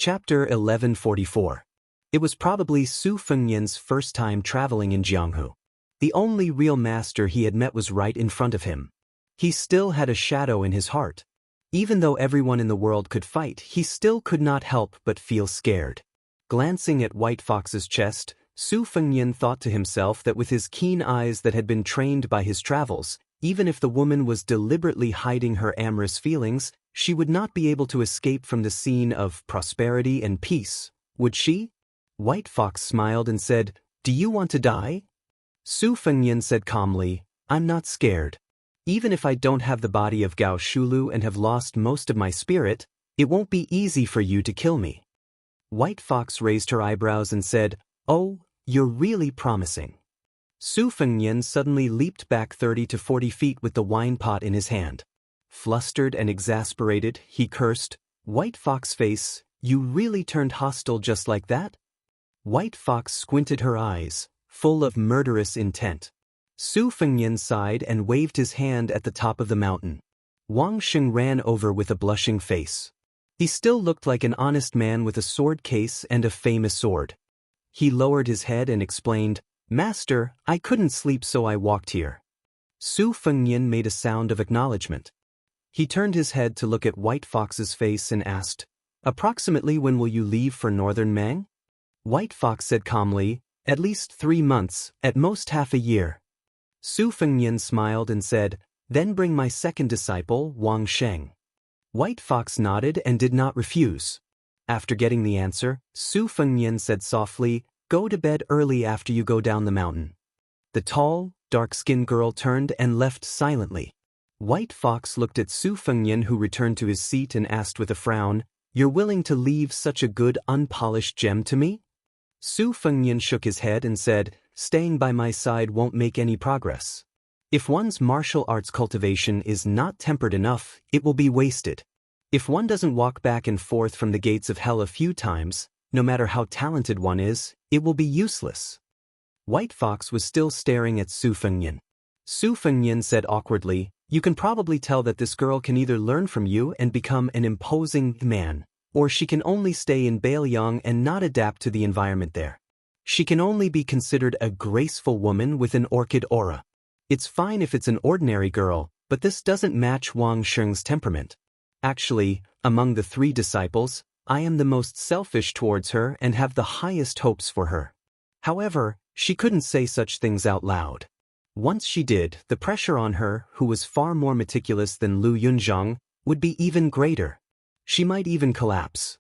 Chapter 1144. It was probably Su Fengnian's first time traveling in Jianghu. The only real master he had met was right in front of him. He still had a shadow in his heart. Even though everyone in the world could fight, he still could not help but feel scared. Glancing at White Fox's chest, Su Fengnian thought to himself that with his keen eyes that had been trained by his travels, even if the woman was deliberately hiding her amorous feelings, she would not be able to escape from the scene of prosperity and peace, would she? White Fox smiled and said, "Do you want to die?" Su Fengnian said calmly, "I'm not scared. Even if I don't have the body of Gao Shulu and have lost most of my spirit, it won't be easy for you to kill me." White Fox raised her eyebrows and said, "Oh, you're really promising." Su Fengnian suddenly leaped back 30 to 40 feet with the wine pot in his hand. Flustered and exasperated, he cursed, "White Fox face, you really turned hostile just like that?" White Fox squinted her eyes, full of murderous intent. Su Fengnian sighed and waved his hand at the top of the mountain. Wang Sheng ran over with a blushing face. He still looked like an honest man with a sword case and a famous sword. He lowered his head and explained, "Master, I couldn't sleep so I walked here." Su Fengnian made a sound of acknowledgement. He turned his head to look at White Fox's face and asked, "Approximately when will you leave for northern Mang?" White Fox said calmly, "At least 3 months, at most half a year." Su Fengnian smiled and said, "Then bring my second disciple, Wang Sheng." White Fox nodded and did not refuse. After getting the answer, Su Fengnian said softly, "Go to bed early after you go down the mountain." The tall, dark-skinned girl turned and left silently. White Fox looked at Su Fengnian, who returned to his seat and asked with a frown, "You're willing to leave such a good unpolished gem to me?" Su Fengnian shook his head and said, "Staying by my side won't make any progress. If one's martial arts cultivation is not tempered enough, it will be wasted. If one doesn't walk back and forth from the gates of hell a few times, no matter how talented one is, it will be useless." White Fox was still staring at Su Fengnian. Su Fengnian said awkwardly, "You can probably tell that this girl can either learn from you and become an imposing man, or she can only stay in Bailiang and not adapt to the environment there. She can only be considered a graceful woman with an orchid aura. It's fine if it's an ordinary girl, but this doesn't match Wang Sheng's temperament. Actually, among the 3 disciples, I am the most selfish towards her and have the highest hopes for her." However, she couldn't say such things out loud. Once she did, the pressure on her, who was far more meticulous than Lu Yunzhang, would be even greater. She might even collapse.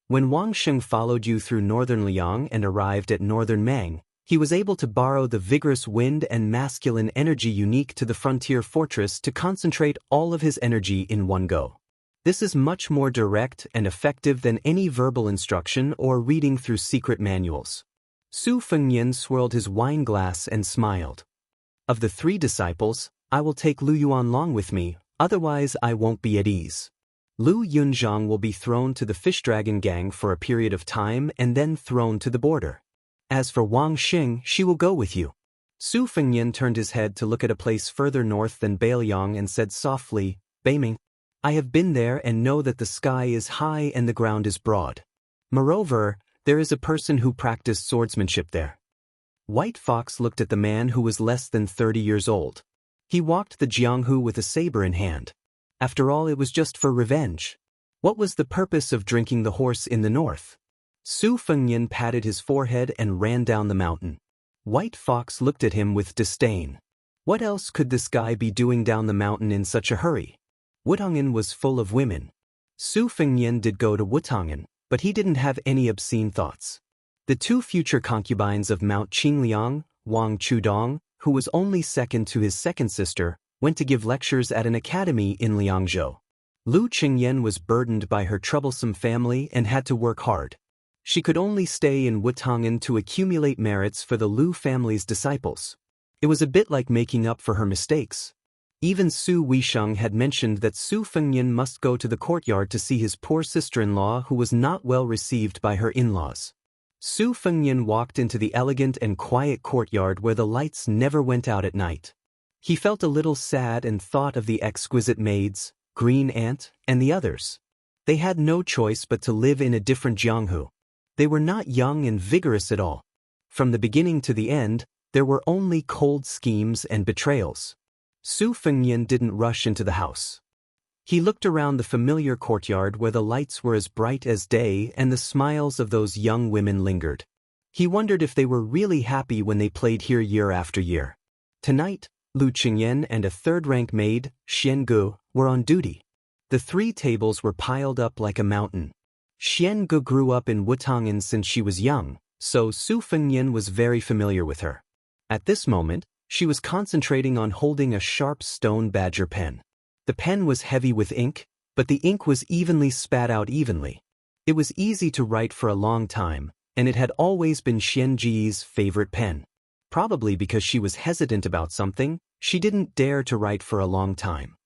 When Wang Sheng followed you through northern Liang and arrived at northern Mang, he was able to borrow the vigorous wind and masculine energy unique to the frontier fortress to concentrate all of his energy in one go. This is much more direct and effective than any verbal instruction or reading through secret manuals. Su Fengnian swirled his wine glass and smiled. "Of the 3 disciples, I will take Lu Yuanlong with me, otherwise I won't be at ease. Lu Yunzhang will be thrown to the Fish Dragon Gang for a period of time and then thrown to the border. As for Wang Xing, she will go with you." Su Fengnian turned his head to look at a place further north than Bailiang and said softly, "Beiming. I have been there and know that the sky is high and the ground is broad. Moreover, there is a person who practiced swordsmanship there." White Fox looked at the man who was less than 30 years old. He walked the Jianghu with a saber in hand. After all, it was just for revenge. What was the purpose of drinking the horse in the north? Su Fengnian patted his forehead and ran down the mountain. White Fox looked at him with disdain. What else could this guy be doing down the mountain in such a hurry? Wutangen was full of women. Su Fengnian did go to Wutangen, but he didn't have any obscene thoughts. The 2 future concubines of Mount Qingliang, Wang Chudong, who was only second to his second sister, went to give lectures at an academy in Liangzhou. Lu Qingyan was burdened by her troublesome family and had to work hard. She could only stay in Wutangen to accumulate merits for the Lu family's disciples. It was a bit like making up for her mistakes. Even Su Weisheng had mentioned that Su Fengnian must go to the courtyard to see his poor sister-in-law who was not well received by her in-laws. Su Fengnian walked into the elegant and quiet courtyard where the lights never went out at night. He felt a little sad and thought of the exquisite maids, Green Ant, and the others. They had no choice but to live in a different Jianghu. They were not young and vigorous at all. From the beginning to the end, there were only cold schemes and betrayals. Su Fengnian didn't rush into the house. He looked around the familiar courtyard where the lights were as bright as day and the smiles of those young women lingered. He wondered if they were really happy when they played here year after year. Tonight, Lu Qingyan and a third-rank maid, Xian Gu, were on duty. The 3 tables were piled up like a mountain. Xian Gu grew up in Wutangan since she was young, so Su Fengnian was very familiar with her. At this moment, she was concentrating on holding a sharp stone badger pen. The pen was heavy with ink, but the ink was evenly spat out evenly. It was easy to write for a long time, and it had always been Xian Ji's favorite pen. Probably because she was hesitant about something, she didn't dare to write for a long time.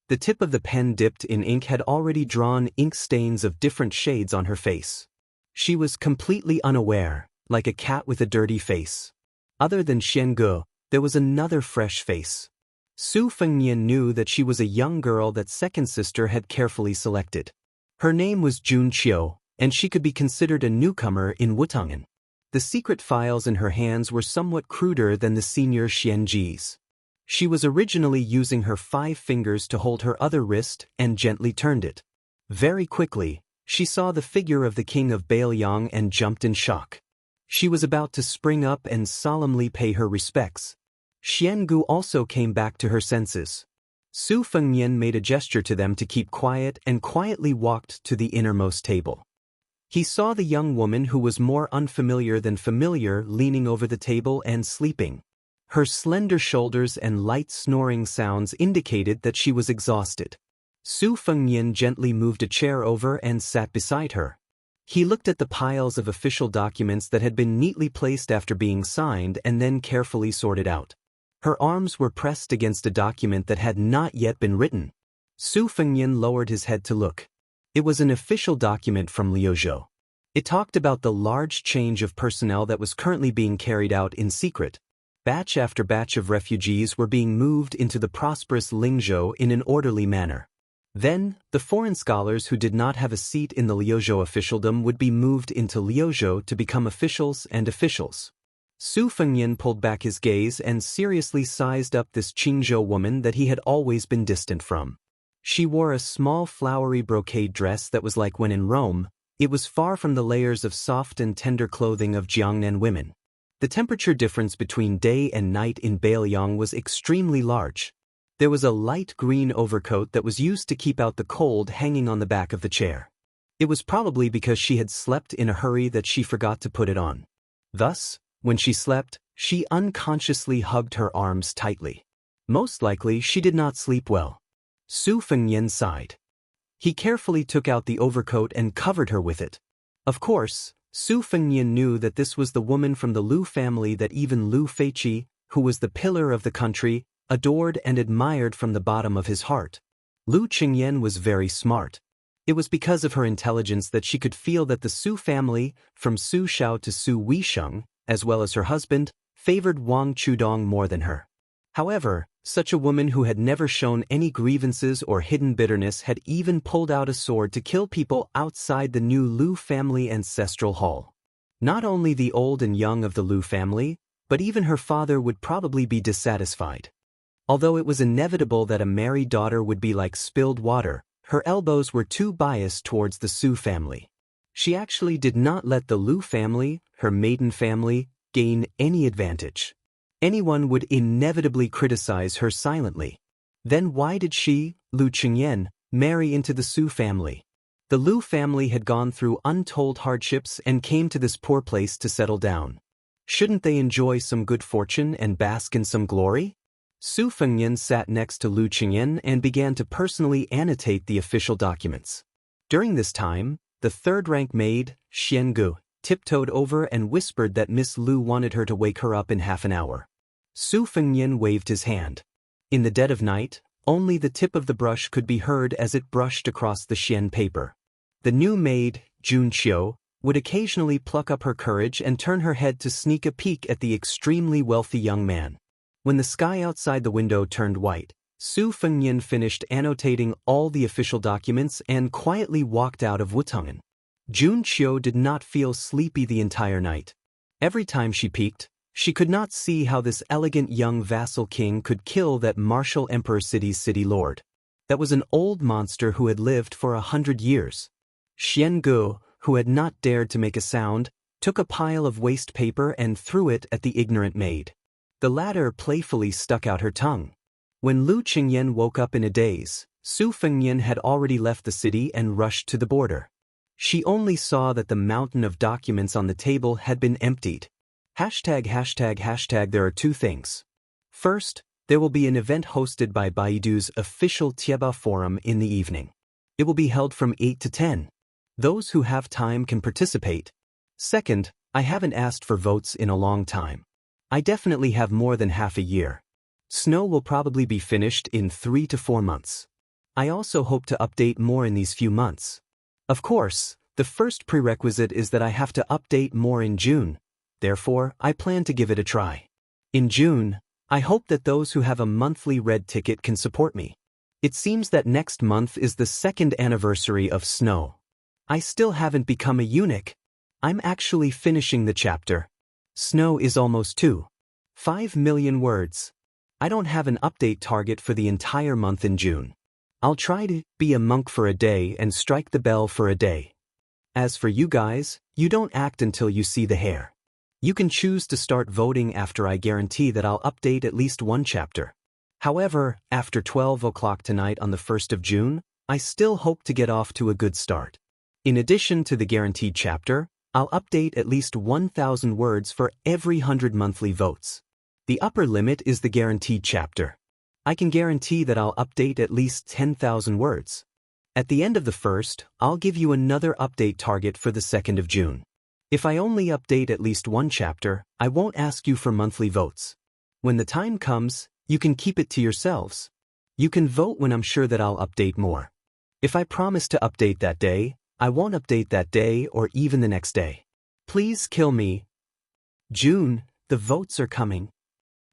The tip of the pen dipped in ink had already drawn ink stains of different shades on her face. She was completely unaware, like a cat with a dirty face. Other than Xian Gu, there was another fresh face. Su Fengnian knew that she was a young girl that second sister had carefully selected. Her name was Jun Qiu, and she could be considered a newcomer in Wutangan. The secret files in her hands were somewhat cruder than the senior Xian Ji's. She was originally using her 5 fingers to hold her other wrist and gently turned it. Very quickly, she saw the figure of the king of Bailiang and jumped in shock. She was about to spring up and solemnly pay her respects. Xian Gu also came back to her senses. Su Fengnian made a gesture to them to keep quiet and quietly walked to the innermost table. He saw the young woman who was more unfamiliar than familiar leaning over the table and sleeping. Her slender shoulders and light snoring sounds indicated that she was exhausted. Su Fengnian gently moved a chair over and sat beside her. He looked at the piles of official documents that had been neatly placed after being signed and then carefully sorted out. Her arms were pressed against a document that had not yet been written. Su Fengnian lowered his head to look. It was an official document from Liuzhou. It talked about the large change of personnel that was currently being carried out in secret. Batch after batch of refugees were being moved into the prosperous Lingzhou in an orderly manner. Then, the foreign scholars who did not have a seat in the Liuzhou officialdom would be moved into Liuzhou to become officials and officials. Su Fengnian pulled back his gaze and seriously sized up this Qingzhou woman that he had always been distant from. She wore a small flowery brocade dress that was like when in Rome. It was far from the layers of soft and tender clothing of Jiangnan women. The temperature difference between day and night in Bailiang was extremely large. There was a light green overcoat that was used to keep out the cold hanging on the back of the chair. It was probably because she had slept in a hurry that she forgot to put it on. Thus, when she slept, she unconsciously hugged her arms tightly. Most likely she did not sleep well. Su Fengnian sighed. He carefully took out the overcoat and covered her with it. Of course, Su Fengnian knew that this was the woman from the Lu family that even Lu Feiqi, who was the pillar of the country, adored and admired from the bottom of his heart. Lu Qingyan was very smart. It was because of her intelligence that she could feel that the Su family, from Su Shao to Su Weisheng, as well as her husband, favored Wang Chudong more than her. However, such a woman who had never shown any grievances or hidden bitterness had even pulled out a sword to kill people outside the new Lu family ancestral hall. Not only the old and young of the Lu family, but even her father would probably be dissatisfied. Although it was inevitable that a married daughter would be like spilled water, her elbows were too biased towards the Su family. She actually did not let the Lu family, her maiden family, gain any advantage. Anyone would inevitably criticize her silently. Then why did she, Lu Qingyan, marry into the Su family? The Lu family had gone through untold hardships and came to this poor place to settle down. Shouldn't they enjoy some good fortune and bask in some glory? Su Fengnian sat next to Lu Qingyan and began to personally annotate the official documents. During this time, the third-rank maid, Xian Gu, tiptoed over and whispered that Miss Lu wanted her to wake her up in half an hour. Su Fengnian waved his hand. In the dead of night, only the tip of the brush could be heard as it brushed across the Xian paper. The new maid, Jun Qiu, would occasionally pluck up her courage and turn her head to sneak a peek at the extremely wealthy young man. When the sky outside the window turned white, Su Fengnian finished annotating all the official documents and quietly walked out of Wuchang. Jun Qiu did not feel sleepy the entire night. Every time she peeked, she could not see how this elegant young vassal king could kill that martial emperor city's city lord. That was an old monster who had lived for 100 years. Xian Gu, who had not dared to make a sound, took a pile of waste paper and threw it at the ignorant maid. The latter playfully stuck out her tongue. When Lu Qingyan woke up in a daze, Su Fengnian had already left the city and rushed to the border. She only saw that the mountain of documents on the table had been emptied. ####. There are two things. First, there will be an event hosted by Baidu's official Tieba forum in the evening. It will be held from 8 to 10. Those who have time can participate. Second, I haven't asked for votes in a long time. I definitely have more than half a year. Snow will probably be finished in 3 to 4 months. I also hope to update more in these few months. Of course, the first prerequisite is that I have to update more in June. Therefore, I plan to give it a try. In June, I hope that those who have a monthly red ticket can support me. It seems that next month is the 2nd anniversary of Snow. I still haven't become a eunuch. I'm actually finishing the chapter. Snow is almost 2.5 million words. I don't have an update target for the entire month in June. I'll try to be a monk for a day and strike the bell for a day. As for you guys, you don't act until you see the hair. You can choose to start voting after I guarantee that I'll update at least one chapter. However, after 12 o'clock tonight on the 1st of June, I still hope to get off to a good start. In addition to the guaranteed chapter, I'll update at least 1,000 words for every 100 monthly votes. The upper limit is the guaranteed chapter. I can guarantee that I'll update at least 10,000 words. At the end of the 1st, I'll give you another update target for the 2nd of June. If I only update at least one chapter, I won't ask you for monthly votes. When the time comes, you can keep it to yourselves. You can vote when I'm sure that I'll update more. If I promise to update that day, I won't update that day or even the next day. Please kill me. June, the votes are coming.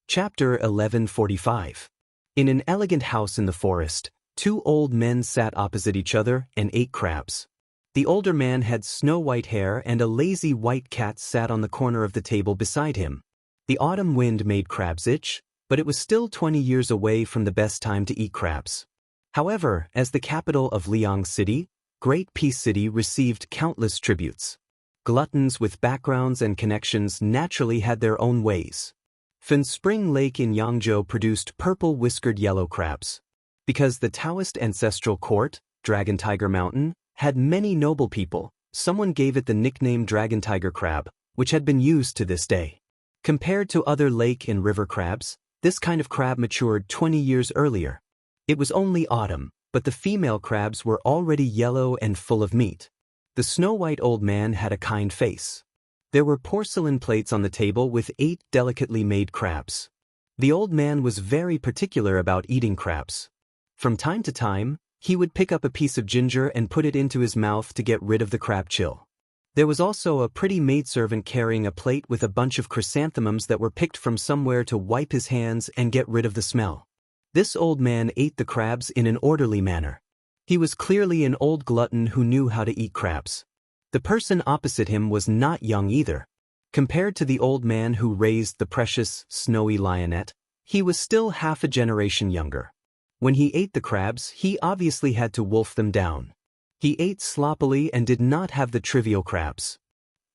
Chapter 1145. In an elegant house in the forest, 2 old men sat opposite each other and ate crabs. The older man had snow-white hair and a lazy white cat sat on the corner of the table beside him. The autumn wind made crabs itch, but it was still 20 years away from the best time to eat crabs. However, as the capital of Liang City, Great Peace City received countless tributes. Gluttons with backgrounds and connections naturally had their own ways. Fen Spring Lake in Yangzhou produced purple-whiskered yellow crabs. Because the Daoist ancestral court, Dragon Tiger Mountain, had many noble people, someone gave it the nickname Dragon Tiger Crab, which had been used to this day. Compared to other lake and river crabs, this kind of crab matured 20 years earlier. It was only autumn, but the female crabs were already yellow and full of meat. The snow-white old man had a kind face. There were porcelain plates on the table with 8 delicately made crabs. The old man was very particular about eating crabs. From time to time, he would pick up a piece of ginger and put it into his mouth to get rid of the crab chill. There was also a pretty maidservant carrying a plate with a bunch of chrysanthemums that were picked from somewhere to wipe his hands and get rid of the smell. This old man ate the crabs in an orderly manner. He was clearly an old glutton who knew how to eat crabs. The person opposite him was not young either. Compared to the old man who raised the precious, snowy lionette, he was still half a generation younger. When he ate the crabs, he obviously had to wolf them down. He ate sloppily and did not have the trivial crabs.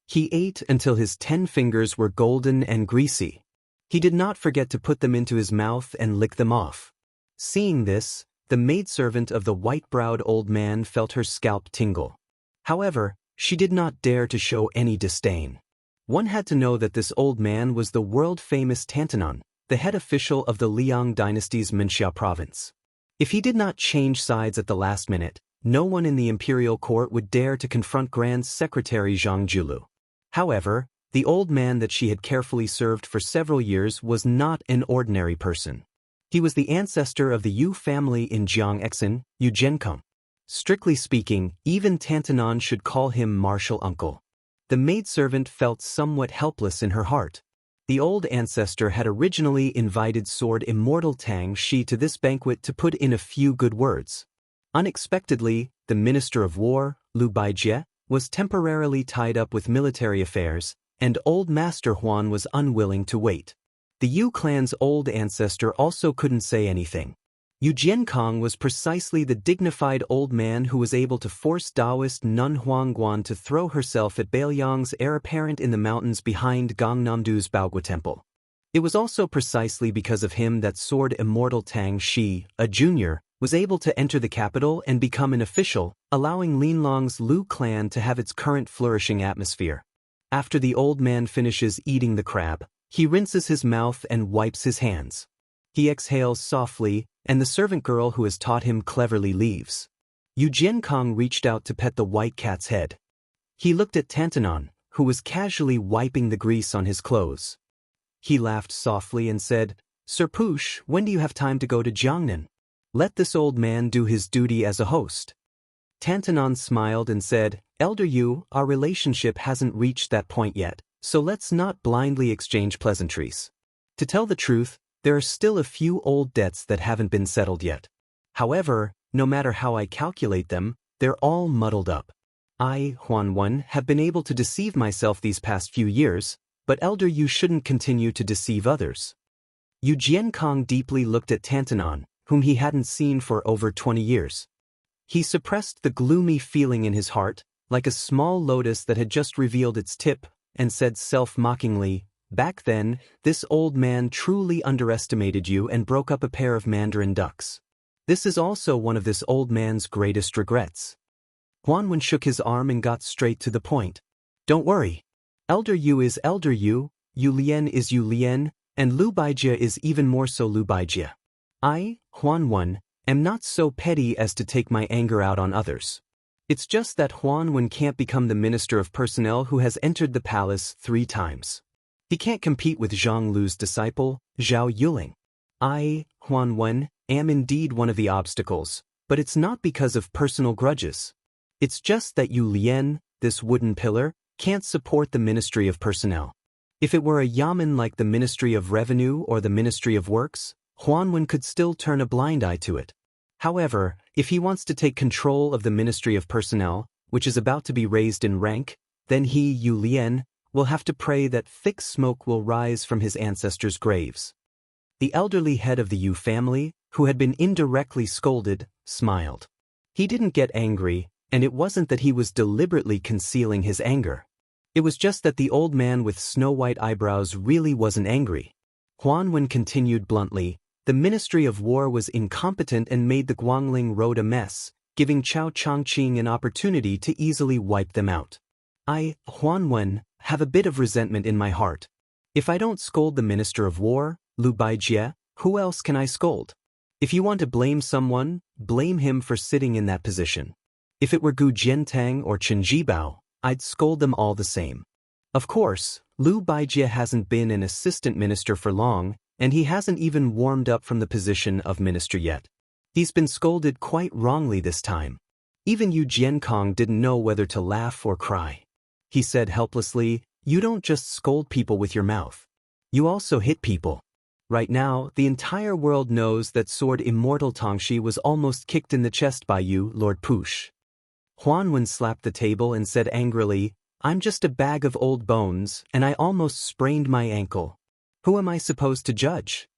He ate until his 10 fingers were golden and greasy. He did not forget to put them into his mouth and lick them off. Seeing this, the maidservant of the white-browed old man felt her scalp tingle. However, she did not dare to show any disdain. One had to know that this old man was the world-famous Tantanon, the head official of the Liang dynasty's Menxia province. If he did not change sides at the last minute, no one in the imperial court would dare to confront Grand Secretary Zhang Julu. However, the old man that she had carefully served for several years was not an ordinary person. He was the ancestor of the Yu family in Jiangxin, Yu Zhenkong. Strictly speaking, even Tantanon should call him martial uncle. The maidservant felt somewhat helpless in her heart. The old ancestor had originally invited Sword Immortal Tang Shi to this banquet to put in a few good words. Unexpectedly, the Minister of War, Lu Baijie, was temporarily tied up with military affairs, and Old Master Huan was unwilling to wait. The Yu clan's old ancestor also couldn't say anything. Yu Jiankong was precisely the dignified old man who was able to force Daoist nun Huangguan to throw herself at Bailiang's heir apparent in the mountains behind Gangnamdu's Baogua Temple. It was also precisely because of him that Sword Immortal Tang Shi, a junior, was able to enter the capital and become an official, allowing Linlong's Lu clan to have its current flourishing atmosphere. After the old man finishes eating the crab, he rinses his mouth and wipes his hands. He exhales softly, and the servant girl who has taught him cleverly leaves. Yu Jiankong reached out to pet the white cat's head. He looked at Tantanon, who was casually wiping the grease on his clothes. He laughed softly and said, "Sir Poosh, when do you have time to go to Jiangnan? Let this old man do his duty as a host." Tantanon smiled and said, "Elder Yu, our relationship hasn't reached that point yet, so let's not blindly exchange pleasantries. To tell the truth, there are still a few old debts that haven't been settled yet. However, no matter how I calculate them, they're all muddled up. I, Huan, have been able to deceive myself these past few years, but Elder Yu shouldn't continue to deceive others." Yu Jiankong deeply looked at Tantanon, whom he hadn't seen for over 20 years. He suppressed the gloomy feeling in his heart, like a small lotus that had just revealed its tip, and said self-mockingly, "Back then, this old man truly underestimated you and broke up a pair of mandarin ducks. This is also one of this old man's greatest regrets." Huanwen shook his arm and got straight to the point. "Don't worry. Elder Yu is Elder Yu, Yu Lian is Yu Lian, and Lu Baijie is even more so Lu Baijie. I, Huanwen, am not so petty as to take my anger out on others. It's just that Huanwen can't become the Minister of Personnel who has entered the palace 3 times. He can't compete with Zhang Lu's disciple, Zhao Yuling. I, Huanwen, am indeed one of the obstacles, but it's not because of personal grudges. It's just that Yu Lian, this wooden pillar, can't support the Ministry of Personnel. If it were a yamen like the Ministry of Revenue or the Ministry of Works, Huanwen could still turn a blind eye to it. However, if he wants to take control of the Ministry of Personnel, which is about to be raised in rank, then he, Yu Lian, will have to pray that thick smoke will rise from his ancestors' graves." The elderly head of the Yu family, who had been indirectly scolded, smiled. He didn't get angry, and it wasn't that he was deliberately concealing his anger. It was just that the old man with snow-white eyebrows really wasn't angry. Huanwen continued bluntly, "The Ministry of War was incompetent and made the Guangling Road a mess, giving Chao Chongqing an opportunity to easily wipe them out. I, Huanwen, have a bit of resentment in my heart. If I don't scold the Minister of War, Lu Baijie, who else can I scold? If you want to blame someone, blame him for sitting in that position. If it were Gu Jiantang or Chen Jibao, I'd scold them all the same. Of course, Lu Baijie hasn't been an assistant minister for long, and he hasn't even warmed up from the position of minister yet. He's been scolded quite wrongly this time. Even Yu Jiankong didn't know whether to laugh or cry. He said helplessly, "You don't just scold people with your mouth. You also hit people. Right now, the entire world knows that Sword Immortal Tangshi was almost kicked in the chest by you, Lord Poosh." Huanwen slapped the table and said angrily, "I'm just a bag of old bones, and I almost sprained my ankle. Who am I supposed to judge?"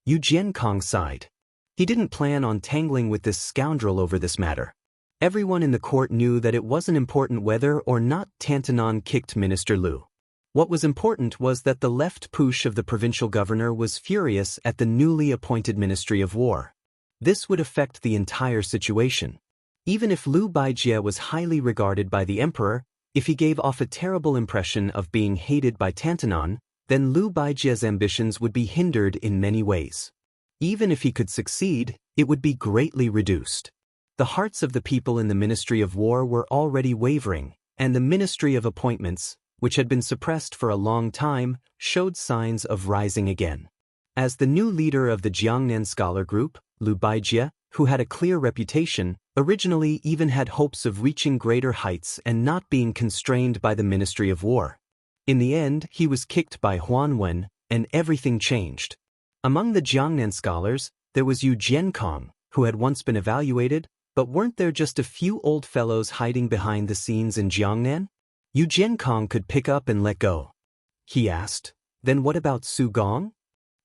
Yu Jiankong sighed. He didn't plan on tangling with this scoundrel over this matter. Everyone in the court knew that it wasn't important whether or not Tantanon kicked Minister Lu. What was important was that the left push of the provincial governor was furious at the newly appointed Ministry of War. This would affect the entire situation. Even if Lu Baijie was highly regarded by the emperor, if he gave off a terrible impression of being hated by Tantanon, then Lu Baijie's ambitions would be hindered in many ways. Even if he could succeed, it would be greatly reduced. The hearts of the people in the Ministry of War were already wavering, and the Ministry of Appointments, which had been suppressed for a long time, showed signs of rising again. As the new leader of the Jiangnan scholar group, Lu Baijie, who had a clear reputation, originally even had hopes of reaching greater heights and not being constrained by the Ministry of War. In the end, he was kicked by Huan Wen, and everything changed. Among the Jiangnan scholars, there was Yu Jiankong, who had once been evaluated, but weren't there just a few old fellows hiding behind the scenes in Jiangnan? Yu Jiankong could pick up and let go. He asked, "Then what about Su Gong?"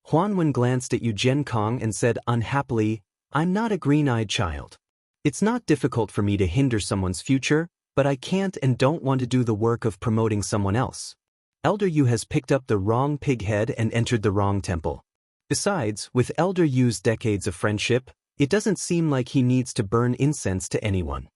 Huan Wen glanced at Yu Jiankong and said unhappily, "I'm not a green-eyed child. It's not difficult for me to hinder someone's future, but I can't and don't want to do the work of promoting someone else. Elder Yu has picked up the wrong pig head and entered the wrong temple. Besides, with Elder Yu's decades of friendship, it doesn't seem like he needs to burn incense to anyone."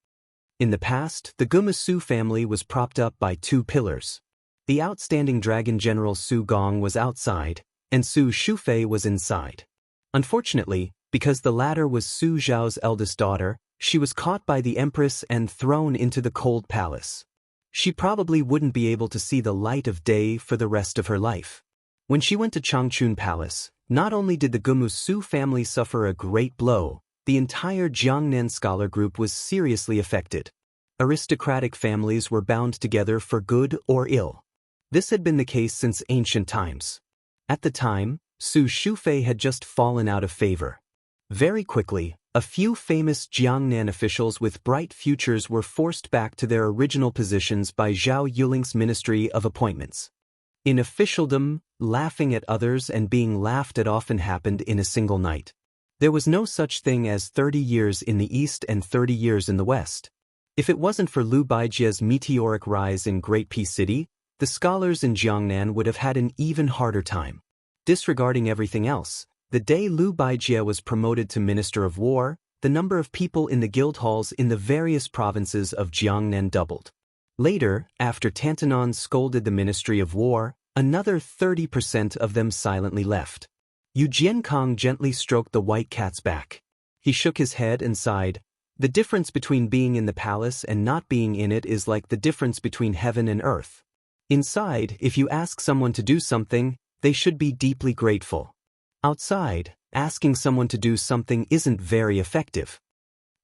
In the past, the Guma Su family was propped up by two pillars. The outstanding dragon general Su Gong was outside, and Su Shufei was inside. Unfortunately, because the latter was Su Zhao's eldest daughter, she was caught by the empress and thrown into the cold palace. She probably wouldn't be able to see the light of day for the rest of her life. When she went to Changchun Palace, not only did the Guma Su family suffer a great blow, the entire Jiangnan scholar group was seriously affected. Aristocratic families were bound together for good or ill. This had been the case since ancient times. At the time, Su Shufei had just fallen out of favor. Very quickly, a few famous Jiangnan officials with bright futures were forced back to their original positions by Zhao Yuling's Ministry of Appointments. In officialdom, laughing at others and being laughed at often happened in a single night. There was no such thing as 30 years in the East and 30 years in the West. If it wasn't for Liu Baijia's meteoric rise in Great Peace City, the scholars in Jiangnan would have had an even harder time. Disregarding everything else, the day Liu Baijia was promoted to Minister of War, the number of people in the guild halls in the various provinces of Jiangnan doubled. Later, after Tantanon scolded the Ministry of War, another 30% of them silently left. Yu Jiankong gently stroked the white cat's back. He shook his head and sighed. "The difference between being in the palace and not being in it is like the difference between heaven and earth. Inside, if you ask someone to do something, they should be deeply grateful. Outside, asking someone to do something isn't very effective."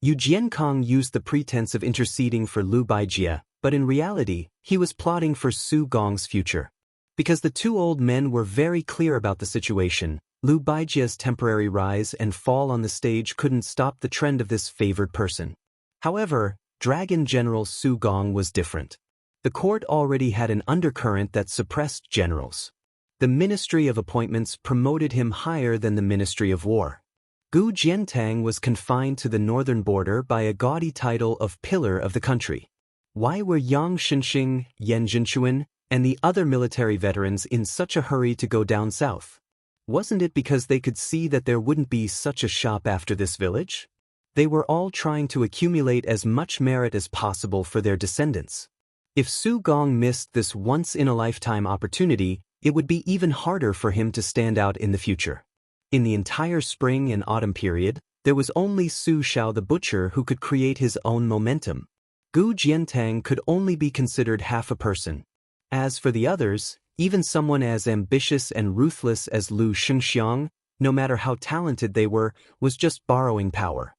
Yu Jiankong used the pretense of interceding for Liu Baijia, but in reality, he was plotting for Su Gong's future. Because the two old men were very clear about the situation, Liu Baijia's temporary rise and fall on the stage couldn't stop the trend of this favored person. However, Dragon General Su Gong was different. The court already had an undercurrent that suppressed generals. The Ministry of Appointments promoted him higher than the Ministry of War. Gu Jiantang was confined to the northern border by a gaudy title of Pillar of the Country. Why were Yang Xinxing, Yan Jinchuan, and the other military veterans in such a hurry to go down south? Wasn't it because they could see that there wouldn't be such a shop after this village? They were all trying to accumulate as much merit as possible for their descendants. If Su Gong missed this once-in-a-lifetime opportunity, it would be even harder for him to stand out in the future. In the entire spring and autumn period, there was only Su Xiao the butcher who could create his own momentum. Gu Jiantang could only be considered half a person. As for the others, even someone as ambitious and ruthless as Lu Shengxiang, no matter how talented they were, was just borrowing power.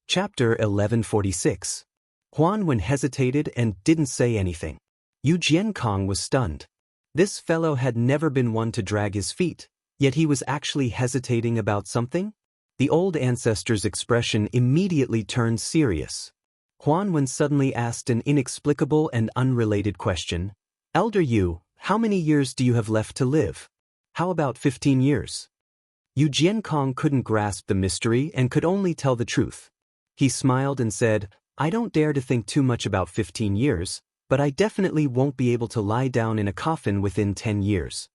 Chapter 1146. Huan Wen hesitated and didn't say anything. Yu Jiankong was stunned. This fellow had never been one to drag his feet, yet he was actually hesitating about something? The old ancestor's expression immediately turned serious. Huan Wen suddenly asked an inexplicable and unrelated question. "Elder Yu, how many years do you have left to live? How about 15 years? Yu Jiankong couldn't grasp the mystery and could only tell the truth. He smiled and said, "I don't dare to think too much about 15 years, but I definitely won't be able to lie down in a coffin within 10 years.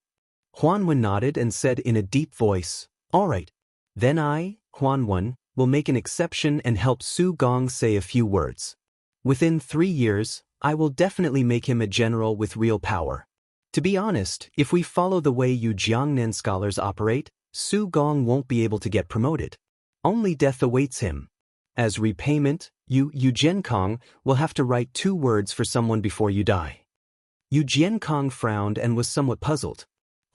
Huan Wen nodded and said in a deep voice, "All right. Then I, Huan Wen, will make an exception and help Su Gong say a few words. Within 3 years, I will definitely make him a general with real power. To be honest, if we follow the way you Jiangnan scholars operate, Su Gong won't be able to get promoted. Only death awaits him. As repayment, Yu Jiankong will have to write 2 words for someone before you die." Yu Jiankong frowned and was somewhat puzzled.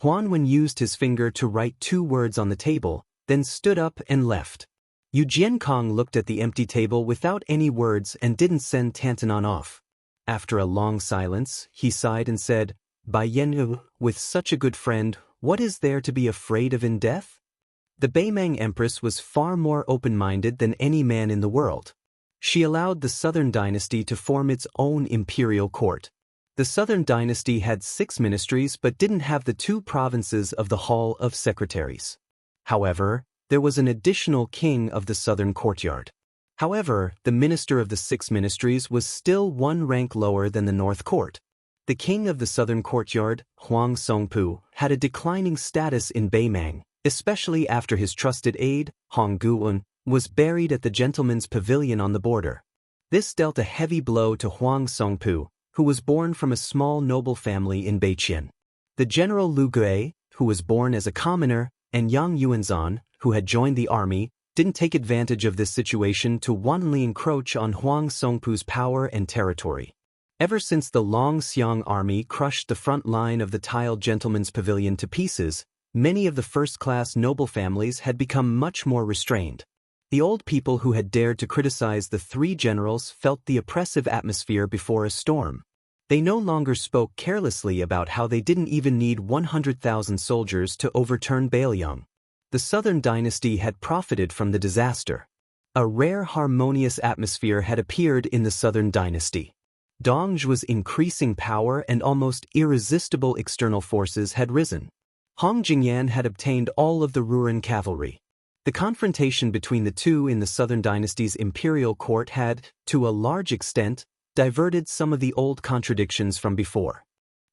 Huan Wen used his finger to write 2 words on the table, then stood up and left. Yu Jiankong looked at the empty table without any words and didn't send Tantanon off. After a long silence, he sighed and said, By Yenhu, with such a good friend, what is there to be afraid of in death? The Beimang Empress was far more open-minded than any man in the world. She allowed the Southern Dynasty to form its own imperial court. The Southern Dynasty had 6 ministries but didn't have the 2 provinces of the Hall of Secretaries. However, there was an additional king of the Southern Courtyard. However, the minister of the 6 ministries was still 1 rank lower than the North Court. The king of the Southern Courtyard, Huang Songpu, had a declining status in Beimang, especially after his trusted aide, Hong Guwen, was buried at the Gentleman's Pavilion on the border. This dealt a heavy blow to Huang Songpu, who was born from a small noble family in Beiqian. The general Lu Gui, who was born as a commoner, and Yang Yuanzhan, who had joined the army, didn't take advantage of this situation to wantonly encroach on Huang Songpu's power and territory. Ever since the Longxiang army crushed the front line of the tiled Gentleman's Pavilion to pieces, many of the first-class noble families had become much more restrained. The old people who had dared to criticize the 3 generals felt the oppressive atmosphere before a storm. They no longer spoke carelessly about how they didn't even need 100,000 soldiers to overturn Bailiang. The Southern Dynasty had profited from the disaster. A rare harmonious atmosphere had appeared in the Southern Dynasty. Dongzhi's increasing power and almost irresistible external forces had risen. Hong Jingyan had obtained all of the Ruren cavalry. The confrontation between the 2 in the Southern Dynasty's imperial court had, to a large extent, diverted some of the old contradictions from before.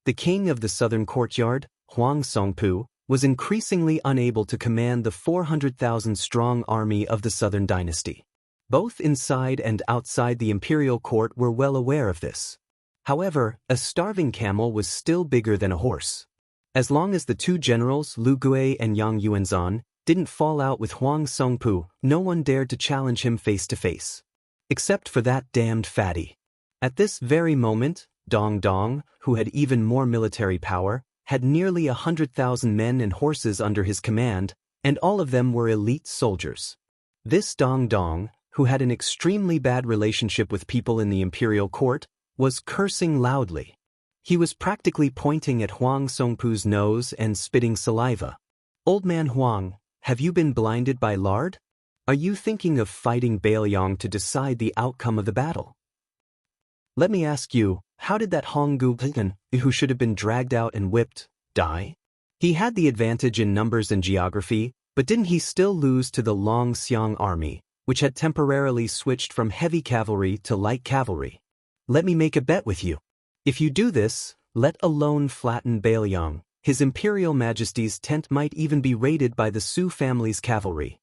The king of the Southern Courtyard, Huang Songpu, was increasingly unable to command the 400,000-strong army of the Southern Dynasty. Both inside and outside the imperial court were well aware of this. However, a starving camel was still bigger than a horse. As long as the 2 generals, Lu Gui and Yang Yuanzhan, didn't fall out with Huang Songpu, no one dared to challenge him face to face. Except for that damned fatty. At this very moment, Dong Dong, who had even more military power, had nearly 100,000 men and horses under his command, and all of them were elite soldiers. This Dong Dong, who had an extremely bad relationship with people in the imperial court, was cursing loudly. He was practically pointing at Huang Songpu's nose and spitting saliva. "Old man Huang, have you been blinded by lard? Are you thinking of fighting Bailiang to decide the outcome of the battle? Let me ask you, how did that Hong Guwen, who should have been dragged out and whipped, die? He had the advantage in numbers and geography, but didn't he still lose to the Longxiang army, which had temporarily switched from heavy cavalry to light cavalry? Let me make a bet with you. If you do this, let alone flatten Bailiang, His Imperial Majesty's tent might even be raided by the Su family's cavalry."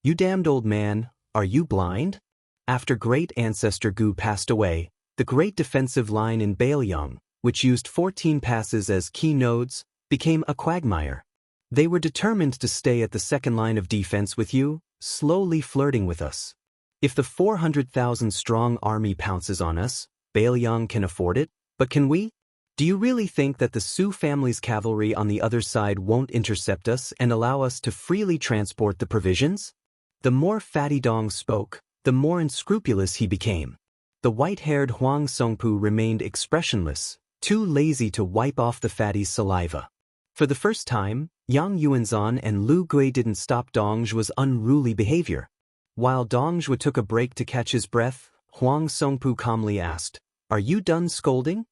"You damned old man, are you blind?" After great ancestor Gu passed away, the great defensive line in Bailiang, which used 14 passes as key nodes, became a quagmire. They were determined to stay at the second line of defense with you, slowly flirting with us. If the 400,000-strong army pounces on us, Bailiang can afford it, but can we? Do you really think that the Su family's cavalry on the other side won't intercept us and allow us to freely transport the provisions? The more Fatty Dong spoke, the more unscrupulous he became. The white-haired Huang Songpu remained expressionless, too lazy to wipe off the fatty's saliva. For the first time, Yang Yuanzhan and Lu Gui didn't stop Dongzhi's unruly behavior. While Dongzhi took a break to catch his breath, Huang Songpu calmly asked, "Are you done scolding?"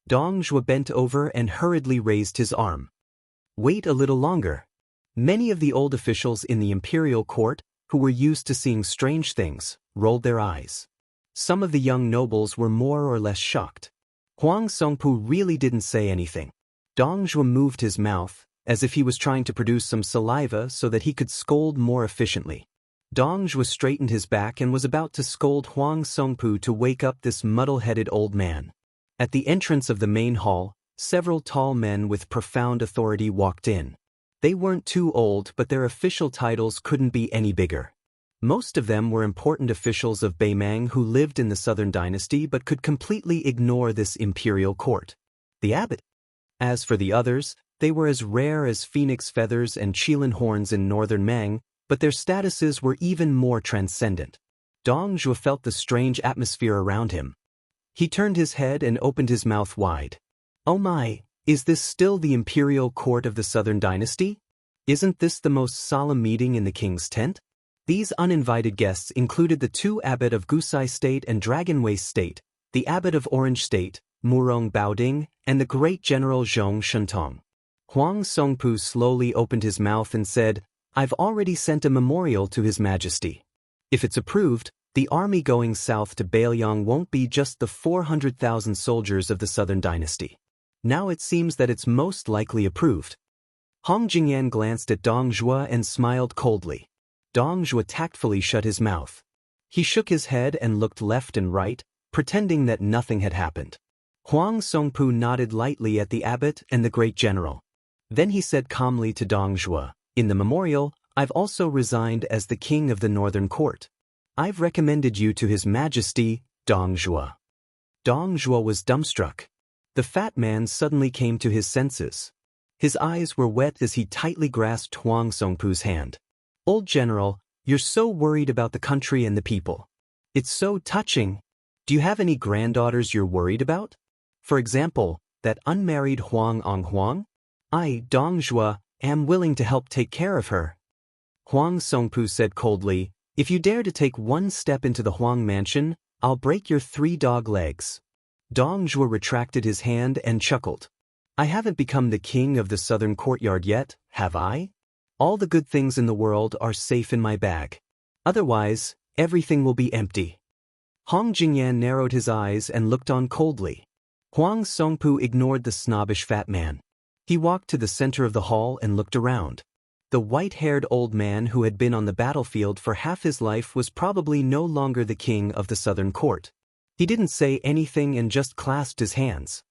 Dongzhi bent over and hurriedly raised his arm. "Wait a little longer." Many of the old officials in the imperial court, who were used to seeing strange things, rolled their eyes. Some of the young nobles were more or less shocked. Huang Songpu really didn't say anything. Dongzhi moved his mouth, as if he was trying to produce some saliva so that he could scold more efficiently. Dongzhi straightened his back and was about to scold Huang Songpu to wake up this muddle-headed old man. At the entrance of the main hall, several tall men with profound authority walked in. They weren't too old, but their official titles couldn't be any bigger. Most of them were important officials of Beimang who lived in the Southern Dynasty but could completely ignore this imperial court. The abbot. As for the others, they were as rare as phoenix feathers and qilin horns in northern Mang, but their statuses were even more transcendent. Dongzhi felt the strange atmosphere around him. He turned his head and opened his mouth wide. "Oh my, Is this still the imperial court of the Southern Dynasty? Isn't this the most solemn meeting in the king's tent? These uninvited guests included the two abbot of Gusai State and Dragon Waste State, the abbot of Orange State, Murong Baoding, and the great general Zhong Shentong. Huang Songpu slowly opened his mouth and said, "I've already sent a memorial to His Majesty. If it's approved, the army going south to Bailiang won't be just the 400,000 soldiers of the Southern Dynasty. Now it seems that it's most likely approved." Hong Jingyan glanced at Dong Zhuo and smiled coldly. Dong Zhuo tactfully shut his mouth. He shook his head and looked left and right, pretending that nothing had happened. Huang Songpu nodded lightly at the abbot and the great general. Then he said calmly to Dong Zhuo, "In the memorial, I've also resigned as the king of the Northern Court. I've recommended you to His Majesty, Dong Zhuo." Dong Zhuo was dumbstruck. The fat man suddenly came to his senses. His eyes were wet as he tightly grasped Huang Songpu's hand. "Old general, you're so worried about the country and the people. It's so touching. Do you have any granddaughters you're worried about? For example, that unmarried Huang Huang? I, Dong Zhuo, am willing to help take care of her." Huang Songpu said coldly, "If you dare to take one step into the Huang mansion, I'll break your 3 dog legs." Dong Zhuo retracted his hand and chuckled. "I haven't become the king of the southern courtyard yet, have I? All the good things in the world are safe in my bag. Otherwise, everything will be empty." Hong Jingyan narrowed his eyes and looked on coldly. Huang Songpu ignored the snobbish fat man. He walked to the center of the hall and looked around. The white-haired old man who had been on the battlefield for half his life was probably no longer the king of the southern court. He didn't say anything and just clasped his hands.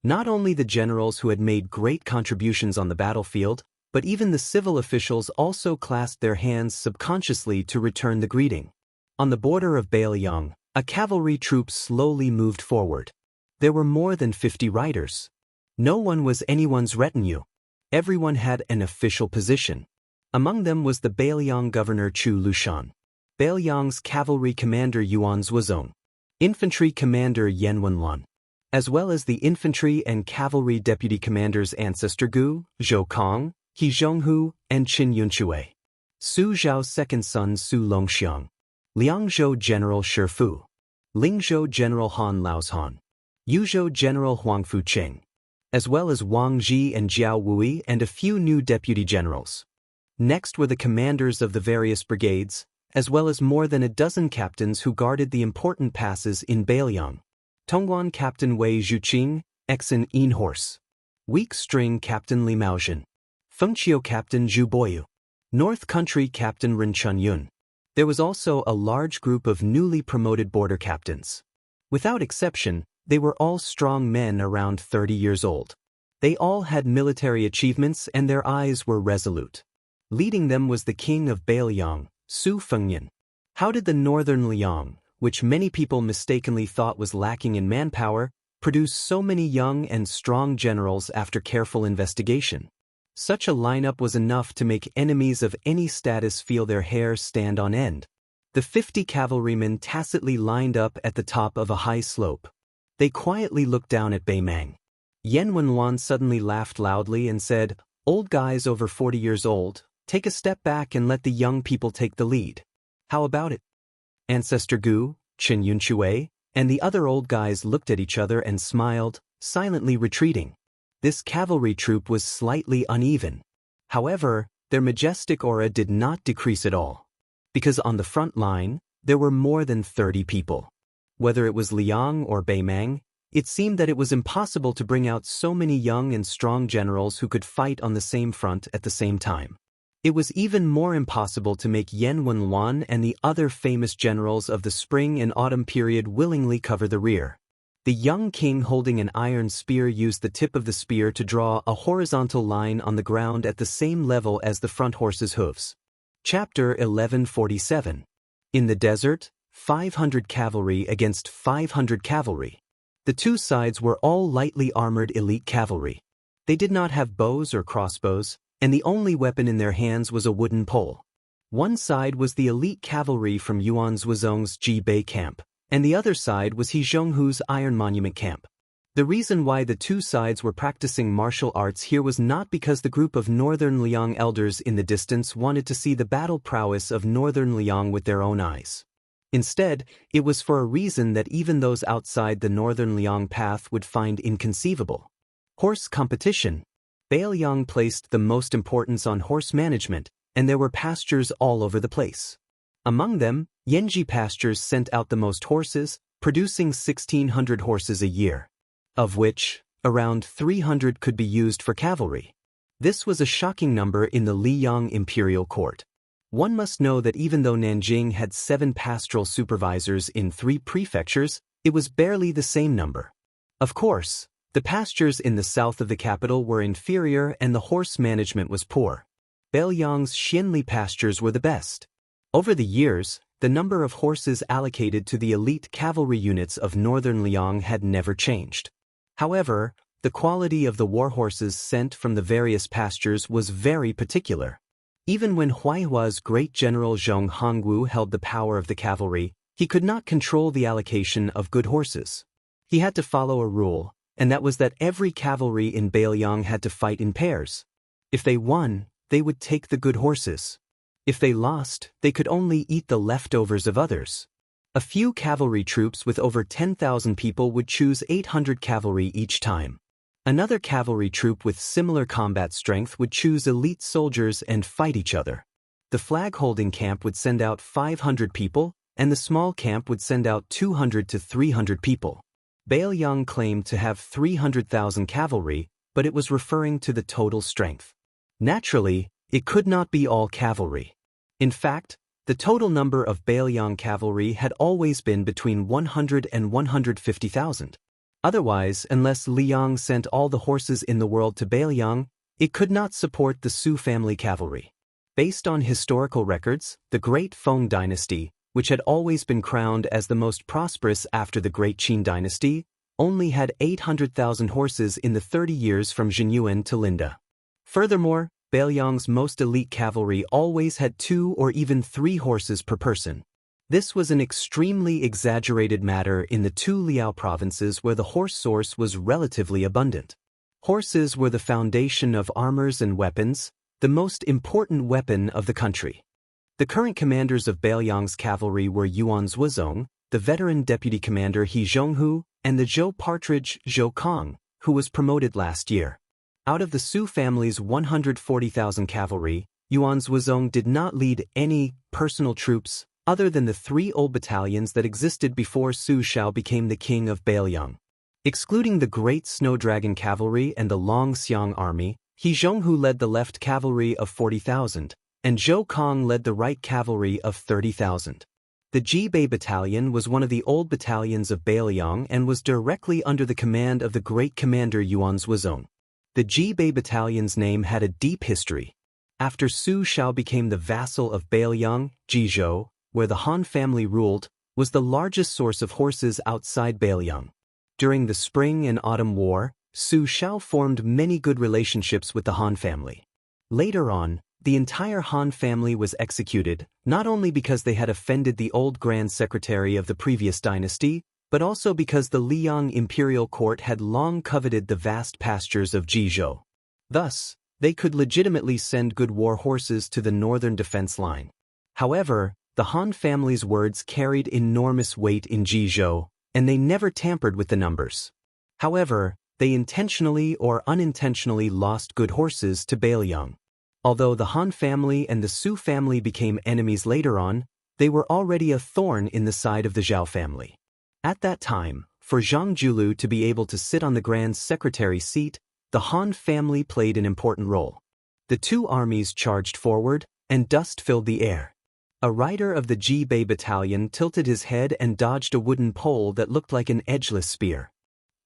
Not only the generals who had made great contributions on the battlefield, but even the civil officials also clasped their hands subconsciously to return the greeting. On the border of Bailiang, a cavalry troop slowly moved forward. There were more than 50 riders. No one was anyone's retinue. Everyone had an official position. Among them was the Bailiang governor Chu Lushan, Bailiang's cavalry commander Yuan Zuozong, infantry commander Yan Wenlan, as well as the infantry and cavalry deputy commanders Ancestor Gu, Zhou Kong, He Zhonghu, and Qin Yunchue, Su Zhao's second son Su Longxiang, Liangzhou General Shifu, Lingzhou General Han Laozhan, Yuzhou General Huang Fucheng, as well as Wang Ji and Jiao Wui and a few new deputy generals. Next were the commanders of the various brigades, as well as more than a dozen captains who guarded the important passes in Bailiang. Tongguan Captain Wei Zhuqing, Exon Horse, Weak String Captain Li Maozhen, Fengqiu Captain Zhu Boyu, North Country Captain Ren Chunyun. There was also a large group of newly promoted border captains. Without exception, they were all strong men around 30 years old. They all had military achievements and their eyes were resolute. Leading them was the king of Bailiang, Su Fengnian. How did the northern Liang, which many people mistakenly thought was lacking in manpower, produce so many young and strong generals after careful investigation? Such a lineup was enough to make enemies of any status feel their hair stand on end. The 50 cavalrymen tacitly lined up at the top of a high slope. They quietly looked down at Beimang. Yan Wenlan suddenly laughed loudly and said, "Old guys over 40 years old, take a step back and let the young people take the lead. How about it?" Ancestor Gu, Qin Yunchue, and the other old guys looked at each other and smiled, silently retreating. This cavalry troop was slightly uneven. However, their majestic aura did not decrease at all. Because on the front line, there were more than 30 people. Whether it was Liang or Beimang, it seemed that it was impossible to bring out so many young and strong generals who could fight on the same front at the same time. It was even more impossible to make Yan Wenlan and the other famous generals of the spring and autumn period willingly cover the rear. The young king holding an iron spear used the tip of the spear to draw a horizontal line on the ground at the same level as the front horse's hooves. Chapter 1147. In the desert, 500 cavalry against 500 cavalry. The two sides were all lightly armored elite cavalry. They did not have bows or crossbows, and the only weapon in their hands was a wooden pole. One side was the elite cavalry from Yuan Zuozong's Ji Bei camp, and the other side was He Zhonghu's Iron Monument camp. The reason why the two sides were practicing martial arts here was not because the group of Northern Liang elders in the distance wanted to see the battle prowess of Northern Liang with their own eyes. Instead, it was for a reason that even those outside the Northern Liang path would find inconceivable. Horse competition. Bailiang placed the most importance on horse management, and there were pastures all over the place. Among them, Yanji pastures sent out the most horses, producing 1,600 horses a year, of which around 300 could be used for cavalry. This was a shocking number in the Liyang imperial court. One must know that even though Nanjing had 7 pastoral supervisors in 3 prefectures, it was barely the same number. Of course, the pastures in the south of the capital were inferior and the horse management was poor. Bailiang's Xianli pastures were the best. Over the years, the number of horses allocated to the elite cavalry units of Northern Liang had never changed. However, the quality of the war horses sent from the various pastures was very particular. Even when Huaihua's great general Zhong Hongwu held the power of the cavalry, he could not control the allocation of good horses. He had to follow a rule, and that was that every cavalry in Bailiang had to fight in pairs. If they won, they would take the good horses. If they lost, they could only eat the leftovers of others. A few cavalry troops with over 10,000 people would choose 800 cavalry each time. Another cavalry troop with similar combat strength would choose elite soldiers and fight each other. The flag-holding camp would send out 500 people, and the small camp would send out 200 to 300 people. Bailiang claimed to have 300,000 cavalry, but it was referring to the total strength. Naturally, it could not be all cavalry. In fact, the total number of Bailiang cavalry had always been between 100 and 150,000. Otherwise, unless Liang sent all the horses in the world to Bailiang, it could not support the Su family cavalry. Based on historical records, the Great Feng dynasty, which had always been crowned as the most prosperous after the Great Qin dynasty, only had 800,000 horses in the 30 years from Zhenyuan to Linda. Furthermore, Bailiang's most elite cavalry always had 2 or even 3 horses per person. This was an extremely exaggerated matter in the 2 Liao provinces where the horse source was relatively abundant. Horses were the foundation of armors and weapons, the most important weapon of the country. The current commanders of Bailiang's cavalry were Yuan Zhuozong, the veteran deputy commander He Zhonghu, and the Zhou partridge Zhou Kong, who was promoted last year. Out of the Su family's 140,000 cavalry, Yuan Zhuozong did not lead any personal troops other than the 3 old battalions that existed before Su Shao became the king of Bailiang. Excluding the Great Snow Dragon Cavalry and the Longxiang Army, He Zhonghu led the left cavalry of 40,000, and Zhou Kong led the right cavalry of 30,000. The Jibei Battalion was one of the old battalions of Bailiang and was directly under the command of the great commander Yuan Zhuozong. The Jibei Battalion's name had a deep history. After Su Shao became the vassal of Bailiang, Jizhou, where the Han family ruled, was the largest source of horses outside Bailiang. During the Spring and Autumn War, Su Shao formed many good relationships with the Han family. Later on, the entire Han family was executed, not only because they had offended the old Grand Secretary of the previous dynasty, but also because the Liang imperial court had long coveted the vast pastures of Jizhou. Thus, they could legitimately send good war horses to the northern defense line. However, the Han family's words carried enormous weight in Jizhou, and they never tampered with the numbers. However, they intentionally or unintentionally lost good horses to Bailiang. Although the Han family and the Su family became enemies later on, they were already a thorn in the side of the Zhao family. At that time, for Zhang Julu to be able to sit on the Grand Secretary seat, the Han family played an important role. The 2 armies charged forward, and dust filled the air. A rider of the Jibei Battalion tilted his head and dodged a wooden pole that looked like an edgeless spear.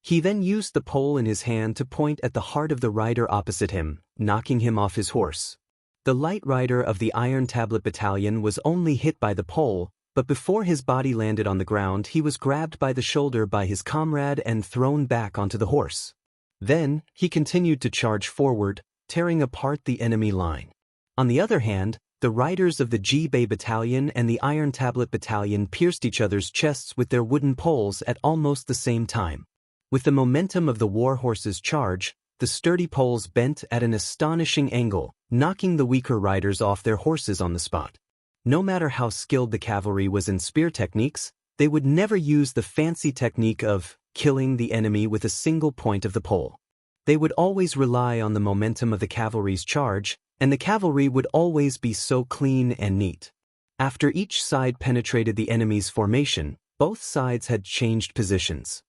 He then used the pole in his hand to point at the heart of the rider opposite him, knocking him off his horse. The light rider of the Iron Tablet Battalion was only hit by the pole, but before his body landed on the ground he was grabbed by the shoulder by his comrade and thrown back onto the horse. Then, he continued to charge forward, tearing apart the enemy line. On the other hand, the riders of the Jibei Battalion and the Iron Tablet Battalion pierced each other's chests with their wooden poles at almost the same time. With the momentum of the war horse's charge, the sturdy poles bent at an astonishing angle, knocking the weaker riders off their horses on the spot. No matter how skilled the cavalry was in spear techniques, they would never use the fancy technique of killing the enemy with a single point of the pole. They would always rely on the momentum of the cavalry's charge, and the cavalry would always be so clean and neat. After each side penetrated the enemy's formation, both sides had changed positions.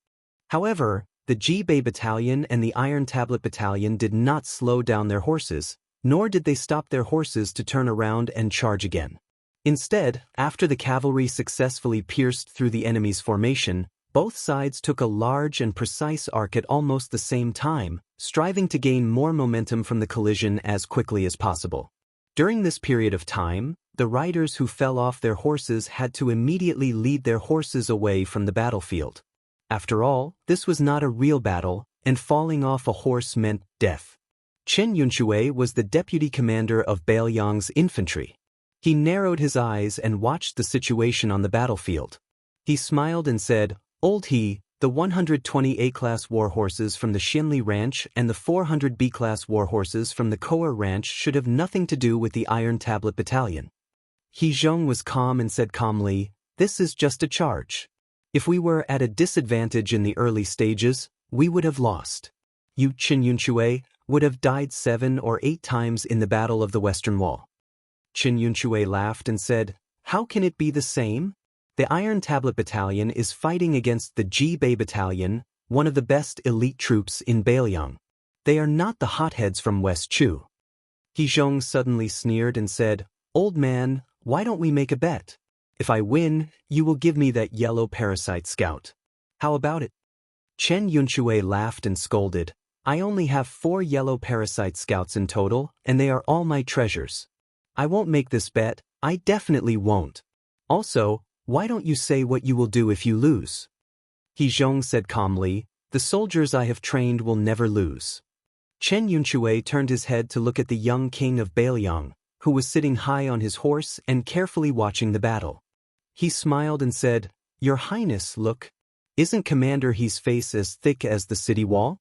However, the Jibei Battalion and the Iron Tablet Battalion did not slow down their horses, nor did they stop their horses to turn around and charge again. Instead, after the cavalry successfully pierced through the enemy's formation, both sides took a large and precise arc at almost the same time, striving to gain more momentum from the collision as quickly as possible. During this period of time, the riders who fell off their horses had to immediately lead their horses away from the battlefield. After all, this was not a real battle, and falling off a horse meant death. Chen Yunshui was the deputy commander of Bailiang's infantry. He narrowed his eyes and watched the situation on the battlefield. He smiled and said, "Old He, the 120 A-class war horses from the Xianli Ranch and the 400 B-class war horses from the Koa Ranch should have nothing to do with the Iron Tablet Battalion." He Zhong was calm and said calmly, "This is just a charge. If we were at a disadvantage in the early stages, we would have lost. You Chen Yunshui would have died 7 or 8 times in the Battle of the Western Wall." Chen Yunshui laughed and said, "How can it be the same? The Iron Tablet Battalion is fighting against the Jibei Battalion, one of the best elite troops in Bailiang. They are not the hotheads from West Chu." He Zhong suddenly sneered and said, "Old man, why don't we make a bet? If I win, you will give me that yellow parasite scout. How about it?" Chen Yunshui laughed and scolded, "I only have 4 yellow parasite scouts in total, and they are all my treasures. I won't make this bet, I definitely won't. Also, why don't you say what you will do if you lose?" He Zhong said calmly, "The soldiers I have trained will never lose." Chen Yunshui turned his head to look at the young king of Bailiang, who was sitting high on his horse and carefully watching the battle. He smiled and said, "Your Highness, look. Isn't Commander He's face as thick as the city wall?"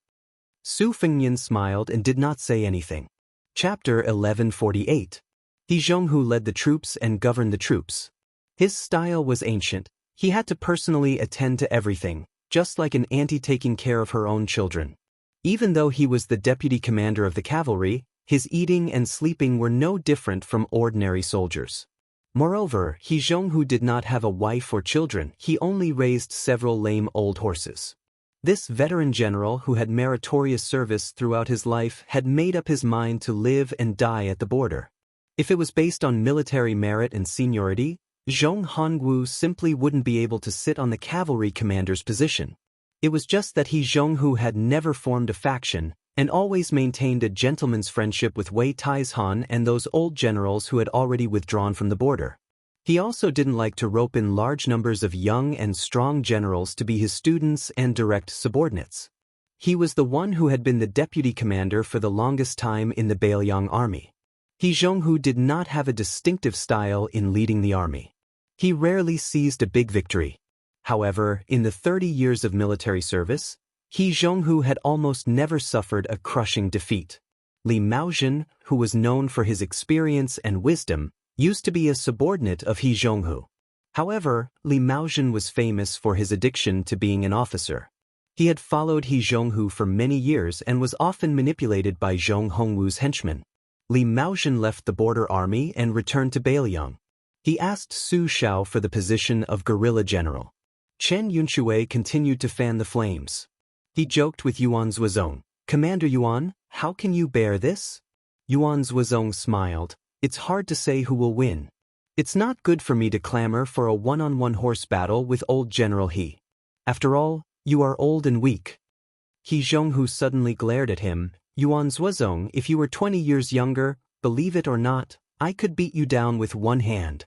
Su Fengnian smiled and did not say anything. Chapter 1148. He Zhonghu led the troops and governed the troops. His style was ancient. He had to personally attend to everything, just like an auntie taking care of her own children. Even though he was the deputy commander of the cavalry, his eating and sleeping were no different from ordinary soldiers. Moreover, He Zhonghu did not have a wife or children, he only raised several lame old horses. This veteran general who had meritorious service throughout his life had made up his mind to live and die at the border. If it was based on military merit and seniority, Zhong Hongwu simply wouldn't be able to sit on the cavalry commander's position. It was just that He Zhonghu had never formed a faction, and always maintained a gentleman's friendship with Wei Taizhan and those old generals who had already withdrawn from the border. He also didn't like to rope in large numbers of young and strong generals to be his students and direct subordinates. He was the one who had been the deputy commander for the longest time in the Bailiang army. He Zhonghu did not have a distinctive style in leading the army. He rarely seized a big victory. However, in the 30 years of military service, He Zhonghu had almost never suffered a crushing defeat. Li Maozhen, who was known for his experience and wisdom, used to be a subordinate of He Zhonghu. However, Li Maozhen was famous for his addiction to being an officer. He had followed He Zhonghu for many years and was often manipulated by Zhong Hongwu's henchmen. Li Maozhen left the border army and returned to Bailiang. He asked Su Shao for the position of guerrilla general. Chen Yunshui continued to fan the flames. He joked with Yuan Zuozong, "Commander Yuan, how can you bear this?" Yuan Zuozong smiled, "It's hard to say who will win. It's not good for me to clamor for a one-on-one horse battle with old General He. After all, you are old and weak." He Zhonghu suddenly glared at him, "Yuan Zuozong, if you were 20 years younger, believe it or not, I could beat you down with one hand."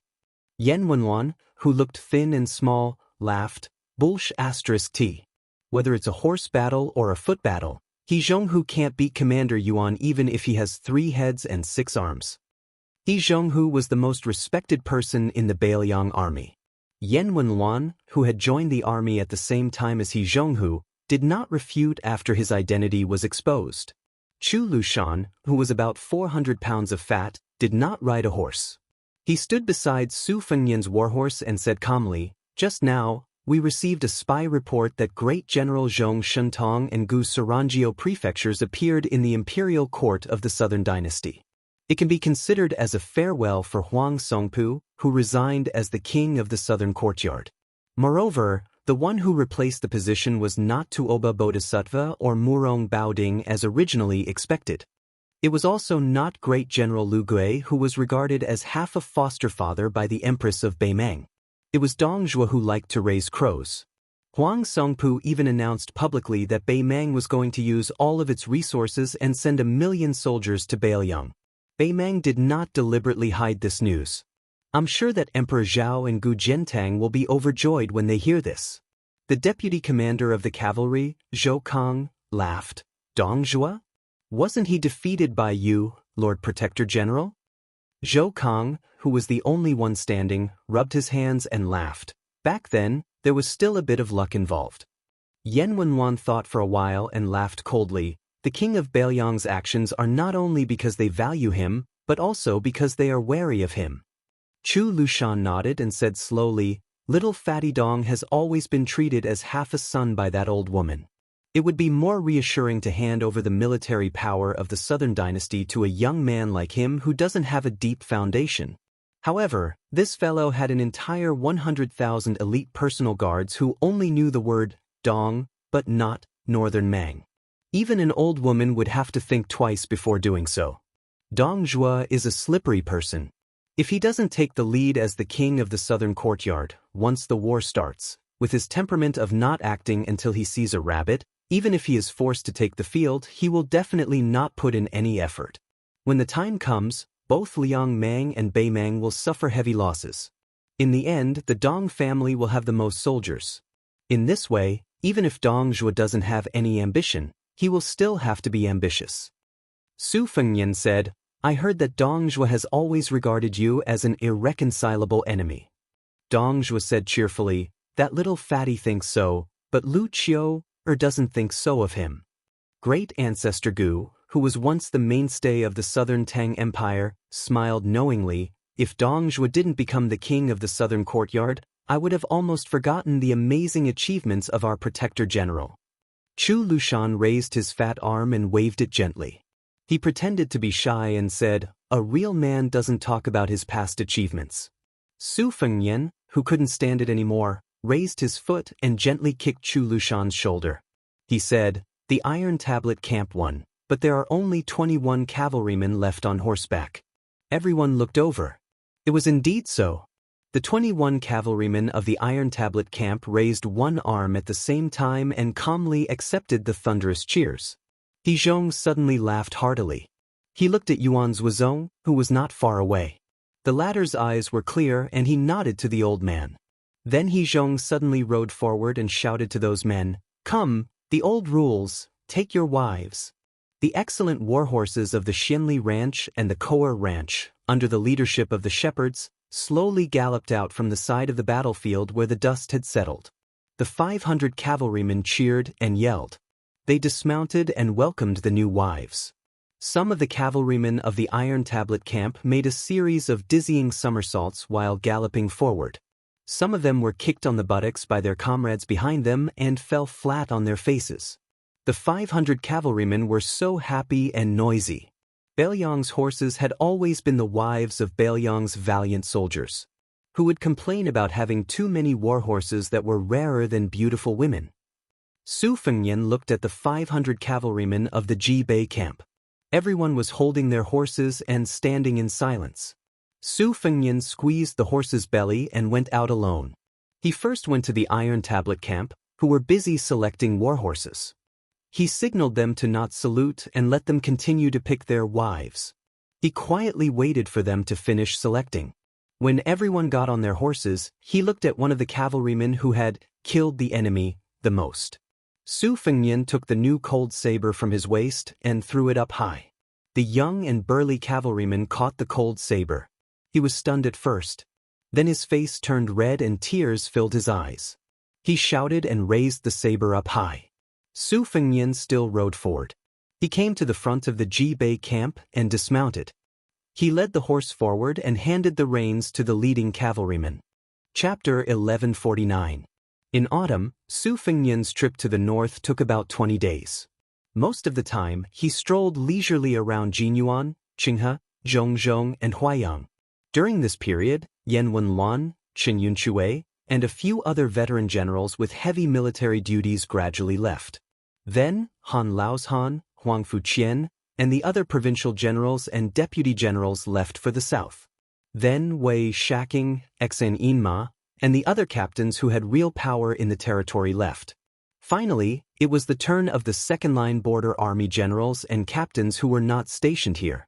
Yan Wenwan, who looked thin and small, laughed, "Bullsh*t. Whether it's a horse battle or a foot battle, He Zhonghu can't beat Commander Yuan even if he has 3 heads and 6 arms." He Zhonghu was the most respected person in the Bailiang army. Yan Wenwan, who had joined the army at the same time as He Zhonghu, did not refute after his identity was exposed. Chu Lushan, who was about 400 pounds of fat, did not ride a horse. He stood beside Su Fengnian's warhorse and said calmly, "Just now, we received a spy report that great General Zhong Shentong and Gu Sarangio prefectures appeared in the imperial court of the Southern Dynasty. It can be considered as a farewell for Huang Songpu, who resigned as the king of the Southern Courtyard. Moreover, the one who replaced the position was not Tuoba Bodhisattva or Murong Baoding as originally expected. It was also not great General Lu Gui, who was regarded as half a foster father by the Empress of Beimang. It was Dong Zhuo who liked to raise crows. Huang Songpu even announced publicly that Beimang was going to use all of its resources and send 1,000,000 soldiers to Beiliang. Beimang did not deliberately hide this news. I'm sure that Emperor Zhao and Gu Jiantang will be overjoyed when they hear this." The deputy commander of the cavalry, Zhou Kang, laughed. "Dong Zhuo? Wasn't he defeated by you, Lord Protector General?" Zhou Kang, who was the only one standing, rubbed his hands and laughed. Back then, there was still a bit of luck involved. Yan Wenwan thought for a while and laughed coldly. The king of Beiliang's actions are not only because they value him, but also because they are wary of him. Chu Lushan nodded and said slowly, "Little Fatty Dong has always been treated as half a son by that old woman. It would be more reassuring to hand over the military power of the Southern Dynasty to a young man like him who doesn't have a deep foundation." However, this fellow had an entire 100,000 elite personal guards who only knew the word Dong, but not Northern Mang. Even an old woman would have to think twice before doing so. Dong Zhuo is a slippery person. If he doesn't take the lead as the king of the Southern Courtyard, once the war starts, with his temperament of not acting until he sees a rabbit, even if he is forced to take the field, he will definitely not put in any effort. When the time comes, both Liang Mang and Bei Mang will suffer heavy losses. In the end, the Dong family will have the most soldiers. In this way, even if Dong Zhuo doesn't have any ambition, he will still have to be ambitious. Su Fengnian said, "I heard that Dong Zhuo has always regarded you as an irreconcilable enemy." Dong Zhuo said cheerfully, "That little fatty thinks so, but Lu Qiu doesn't think so of him." Great ancestor Gu, who was once the mainstay of the Southern Tang Empire, smiled knowingly. "If Dong Zhuo didn't become the king of the Southern Courtyard, I would have almost forgotten the amazing achievements of our Protector General." Chu Lushan raised his fat arm and waved it gently. He pretended to be shy and said, "A real man doesn't talk about his past achievements." Su Fengnian, who couldn't stand it anymore, raised his foot and gently kicked Chu Lushan's shoulder. He said, "The Iron Tablet Camp won, but there are only 21 cavalrymen left on horseback." Everyone looked over. It was indeed so. The 21 cavalrymen of the Iron Tablet Camp raised one arm at the same time and calmly accepted the thunderous cheers. He Zhong suddenly laughed heartily. He looked at Yuan Zhuozong, who was not far away. The latter's eyes were clear and he nodded to the old man. Then He Zhong suddenly rode forward and shouted to those men, "Come, the old rules, take your wives." The excellent war horses of the Xianli Ranch and the Koer Ranch, under the leadership of the shepherds, slowly galloped out from the side of the battlefield where the dust had settled. The 500 cavalrymen cheered and yelled. They dismounted and welcomed the new wives. Some of the cavalrymen of the Iron Tablet Camp made a series of dizzying somersaults while galloping forward. Some of them were kicked on the buttocks by their comrades behind them and fell flat on their faces. The 500 cavalrymen were so happy and noisy. Beiliang's horses had always been the wives of Beiliang's valiant soldiers, who would complain about having too many war horses that were rarer than beautiful women. Su Fengnian looked at the 500 cavalrymen of the Ji Bei camp. Everyone was holding their horses and standing in silence. Su Fengnian squeezed the horse's belly and went out alone. He first went to the Iron Tablet camp, who were busy selecting war horses. He signaled them to not salute and let them continue to pick their wives. He quietly waited for them to finish selecting. When everyone got on their horses, he looked at one of the cavalrymen who had killed the enemy the most. Su Fengnian took the new cold saber from his waist and threw it up high. The young and burly cavalryman caught the cold saber. He was stunned at first. Then his face turned red and tears filled his eyes. He shouted and raised the saber up high. Su Fengnian still rode forward. He came to the front of the Jibei camp and dismounted. He led the horse forward and handed the reins to the leading cavalryman. Chapter 1149. In autumn, Su Fengnian's trip to the north took about 20 days. Most of the time, he strolled leisurely around Jinyuan, Qinghe, Zhongzhong, and Huaiyang. During this period, Yan Wenluan, Chen Yunshui, and a few other veteran generals with heavy military duties gradually left. Then, Han Laozhan, Huang Fuqian, and the other provincial generals and deputy generals left for the south. Then Wei Shaking, Xan Yinma, and the other captains who had real power in the territory left. Finally, it was the turn of the second-line border army generals and captains who were not stationed here.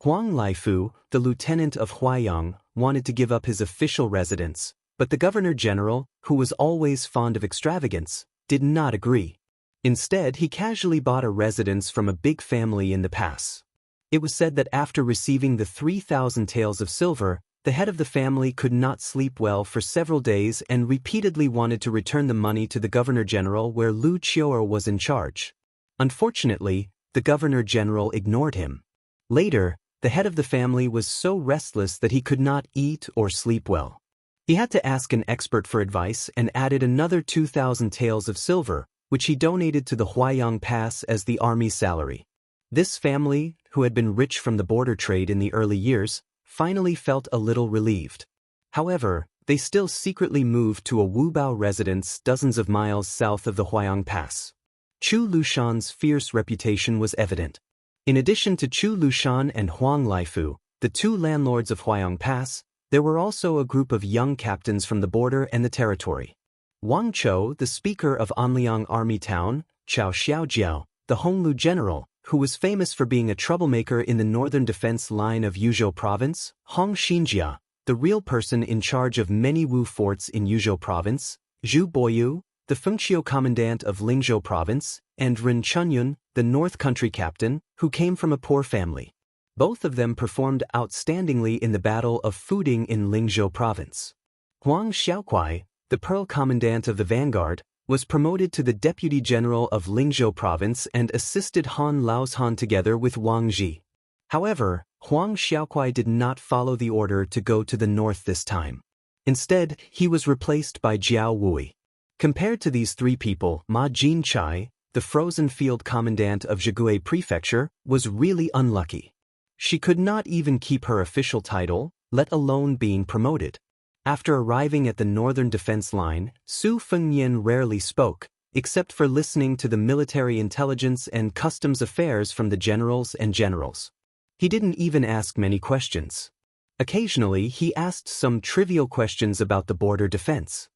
Huang Laifu, the lieutenant of Huaiyang, wanted to give up his official residence, but the governor-general, who was always fond of extravagance, did not agree. Instead, he casually bought a residence from a big family in the pass. It was said that after receiving the 3,000 taels of silver, the head of the family could not sleep well for several days and repeatedly wanted to return the money to the governor-general where Lu Qiu'er was in charge. Unfortunately, the governor-general ignored him. Later, the head of the family was so restless that he could not eat or sleep well. He had to ask an expert for advice and added another 2,000 taels of silver, which he donated to the Huaiyang Pass as the army's salary. This family, who had been rich from the border trade in the early years, finally felt a little relieved. However, they still secretly moved to a Wubao residence dozens of miles south of the Huaiyang Pass. Chu Lushan's fierce reputation was evident. In addition to Chu Lushan and Huang Laifu, the two landlords of Huaiyang Pass, there were also a group of young captains from the border and the territory. Wang Chou, the speaker of Anliang Army Town, Chao Xiaojiao, the Honglu general, who was famous for being a troublemaker in the northern defense line of Yuzhou province, Hong Xinjia, the real person in charge of many Wu forts in Yuzhou province, Zhu Boyu, the Fengxiu commandant of Lingzhou province, and Ren Chunyun, the North Country captain, who came from a poor family. Both of them performed outstandingly in the Battle of Fuding in Lingzhou province. Huang Xiaokuai, the Pearl commandant of the vanguard, was promoted to the deputy general of Lingzhou province and assisted Han Laozhan together with Wang Ji. However, Huang Xiaokuai did not follow the order to go to the north this time. Instead, he was replaced by Jiao Wui. Compared to these three people, Ma Jinchai, the frozen field commandant of Zhigui Prefecture, was really unlucky. She could not even keep her official title, let alone being promoted. After arriving at the northern defense line, Su Fengnian rarely spoke, except for listening to the military intelligence and customs affairs from the generals and generals. He didn't even ask many questions. Occasionally, he asked some trivial questions about the border defense.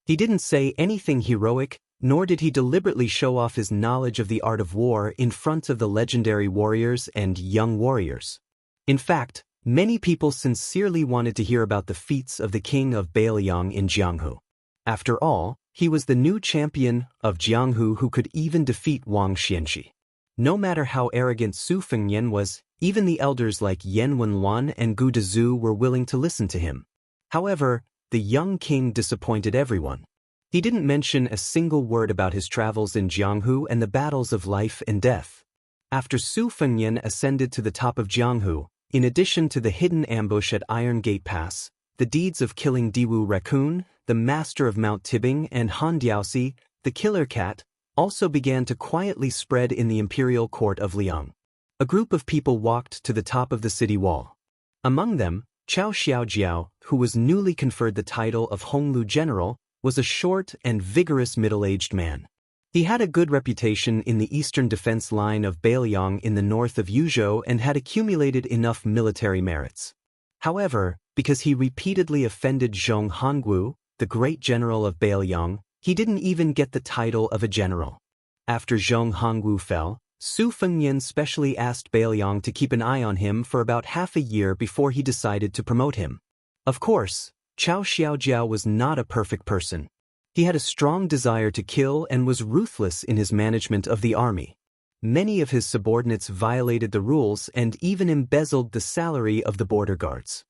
He didn't say anything heroic, nor did he deliberately show off his knowledge of the art of war in front of the legendary warriors and young warriors. In fact, many people sincerely wanted to hear about the feats of the king of Bailiang in Jianghu. After all, he was the new champion of Jianghu who could even defeat Wang Xianxi. No matter how arrogant Su Fengnian was, even the elders like Yan Wenluan and Gu Dezhu were willing to listen to him. However, the young king disappointed everyone. He didn't mention a single word about his travels in Jianghu and the battles of life and death. After Su Fengnian ascended to the top of Jianghu, in addition to the hidden ambush at Iron Gate Pass, the deeds of killing Diwu Raccoon, the master of Mount Tibing, and Han Diaosi, the killer cat, also began to quietly spread in the imperial court of Liang. A group of people walked to the top of the city wall. Among them, Chao Xiaojiao, who was newly conferred the title of Honglu General, was a short and vigorous middle-aged man. He had a good reputation in the eastern defense line of Bailiang in the north of Yuzhou and had accumulated enough military merits. However, because he repeatedly offended Zhong Hongwu, the great general of Bailiang, he didn't even get the title of a general. After Zhong Hongwu fell, Su Fengnian specially asked Bailiang to keep an eye on him for about half a year before he decided to promote him. Of course, Chao Xiaojiao was not a perfect person. He had a strong desire to kill and was ruthless in his management of the army. Many of his subordinates violated the rules and even embezzled the salary of the border guards.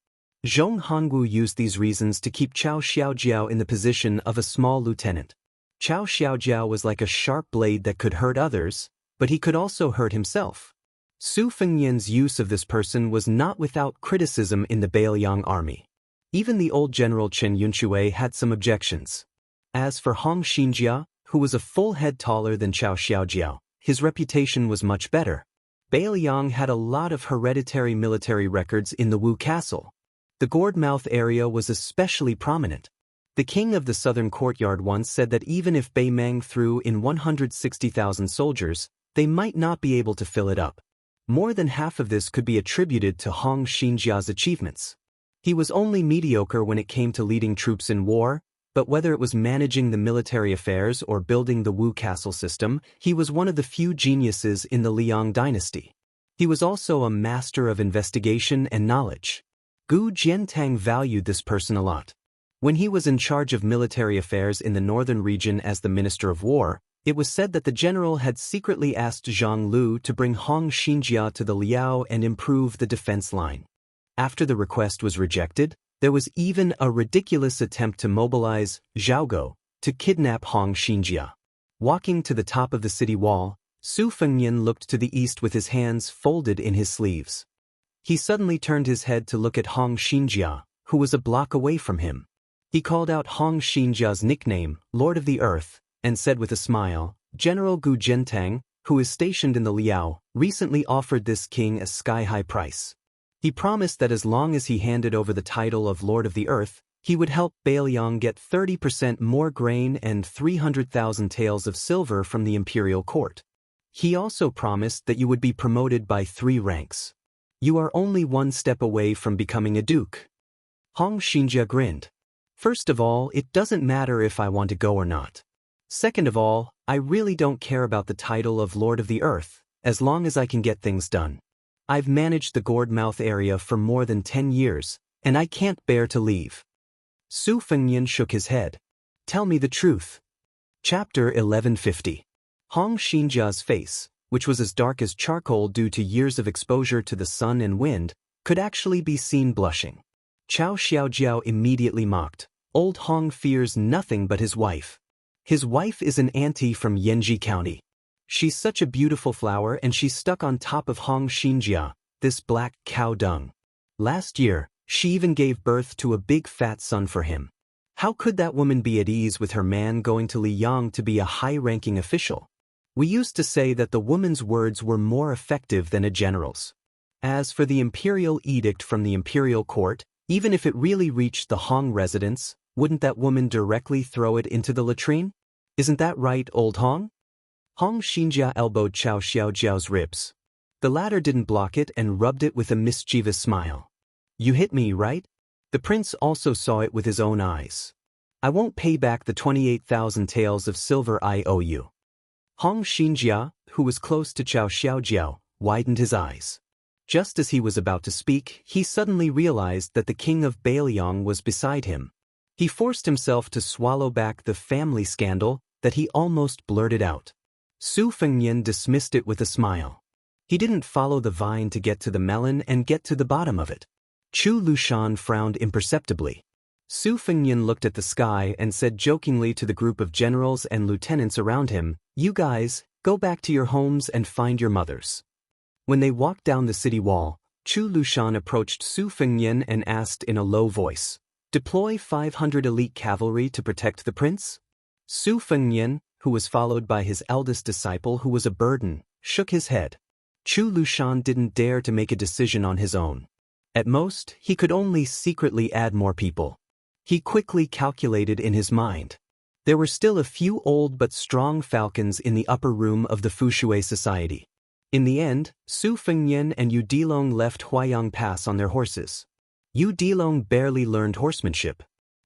Zhong Hongwu used these reasons to keep Chao Xiaojiao in the position of a small lieutenant. Qiao Xiaojiao was like a sharp blade that could hurt others, but he could also hurt himself. Su Fengnian's use of this person was not without criticism in the Beiliang army. Even the old general Chen Yunshui had some objections. As for Hong Xinjia, who was a full head taller than Qiao Xiaojiao, his reputation was much better. Beiliang had a lot of hereditary military records in the Wu castle. The gourd-mouth area was especially prominent. The king of the southern courtyard once said that even if Beimang threw in 160,000 soldiers, they might not be able to fill it up. More than half of this could be attributed to Hong Xinjia's achievements. He was only mediocre when it came to leading troops in war, but whether it was managing the military affairs or building the Wu castle system, he was one of the few geniuses in the Liang dynasty. He was also a master of investigation and knowledge. Gu Jiantang valued this person a lot. When he was in charge of military affairs in the northern region as the Minister of War, it was said that the general had secretly asked Zhang Lu to bring Hong Xinjia to the Liao and improve the defense line. After the request was rejected, there was even a ridiculous attempt to mobilize Zhaogo to kidnap Hong Xinjia. Walking to the top of the city wall, Su Fengnian looked to the east with his hands folded in his sleeves. He suddenly turned his head to look at Hong Xinjia, who was a block away from him. He called out Hong Xinjia's nickname, Lord of the Earth, and said with a smile, General Gu Jiantang, who is stationed in the Liao, recently offered this king a sky-high price. He promised that as long as he handed over the title of Lord of the Earth, he would help Beiliang get 30% more grain and 300,000 taels of silver from the imperial court. He also promised that you would be promoted by 3 ranks. You are only 1 step away from becoming a duke. Hong Xinjia grinned. First of all, it doesn't matter if I want to go or not. Second of all, I really don't care about the title of Lord of the Earth, as long as I can get things done. I've managed the gourd-mouth area for more than 10 years, and I can't bear to leave. Su Fengnian shook his head. Tell me the truth. Chapter 1150. Hong Xinjia's face, which was as dark as charcoal due to years of exposure to the sun and wind, could actually be seen blushing. Qiao Xiaojiao immediately mocked. Old Hong fears nothing but his wife. His wife is an auntie from Yanji County. She's such a beautiful flower and she's stuck on top of Hong Xinjia, this black cow dung. Last year, she even gave birth to a big fat son for him. How could that woman be at ease with her man going to Liang to be a high-ranking official? We used to say that the woman's words were more effective than a general's. As for the imperial edict from the imperial court, even if it really reached the Hong residence, wouldn't that woman directly throw it into the latrine? Isn't that right, old Hong? Hong Xinjia elbowed Qiao Xiaojiao's ribs. The latter didn't block it and rubbed it with a mischievous smile. You hit me, right? The prince also saw it with his own eyes. I won't pay back the 28,000 taels of silver I owe you. Hong Xinjia, who was close to Qiao Xiaojiao, widened his eyes. Just as he was about to speak, he suddenly realized that the king of Beiliang was beside him. He forced himself to swallow back the family scandal that he almost blurted out. Su Fengnian dismissed it with a smile. He didn't follow the vine to get to the melon and get to the bottom of it. Chu Lushan frowned imperceptibly. Su Fengnian looked at the sky and said jokingly to the group of generals and lieutenants around him, You guys, go back to your homes and find your mothers. When they walked down the city wall, Chu Lushan approached Su Fengnian and asked in a low voice, Deploy 500 elite cavalry to protect the prince? Su Fengnian, who was followed by his eldest disciple who was a burden, shook his head. Chu Lushan didn't dare to make a decision on his own. At most, he could only secretly add more people. He quickly calculated in his mind. There were still a few old but strong falcons in the upper room of the Fushui Society. In the end, Su Fengnian and Yu Dilong left Huayang Pass on their horses. Yu Dilong barely learned horsemanship.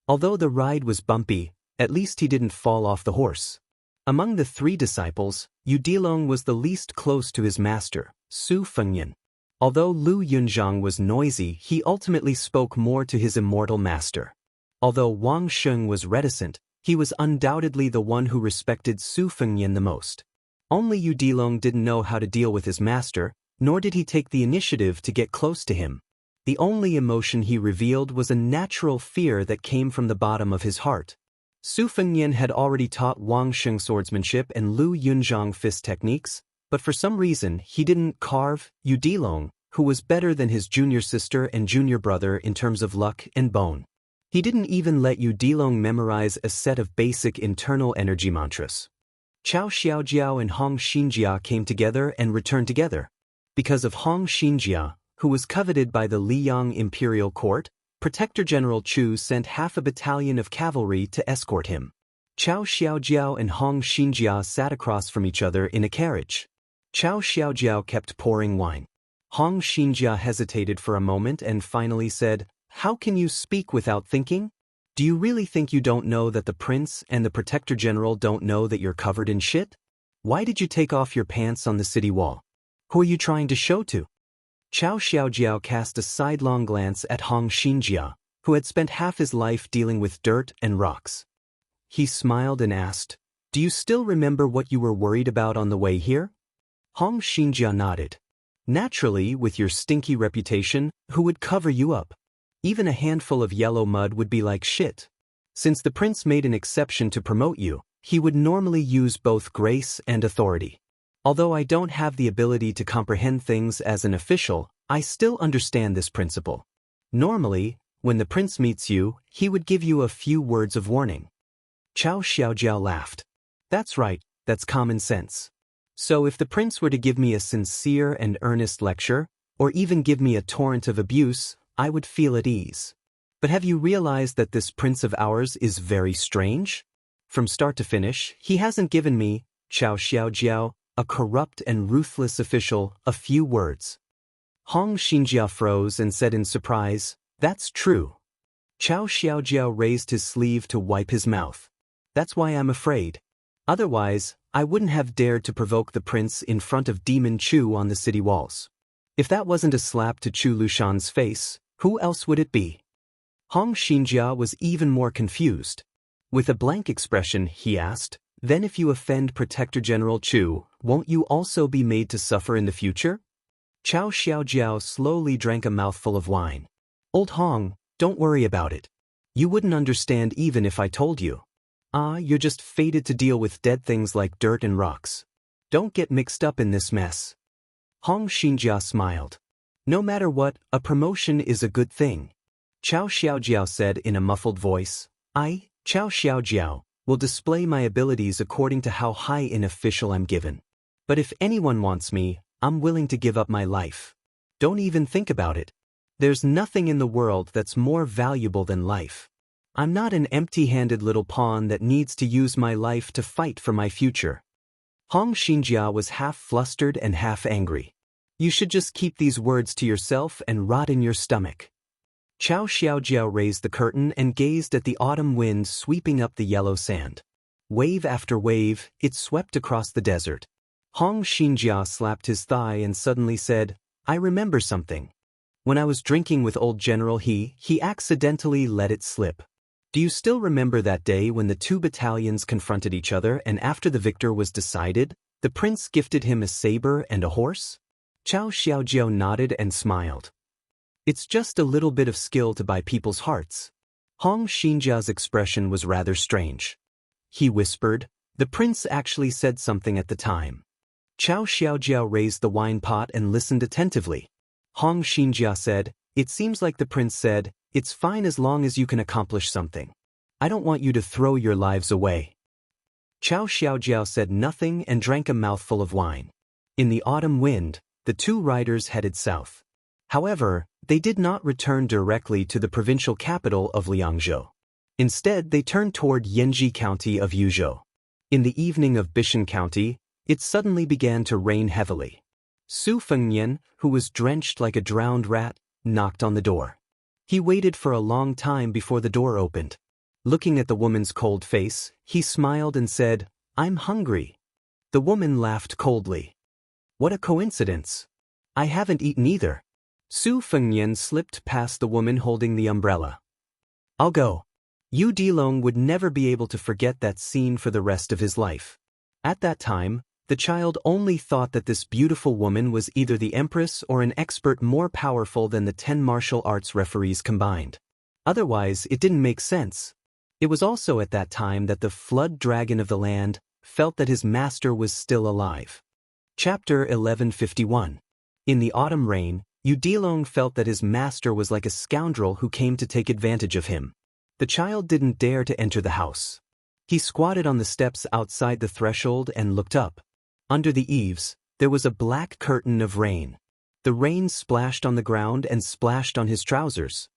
Although the ride was bumpy, at least he didn't fall off the horse. Among the 3 disciples, Yu Dilong was the least close to his master, Su Fengnian. Although Lu Yunzhang was noisy, he ultimately spoke more to his immortal master. Although Wang Sheng was reticent, he was undoubtedly the one who respected Su Fengnian the most. Only Yu Dilong didn't know how to deal with his master, nor did he take the initiative to get close to him. The only emotion he revealed was a natural fear that came from the bottom of his heart. Su Fengnian had already taught Wang Sheng swordsmanship and Lu Yunzhang fist techniques, but for some reason he didn't carve Yu Dilong, who was better than his junior sister and junior brother in terms of luck and bone. He didn't even let Yu Dilong memorize a set of basic internal energy mantras. Chao Xiaojiao and Hong Xinjia came together and returned together. Because of Hong Xinjia, who was coveted by the Liyang imperial court, Protector General Chu sent half a battalion of cavalry to escort him. Chao Xiaojiao and Hong Xinjia sat across from each other in a carriage. Chao Xiaojiao kept pouring wine. Hong Xinjia hesitated for a moment and finally said, "How can you speak without thinking? Do you really think you don't know that the prince and the protector general don't know that you're covered in shit? Why did you take off your pants on the city wall? Who are you trying to show to?" Chao Xiaojiao cast a sidelong glance at Hong Xinjia, who had spent half his life dealing with dirt and rocks. He smiled and asked, "Do you still remember what you were worried about on the way here?" Hong Xinjia nodded. "Naturally, with your stinky reputation, who would cover you up? Even a handful of yellow mud would be like shit. Since the prince made an exception to promote you, he would normally use both grace and authority. Although I don't have the ability to comprehend things as an official, I still understand this principle. Normally, when the prince meets you, he would give you a few words of warning." Chao Xiaojiao laughed. "That's right, that's common sense. So if the prince were to give me a sincere and earnest lecture, or even give me a torrent of abuse, I would feel at ease. But have you realized that this prince of ours is very strange? From start to finish, he hasn't given me, Chao Xiaojiao, a corrupt and ruthless official, a few words." Hong Xinjia froze and said in surprise, "That's true." Chao Xiaojiao raised his sleeve to wipe his mouth. "That's why I'm afraid. Otherwise, I wouldn't have dared to provoke the prince in front of Demon Chu on the city walls. If that wasn't a slap to Chu Lushan's face, who else would it be?" Hong Xinjia was even more confused. With a blank expression, he asked, "Then if you offend Protector General Chu, won't you also be made to suffer in the future?" Chao Xiaojiao slowly drank a mouthful of wine. "Old Hong, don't worry about it. You wouldn't understand even if I told you. You're just fated to deal with dead things like dirt and rocks. Don't get mixed up in this mess." Hong Xinjia smiled. "No matter what, a promotion is a good thing." Chao Xiaojiao said in a muffled voice, "I, Chao Xiaojiao, will display my abilities according to how high an official I'm given. But if anyone wants me, I'm willing to give up my life. Don't even think about it. There's nothing in the world that's more valuable than life. I'm not an empty-handed little pawn that needs to use my life to fight for my future." Hong Xinjia was half flustered and half angry. "You should just keep these words to yourself and rot in your stomach." Chao Xiaojiao raised the curtain and gazed at the autumn wind sweeping up the yellow sand. Wave after wave, it swept across the desert. Hong Xinjia slapped his thigh and suddenly said, "I remember something. When I was drinking with old General he accidentally let it slip. Do you still remember that day when the two battalions confronted each other and after the victor was decided, the prince gifted him a saber and a horse?" Chao Xiaojiao nodded and smiled. "It's just a little bit of skill to buy people's hearts." Hong Xinjia's expression was rather strange. He whispered, "The prince actually said something at the time." Chao Xiaojiao raised the wine pot and listened attentively. Hong Xinjia said, "It seems like the prince said, 'It's fine as long as you can accomplish something. I don't want you to throw your lives away.'" Chao Xiaojiao said nothing and drank a mouthful of wine. In the autumn wind, the two riders headed south. However, they did not return directly to the provincial capital of Liangzhou. Instead, they turned toward Yanji County of Yuzhou. In the evening of Bishan County, it suddenly began to rain heavily. Su Fengnian, who was drenched like a drowned rat, knocked on the door. He waited for a long time before the door opened. Looking at the woman's cold face, he smiled and said, "I'm hungry." The woman laughed coldly. "What a coincidence. I haven't eaten either." Su Fengnian slipped past the woman holding the umbrella. "I'll go." Yu Dilong would never be able to forget that scene for the rest of his life. At that time, the child only thought that this beautiful woman was either the empress or an expert more powerful than the 10 martial arts referees combined. Otherwise, it didn't make sense. It was also at that time that the flood dragon of the land felt that his master was still alive. Chapter 1151. In the autumn rain, Udilong felt that his master was like a scoundrel who came to take advantage of him. The child didn't dare to enter the house. He squatted on the steps outside the threshold and looked up. Under the eaves, there was a black curtain of rain. The rain splashed on the ground and splashed on his trousers.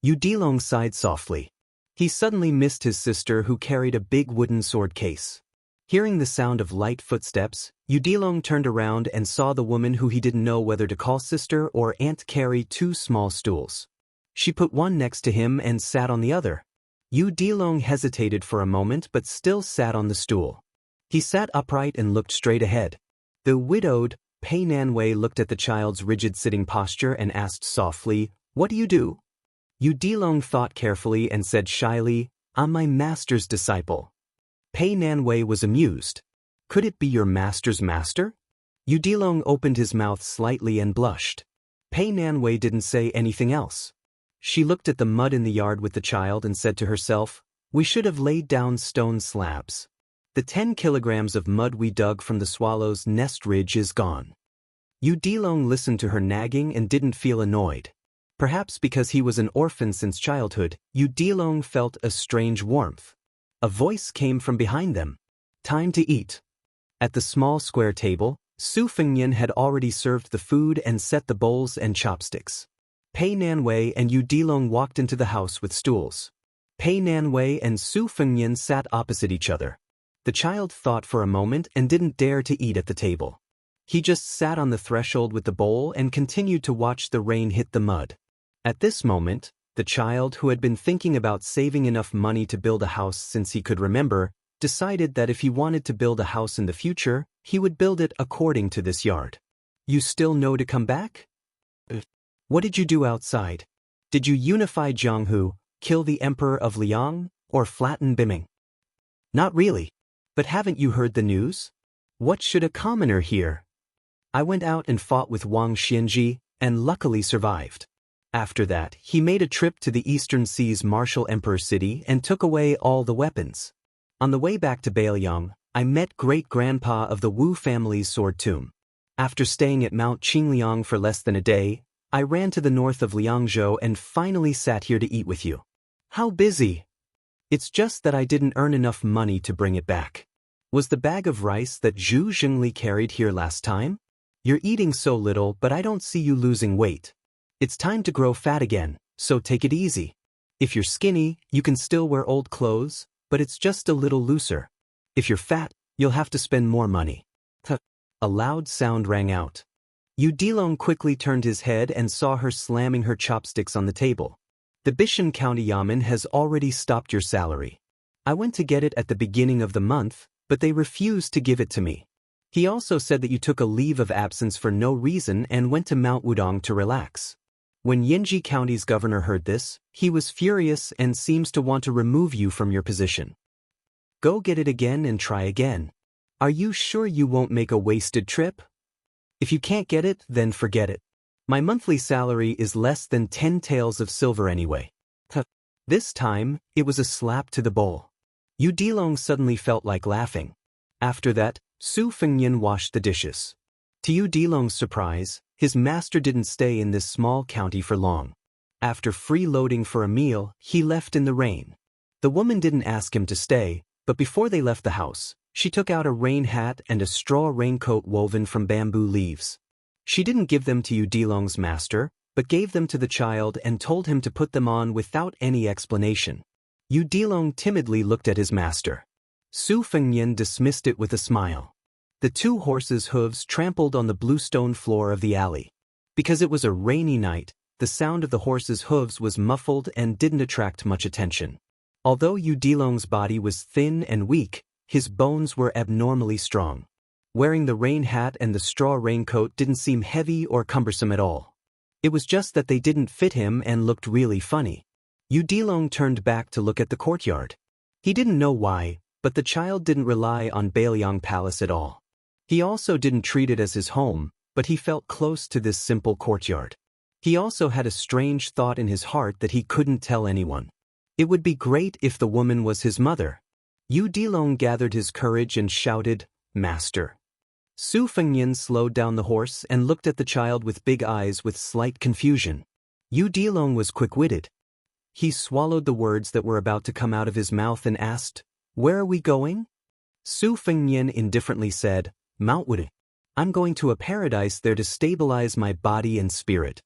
Udilong sighed softly. He suddenly missed his sister who carried a big wooden sword case. Hearing the sound of light footsteps, Udilong turned around and saw the woman who he didn't know whether to call sister or aunt carry 2 small stools. She put one next to him and sat on the other. Udilong hesitated for a moment but still sat on the stool. He sat upright and looked straight ahead. The widowed Pei Nanwei looked at the child's rigid sitting posture and asked softly, "What do you do?" Udilong thought carefully and said shyly, "I'm my master's disciple." Pei Nanwei was amused. "Could it be your master's master?" Udilong opened his mouth slightly and blushed. Pei Nanwei didn't say anything else. She looked at the mud in the yard with the child and said to herself, "We should have laid down stone slabs. The 10 kilograms of mud we dug from the swallow's nest ridge is gone." Udilong listened to her nagging and didn't feel annoyed. Perhaps because he was an orphan since childhood, Udilong felt a strange warmth. A voice came from behind them. "Time to eat." At the small square table, Su Fengnian had already served the food and set the bowls and chopsticks. Pei Nanwei and Udilong walked into the house with stools. Pei Nanwei and Su Fengnian sat opposite each other. The child thought for a moment and didn't dare to eat at the table. He just sat on the threshold with the bowl and continued to watch the rain hit the mud. At this moment, the child, who had been thinking about saving enough money to build a house since he could remember, decided that if he wanted to build a house in the future, he would build it according to this yard. "You still know to come back? What did you do outside? Did you unify Jianghu, kill the Emperor of Liang, or flatten Biming?" "Not really. But haven't you heard the news? What should a commoner hear? I went out and fought with Wang Xianxia, and luckily survived." After that, he made a trip to the Eastern Sea's martial emperor city and took away all the weapons. On the way back to Bailiang, I met great-grandpa of the Wu family's sword tomb. After staying at Mount Qingliang for less than a day, I ran to the north of Liangzhou and finally sat here to eat with you. "How busy?" "It's just that I didn't earn enough money to bring it back." "Was the bag of rice that Zhu Zhengli carried here last time?" "You're eating so little, but I don't see you losing weight. It's time to grow fat again, so take it easy. If you're skinny, you can still wear old clothes, but it's just a little looser. If you're fat, you'll have to spend more money." A loud sound rang out. Udilong quickly turned his head and saw her slamming her chopsticks on the table. "The Bishan County Yamen has already stopped your salary. I went to get it at the beginning of the month, but they refused to give it to me. He also said that you took a leave of absence for no reason and went to Mount Wudong to relax." When Yanji County's governor heard this, he was furious and seems to want to remove you from your position. "Go get it again and try again. Are you sure you won't make a wasted trip? If you can't get it, then forget it. My monthly salary is less than 10 taels of silver anyway." This time, it was a slap to the bowl. Udilong suddenly felt like laughing. After that, Su Fengnian washed the dishes. To Udilong's surprise, his master didn't stay in this small county for long. After freeloading for a meal, he left in the rain. The woman didn't ask him to stay, but before they left the house, she took out a rain hat and a straw raincoat woven from bamboo leaves. She didn't give them to Udilong's master, but gave them to the child and told him to put them on without any explanation. Udilong timidly looked at his master. Su Fengnian dismissed it with a smile. The 2 horses' hooves trampled on the bluestone floor of the alley. Because it was a rainy night, the sound of the horses' hooves was muffled and didn't attract much attention. Although Udilong's body was thin and weak, his bones were abnormally strong. Wearing the rain hat and the straw raincoat didn't seem heavy or cumbersome at all. It was just that they didn't fit him and looked really funny. Udilong turned back to look at the courtyard. He didn't know why, but the child didn't rely on Bailiang Palace at all. He also didn't treat it as his home, but he felt close to this simple courtyard. He also had a strange thought in his heart that he couldn't tell anyone. It would be great if the woman was his mother. Yu Dilong gathered his courage and shouted, "Master." Su Fengnian slowed down the horse and looked at the child with big eyes with slight confusion. Yu Dilong was quick-witted. He swallowed the words that were about to come out of his mouth and asked, "Where are we going?" Su Fengnian indifferently said, "Mount Wu. I'm going to a paradise there to stabilize my body and spirit."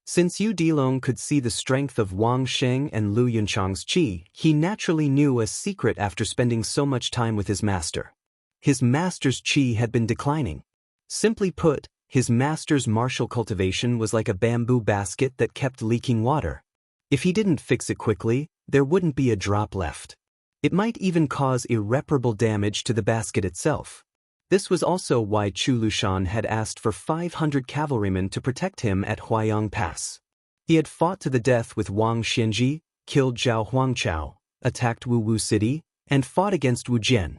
Since Yu Dilong could see the strength of Wang Sheng and Lu Yunchang's qi, he naturally knew a secret after spending so much time with his master. His master's qi had been declining. Simply put, his master's martial cultivation was like a bamboo basket that kept leaking water. If he didn't fix it quickly, there wouldn't be a drop left. It might even cause irreparable damage to the basket itself. This was also why Chu Lushan had asked for 500 cavalrymen to protect him at Huayang Pass. He had fought to the death with Wang Xianji, killed Zhao Huangchao, attacked Wu City, and fought against Wu Jian.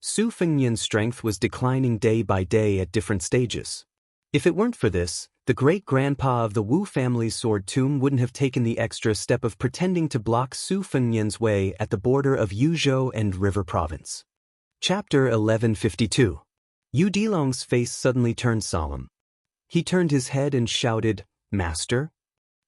Su Fengnian's strength was declining day by day at different stages. If it weren't for this, the great-grandpa of the Wu family's sword tomb wouldn't have taken the extra step of pretending to block Su Fengnian's way at the border of Yuzhou and River Province. Chapter 1152. Yu Dilong's face suddenly turned solemn. He turned his head and shouted, "Master?"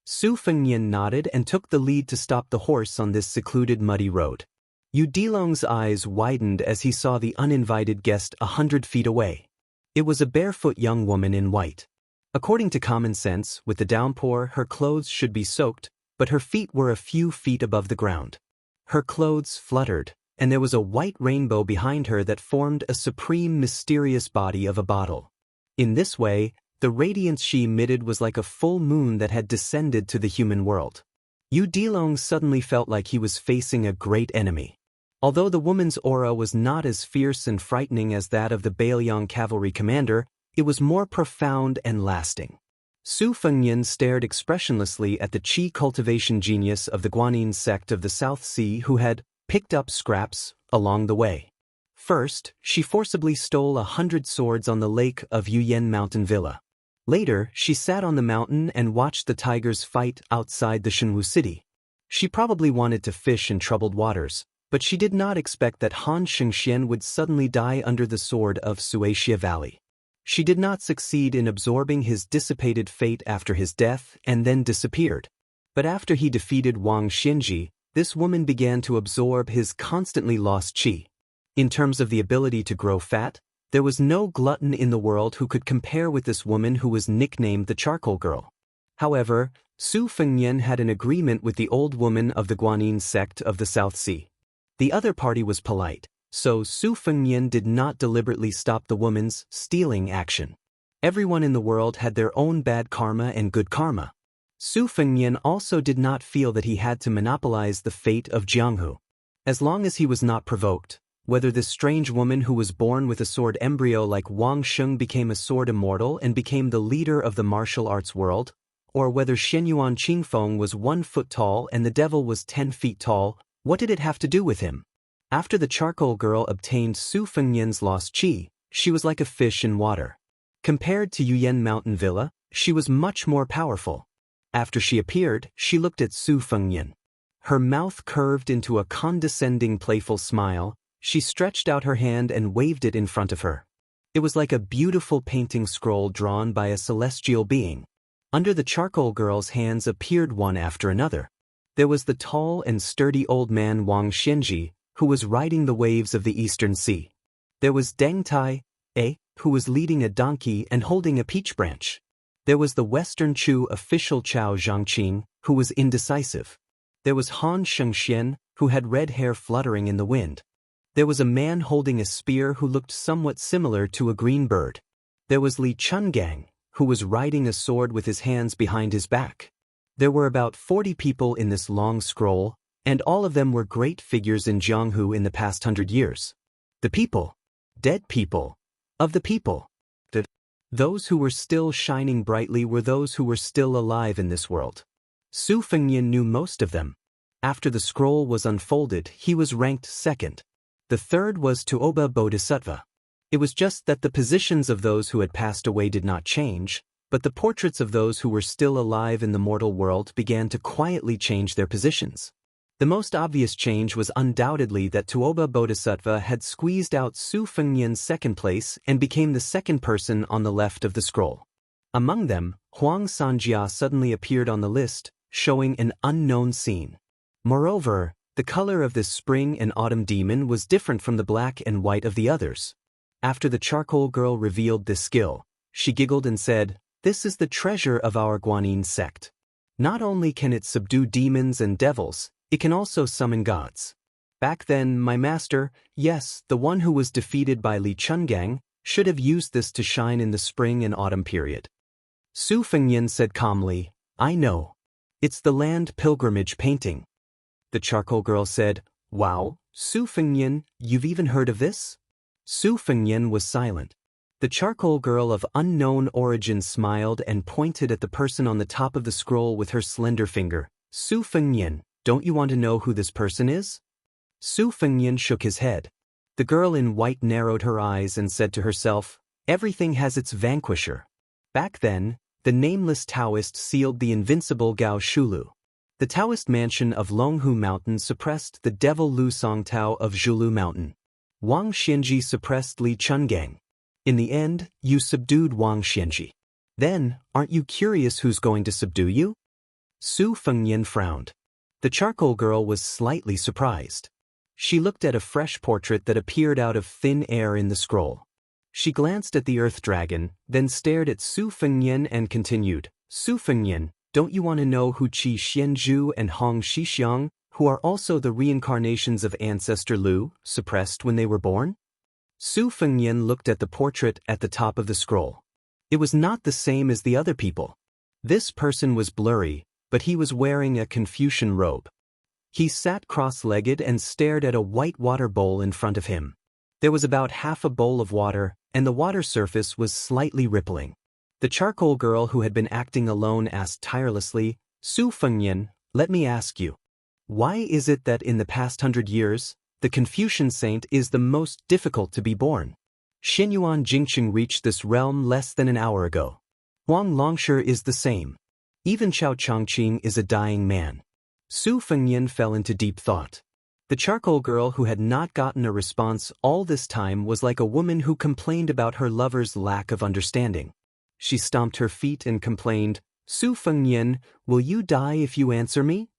Su Fengnian nodded and took the lead to stop the horse on this secluded muddy road. Yu Dilong's eyes widened as he saw the uninvited guest 100 feet away. It was a barefoot young woman in white. According to common sense, with the downpour, her clothes should be soaked, but her feet were a few feet above the ground. Her clothes fluttered, and there was a white rainbow behind her that formed a supreme mysterious body of a bottle. In this way, the radiance she emitted was like a full moon that had descended to the human world. Yu Dilong suddenly felt like he was facing a great enemy. Although the woman's aura was not as fierce and frightening as that of the Bailiang cavalry commander, it was more profound and lasting. Su Fengnian stared expressionlessly at the qi cultivation genius of the Guanyin sect of the South Sea who had picked up scraps along the way. First, she forcibly stole 100 swords on the lake of Yuyan Mountain Villa. Later, she sat on the mountain and watched the tigers fight outside the Shenwu city. She probably wanted to fish in troubled waters, but she did not expect that Han Shengxian would suddenly die under the sword of Suaxia Valley. She did not succeed in absorbing his dissipated fate after his death and then disappeared. But after he defeated Wang Xianji, this woman began to absorb his constantly lost qi. In terms of the ability to grow fat, there was no glutton in the world who could compare with this woman who was nicknamed the Charcoal Girl. However, Su Fengnian had an agreement with the old woman of the Guanyin sect of the South Sea. The other party was polite, so Su Fengnian did not deliberately stop the woman's stealing action. Everyone in the world had their own bad karma and good karma. Su Fengnian also did not feel that he had to monopolize the fate of Jianghu. As long as he was not provoked, whether this strange woman who was born with a sword embryo like Wang Sheng became a sword immortal and became the leader of the martial arts world, or whether Shenyuan Qingfeng was 1 foot tall and the devil was 10 feet tall, what did it have to do with him? After the Charcoal Girl obtained Su Fengnian's lost qi, she was like a fish in water. Compared to Yuyan Mountain Villa, she was much more powerful. After she appeared, she looked at Su Fengnian. Her mouth curved into a condescending, playful smile. She stretched out her hand and waved it in front of her. It was like a beautiful painting scroll drawn by a celestial being. Under the Charcoal Girl's hands appeared one after another. There was the tall and sturdy old man Wang Xianji, who was riding the waves of the Eastern Sea. There was Deng Tai, who was leading a donkey and holding a peach branch. There was the Western Chu official Chao Zhangqing, who was indecisive. There was Han Shengxian, who had red hair fluttering in the wind. There was a man holding a spear who looked somewhat similar to a green bird. There was Li Chungang, who was riding a sword with his hands behind his back. There were about 40 people in this long scroll, and all of them were great figures in Jianghu in the past 100 years. The people, dead people, of the people. Those who were still shining brightly were those who were still alive in this world. Su Fengnian knew most of them. After the scroll was unfolded, he was ranked second. The third was Tuoba Bodhisattva. It was just that the positions of those who had passed away did not change, but the portraits of those who were still alive in the mortal world began to quietly change their positions. The most obvious change was undoubtedly that Tuoba Bodhisattva had squeezed out Su Fengnian's second place and became the second person on the left of the scroll. Among them, Huang Sanjia suddenly appeared on the list, showing an unknown scene. Moreover, the color of this spring and autumn demon was different from the black and white of the others. After the charcoal girl revealed this skill, she giggled and said, "This is the treasure of our Guanyin sect. Not only can it subdue demons and devils, it can also summon gods. Back then, my master, yes, the one who was defeated by Li Chungang, should have used this to shine in the spring and autumn period." Su Fengnian said calmly, "I know. It's the land pilgrimage painting." The charcoal girl said, "Wow, Su Fengnian, you've even heard of this?" Su Fengnian was silent. The charcoal girl of unknown origin smiled and pointed at the person on the top of the scroll with her slender finger. "Su Fengnian, don't you want to know who this person is?" Su Fengnian shook his head. The girl in white narrowed her eyes and said to herself, "Everything has its vanquisher." Back then, the nameless Daoist sealed the invincible Gao Shulu. The Taoist mansion of Longhu Mountain suppressed the devil Lu Songtao of Zhulu Mountain. Wang Xianxia suppressed Li Chungang. In the end, you subdued Wang Xianxia. Then, aren't you curious who's going to subdue you? Su Fengnian frowned. The charcoal girl was slightly surprised. She looked at a fresh portrait that appeared out of thin air in the scroll. She glanced at the earth dragon, then stared at Su Fengnian and continued, "Su Fengnian, don't you want to know who Qi Xianzhu and Hong Shixiang, who are also the reincarnations of ancestor Lu, suppressed when they were born?" Su Fengnian looked at the portrait at the top of the scroll. It was not the same as the other people. This person was blurry, but he was wearing a Confucian robe. He sat cross-legged and stared at a white water bowl in front of him. There was about half a bowl of water, and the water surface was slightly rippling. The charcoal girl who had been acting alone asked tirelessly, "Su Fengnian, let me ask you. Why is it that in the past 100 years, the Confucian saint is the most difficult to be born? Xinyuan Jingqing reached this realm less than an hour ago. Huang Longshi is the same. Even Chao Chongqing is a dying man." Su Fengnian fell into deep thought. The charcoal girl who had not gotten a response all this time was like a woman who complained about her lover's lack of understanding. She stomped her feet and complained, "Su Fengnian, will you die if you answer me?"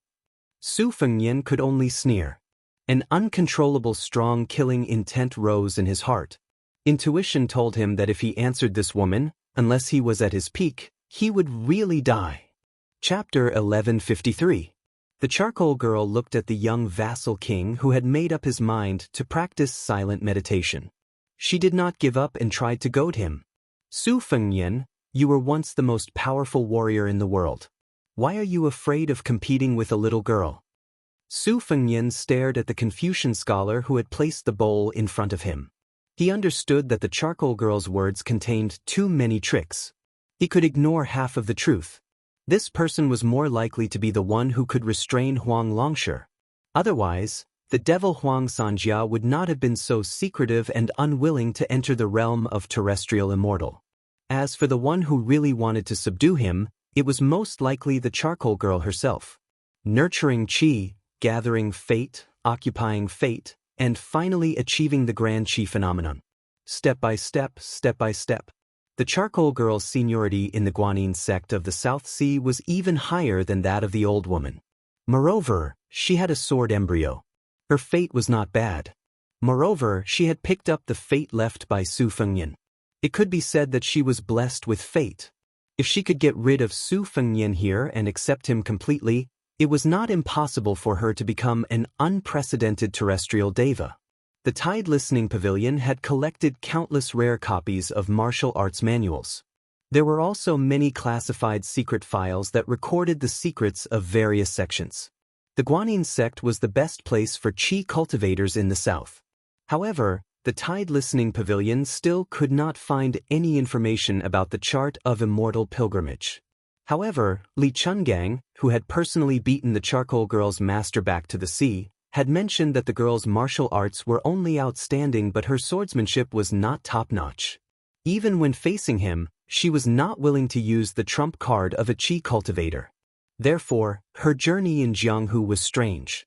Su Fengnian could only sneer. An uncontrollable strong killing intent rose in his heart. Intuition told him that if he answered this woman, unless he was at his peak, he would really die. Chapter 1153. The charcoal girl looked at the young vassal king who had made up his mind to practice silent meditation. She did not give up and tried to goad him. "Su Fengnian, you were once the most powerful warrior in the world. Why are you afraid of competing with a little girl?" Su Fengnian stared at the Confucian scholar who had placed the bowl in front of him. He understood that the charcoal girl's words contained too many tricks. He could ignore half of the truth. This person was more likely to be the one who could restrain Huang Longshi. Otherwise, the devil Huang Sanjia would not have been so secretive and unwilling to enter the realm of terrestrial immortal. As for the one who really wanted to subdue him, it was most likely the charcoal girl herself. Nurturing qi, gathering fate, occupying fate, and finally achieving the grand qi phenomenon. Step by step, step by step. The charcoal girl's seniority in the Guanyin sect of the South Sea was even higher than that of the old woman. Moreover, she had a sword embryo. Her fate was not bad. Moreover, she had picked up the fate left by Su Fengnian. It could be said that she was blessed with fate. If she could get rid of Su Fengnian here and accept him completely, it was not impossible for her to become an unprecedented terrestrial deva. The Tide Listening Pavilion had collected countless rare copies of martial arts manuals. There were also many classified secret files that recorded the secrets of various sections. The Guanyin sect was the best place for qi cultivators in the south. However, the Tide Listening Pavilion still could not find any information about the chart of immortal pilgrimage. However, Li Chungang, who had personally beaten the charcoal girl's master back to the sea, had mentioned that the girl's martial arts were only outstanding but her swordsmanship was not top-notch. Even when facing him, she was not willing to use the trump card of a qi cultivator. Therefore, her journey in Jianghu was strange.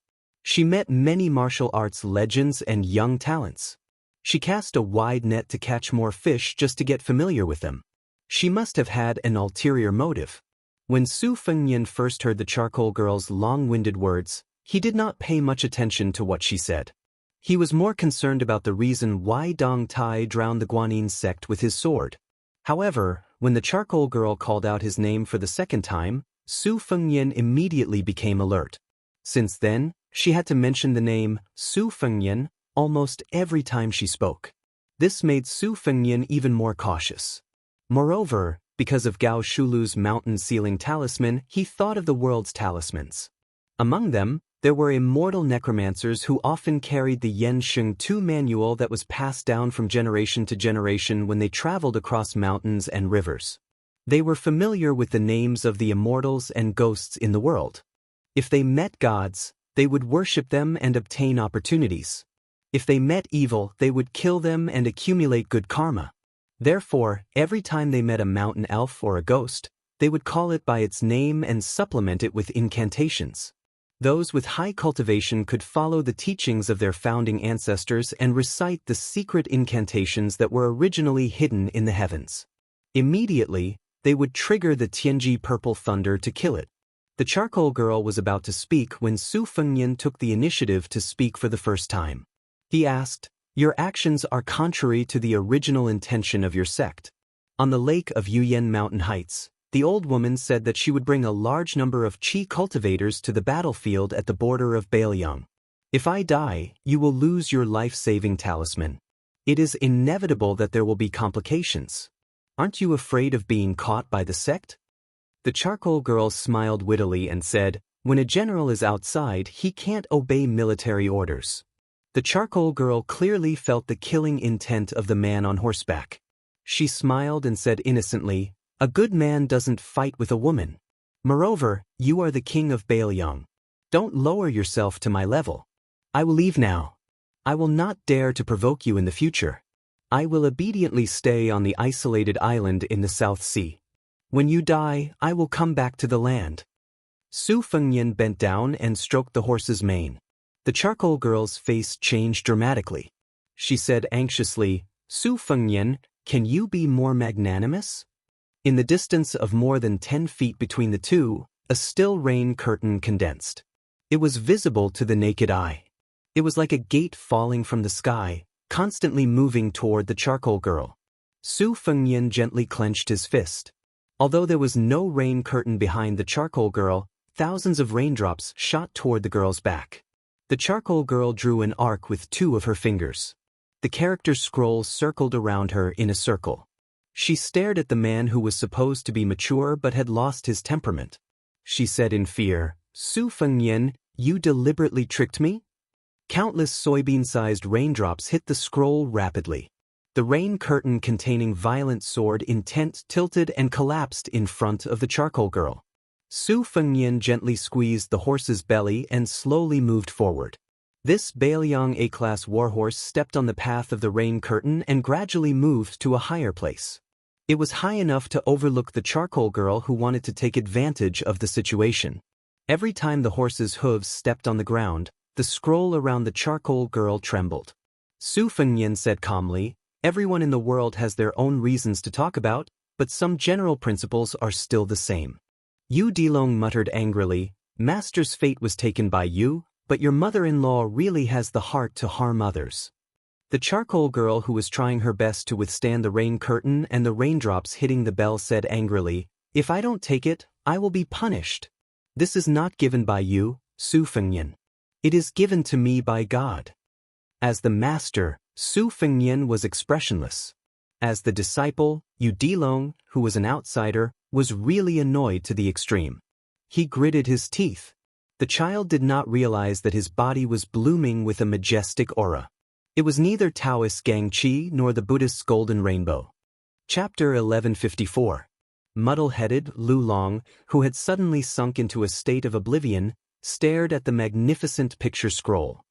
She met many martial arts legends and young talents. She cast a wide net to catch more fish just to get familiar with them. She must have had an ulterior motive. When Su Fengnian first heard the charcoal girl's long-winded words, he did not pay much attention to what she said. He was more concerned about the reason why Dong Tai drowned the Guanyin sect with his sword. However, when the charcoal girl called out his name for the second time, Su Fengnian immediately became alert. Since then, she had to mention the name Su Fengnian almost every time she spoke. This made Su Fengnian even more cautious. Moreover, because of Gao Shulu's mountain-sealing talisman, he thought of the world's talismans. Among them, there were immortal necromancers who often carried the Yen Sheng Tu manual that was passed down from generation to generation when they traveled across mountains and rivers. They were familiar with the names of the immortals and ghosts in the world. If they met gods, they would worship them and obtain opportunities. If they met evil, they would kill them and accumulate good karma. Therefore, every time they met a mountain elf or a ghost, they would call it by its name and supplement it with incantations. Those with high cultivation could follow the teachings of their founding ancestors and recite the secret incantations that were originally hidden in the heavens. Immediately, they would trigger the Tianji purple thunder to kill it. The charcoal girl was about to speak when Su Fengnian took the initiative to speak for the first time. He asked, "Your actions are contrary to the original intention of your sect." On the lake of Yuyan Mountain Heights, the old woman said that she would bring a large number of qi cultivators to the battlefield at the border of Bailiang. "If I die, you will lose your life-saving talisman. It is inevitable that there will be complications. Aren't you afraid of being caught by the sect?" The charcoal girl smiled wittily and said, "When a general is outside, he can't obey military orders." The charcoal girl clearly felt the killing intent of the man on horseback. She smiled and said innocently, "A good man doesn't fight with a woman. Moreover, you are the king of Bailiang. Don't lower yourself to my level. I will leave now. I will not dare to provoke you in the future. I will obediently stay on the isolated island in the South Sea. When you die, I will come back to the land." Su Fengnian bent down and stroked the horse's mane. The charcoal girl's face changed dramatically. She said anxiously, "Su Fengnian, can you be more magnanimous?" In the distance of more than 10 feet between the two, a still rain curtain condensed. It was visible to the naked eye. It was like a gate falling from the sky, constantly moving toward the charcoal girl. Su Fengnian gently clenched his fist. Although there was no rain curtain behind the charcoal girl, thousands of raindrops shot toward the girl's back. The charcoal girl drew an arc with 2 of her fingers. The character scroll circled around her in a circle. She stared at the man who was supposed to be mature but had lost his temperament. She said in fear, "Su Fengnian, you deliberately tricked me?" Countless soybean-sized raindrops hit the scroll rapidly. The rain curtain containing violent sword intent tilted and collapsed in front of the charcoal girl. Su Fengnian gently squeezed the horse's belly and slowly moved forward. This Bailiang A-class warhorse stepped on the path of the rain curtain and gradually moved to a higher place. It was high enough to overlook the charcoal girl who wanted to take advantage of the situation. Every time the horse's hooves stepped on the ground, the scroll around the charcoal girl trembled. Su Fengnian said calmly, "Everyone in the world has their own reasons to talk about, but some general principles are still the same." Yu Dilong muttered angrily, "Master's fate was taken by you, but your mother-in-law really has the heart to harm others." The charcoal girl who was trying her best to withstand the rain curtain and the raindrops hitting the bell said angrily, "If I don't take it, I will be punished. This is not given by you, Su Fengnian. It is given to me by God." As the master, Su Fengnian was expressionless. As the disciple, Yu Dilong, who was an outsider, was really annoyed to the extreme. He gritted his teeth. The child did not realize that his body was blooming with a majestic aura. It was neither Taoist Gangqi nor the Buddhist's golden rainbow. Chapter 1154. Muddle-headed Lu Long, who had suddenly sunk into a state of oblivion, stared at the magnificent picture scroll.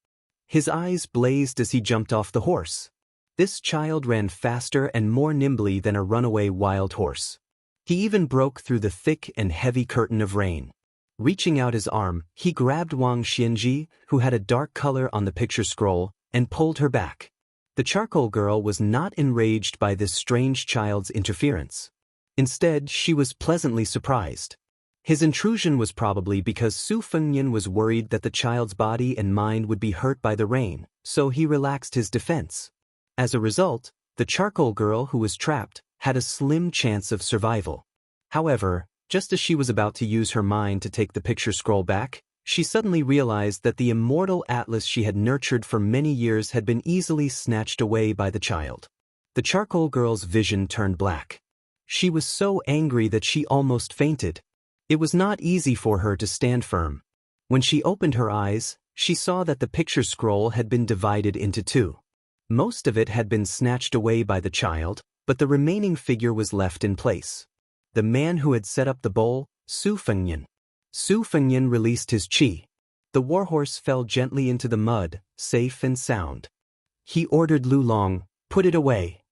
His eyes blazed as he jumped off the horse. This child ran faster and more nimbly than a runaway wild horse. He even broke through the thick and heavy curtain of rain. Reaching out his arm, he grabbed Wang Xianxia, who had a dark color on the picture scroll, and pulled her back. The charcoal girl was not enraged by this strange child's interference. Instead, she was pleasantly surprised. His intrusion was probably because Su Fengnian was worried that the child's body and mind would be hurt by the rain, so he relaxed his defense. As a result, the charcoal girl who was trapped had a slim chance of survival. However, just as she was about to use her mind to take the picture scroll back, she suddenly realized that the immortal atlas she had nurtured for many years had been easily snatched away by the child. The charcoal girl's vision turned black. She was so angry that she almost fainted. It was not easy for her to stand firm. When she opened her eyes, she saw that the picture scroll had been divided into two. Most of it had been snatched away by the child, but the remaining figure was left in place. The man who had set up the bowl, Su Fengnian. Su Fengnian released his qi. The warhorse fell gently into the mud, safe and sound. He ordered Lu Long, "Put it away."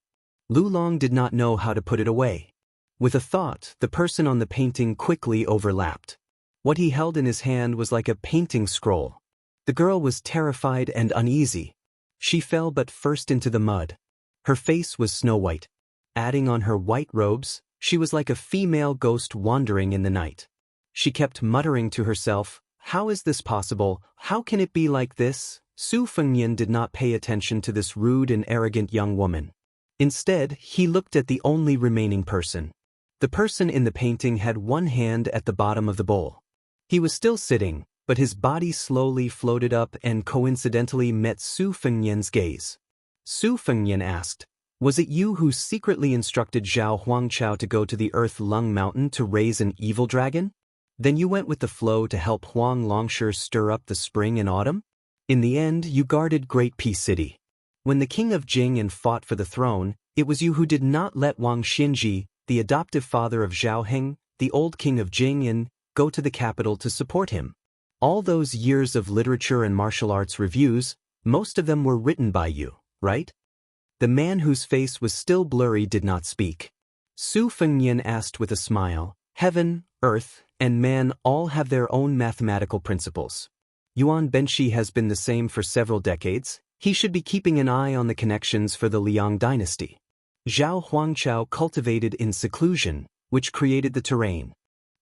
Lu Long did not know how to put it away. With a thought, the person on the painting quickly overlapped. What he held in his hand was like a painting scroll. The girl was terrified and uneasy. She fell but first into the mud. Her face was snow-white. Adding on her white robes, she was like a female ghost wandering in the night. She kept muttering to herself, "How is this possible? How can it be like this?" Su Fengnian did not pay attention to this rude and arrogant young woman. Instead, he looked at the only remaining person. The person in the painting had one hand at the bottom of the bowl. He was still sitting, but his body slowly floated up and coincidentally met Su Fengnian's gaze. Su Fengnian asked, "Was it you who secretly instructed Zhao Huangchao to go to the Earth Lung Mountain to raise an evil dragon? Then you went with the flow to help Huang Longshi stir up the spring and autumn? In the end, you guarded Great Peace City. When the king of Jing fought for the throne, it was you who did not let Wang Xianxia, the adoptive father of Zhao Heng, the old king of Jing, go to the capital to support him. All those years of literature and martial arts reviews, most of them were written by you, right?" The man whose face was still blurry did not speak. Su Fengnian asked with a smile, "Heaven, earth, and man all have their own mathematical principles. Yuan Benshi has been the same for several decades. He should be keeping an eye on the connections for the Liang dynasty. Zhao Huangchao cultivated in seclusion, which created the terrain.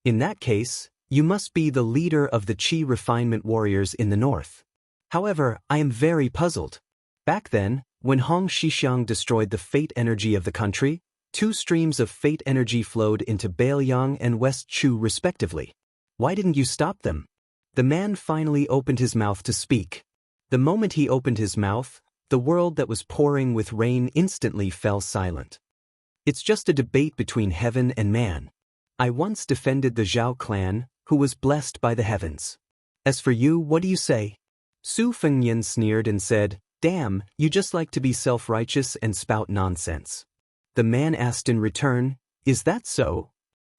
In that case, you must be the leader of the Qi refinement warriors in the north. However, I am very puzzled. Back then, when Hong Xixiang destroyed the fate energy of the country, two streams of fate energy flowed into Bailiang and West Chu respectively. Why didn't you stop them?" The man finally opened his mouth to speak. The moment he opened his mouth, the world that was pouring with rain instantly fell silent. "It's just a debate between heaven and man. I once defended the Zhao clan, who was blessed by the heavens. As for you, what do you say?" Su Fengnian sneered and said, "Damn, you just like to be self-righteous and spout nonsense." The man asked in return, "Is that so?"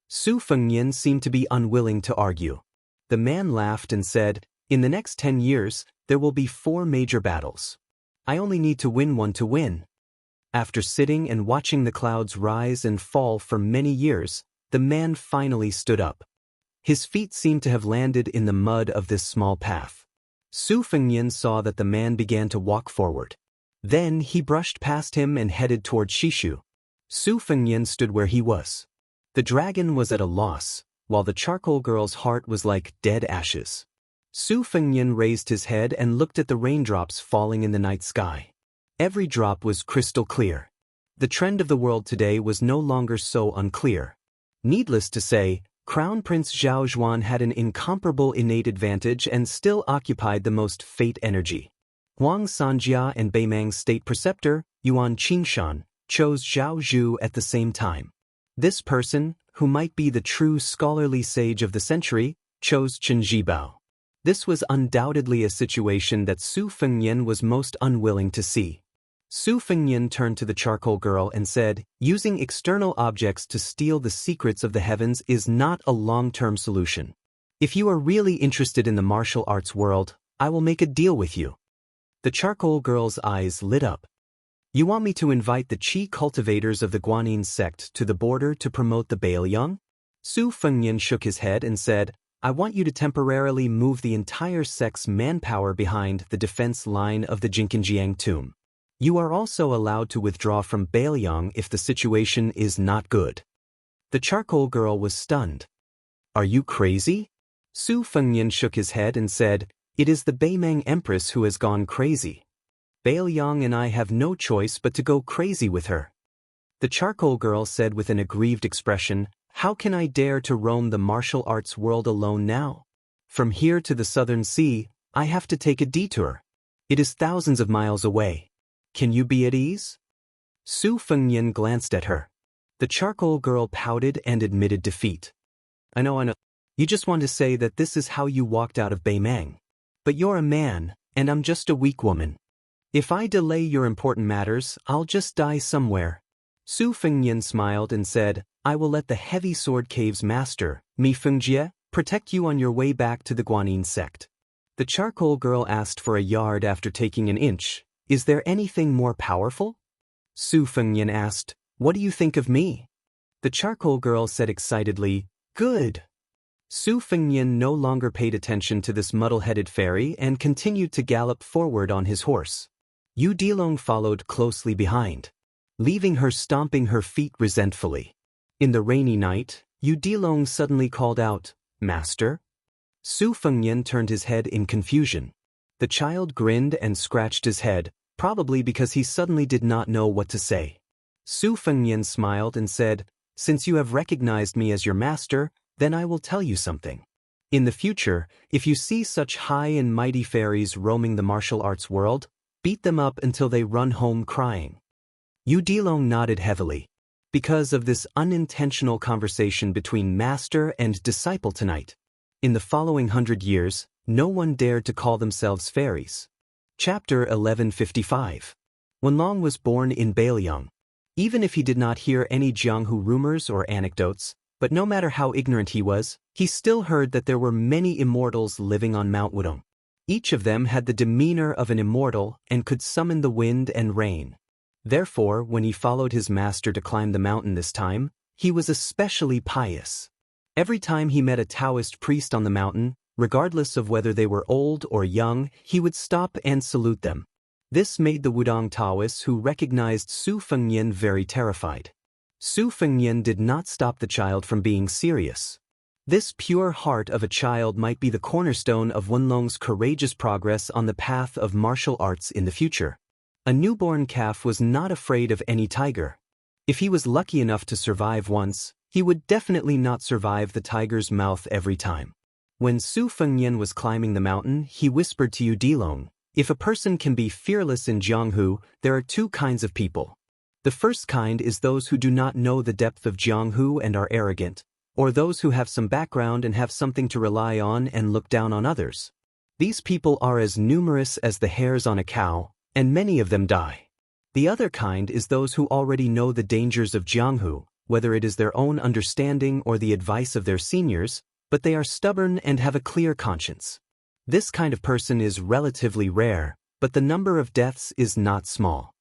Su Fengnian seemed to be unwilling to argue. The man laughed and said, "In the next 10 years, there will be 4 major battles. I only need to win one to win." After sitting and watching the clouds rise and fall for many years, the man finally stood up. His feet seemed to have landed in the mud of this small path. Su Fengnian saw that the man began to walk forward. Then he brushed past him and headed toward Shishu. Su Fengnian stood where he was. The dragon was at a loss, while the charcoal girl's heart was like dead ashes. Su Fengnian raised his head and looked at the raindrops falling in the night sky. Every drop was crystal clear. The trend of the world today was no longer so unclear. Needless to say, Crown Prince Zhao Zhuan had an incomparable innate advantage and still occupied the most fate energy. Huang Sanjia and Beimang's state preceptor, Yuan Qingshan, chose Zhao Zhu at the same time. This person, who might be the true scholarly sage of the century, chose Chen Zhibao. This was undoubtedly a situation that Su Fengnian was most unwilling to see. Su Fengnian turned to the charcoal girl and said, "Using external objects to steal the secrets of the heavens is not a long-term solution. If you are really interested in the martial arts world, I will make a deal with you." The charcoal girl's eyes lit up. "You want me to invite the Qi cultivators of the Guanyin sect to the border to promote the Bailiang?" Su Fengnian shook his head and said, I want you to temporarily move the entire sect's manpower behind the defense line of the Jinkinjiang tomb. You are also allowed to withdraw from Bailiang if the situation is not good. The charcoal girl was stunned. Are you crazy? Su Fengnian shook his head and said, It is the Beimeng Empress who has gone crazy. Bailiang and I have no choice but to go crazy with her. The charcoal girl said with an aggrieved expression, How can I dare to roam the martial arts world alone now? From here to the southern sea, I have to take a detour. It is thousands of miles away. Can you be at ease? Su Fengnian glanced at her. The charcoal girl pouted and admitted defeat. I know. You just want to say that this is how you walked out of Beimeng. But you're a man, and I'm just a weak woman. If I delay your important matters, I'll just die somewhere. Su Fengnian smiled and said, I will let the Heavy Sword Cave's master, Mi Fengjie, protect you on your way back to the Guanyin sect. The charcoal girl asked for a yard after taking an inch. Is there anything more powerful? Su Fengnian asked, What do you think of me? The charcoal girl said excitedly, Good. Su Fengnian no longer paid attention to this muddle-headed fairy and continued to gallop forward on his horse. Yu Dilong followed closely behind, leaving her stomping her feet resentfully. In the rainy night, Yu Dilong suddenly called out, Master? Su Fengnian turned his head in confusion. The child grinned and scratched his head, probably because he suddenly did not know what to say. Su Fengnian smiled and said, Since you have recognized me as your master, then I will tell you something. In the future, if you see such high and mighty fairies roaming the martial arts world, beat them up until they run home crying. Yu Dilong nodded heavily. Because of this unintentional conversation between master and disciple tonight, in the following 100 years, no one dared to call themselves fairies. Chapter 1155. Wenlong was born in Bailiang. Even if he did not hear any Jianghu rumors or anecdotes, but no matter how ignorant he was, he still heard that there were many immortals living on Mount Wudong. Each of them had the demeanor of an immortal and could summon the wind and rain. Therefore, when he followed his master to climb the mountain this time, he was especially pious. Every time he met a Daoist priest on the mountain, regardless of whether they were old or young, he would stop and salute them. This made the Wudong Taoists who recognized Su Fengnian very terrified. Su Fengnian did not stop the child from being serious. This pure heart of a child might be the cornerstone of Wenlong's courageous progress on the path of martial arts in the future. A newborn calf was not afraid of any tiger. If he was lucky enough to survive once, he would definitely not survive the tiger's mouth every time. When Su Fengnian was climbing the mountain, he whispered to Yu Dilong, If a person can be fearless in Jianghu, there are two kinds of people. The first kind is those who do not know the depth of Jianghu and are arrogant, or those who have some background and have something to rely on and look down on others. These people are as numerous as the hairs on a cow, and many of them die. The other kind is those who already know the dangers of Jianghu, whether it is their own understanding or the advice of their seniors, but they are stubborn and have a clear conscience. This kind of person is relatively rare, but the number of deaths is not small.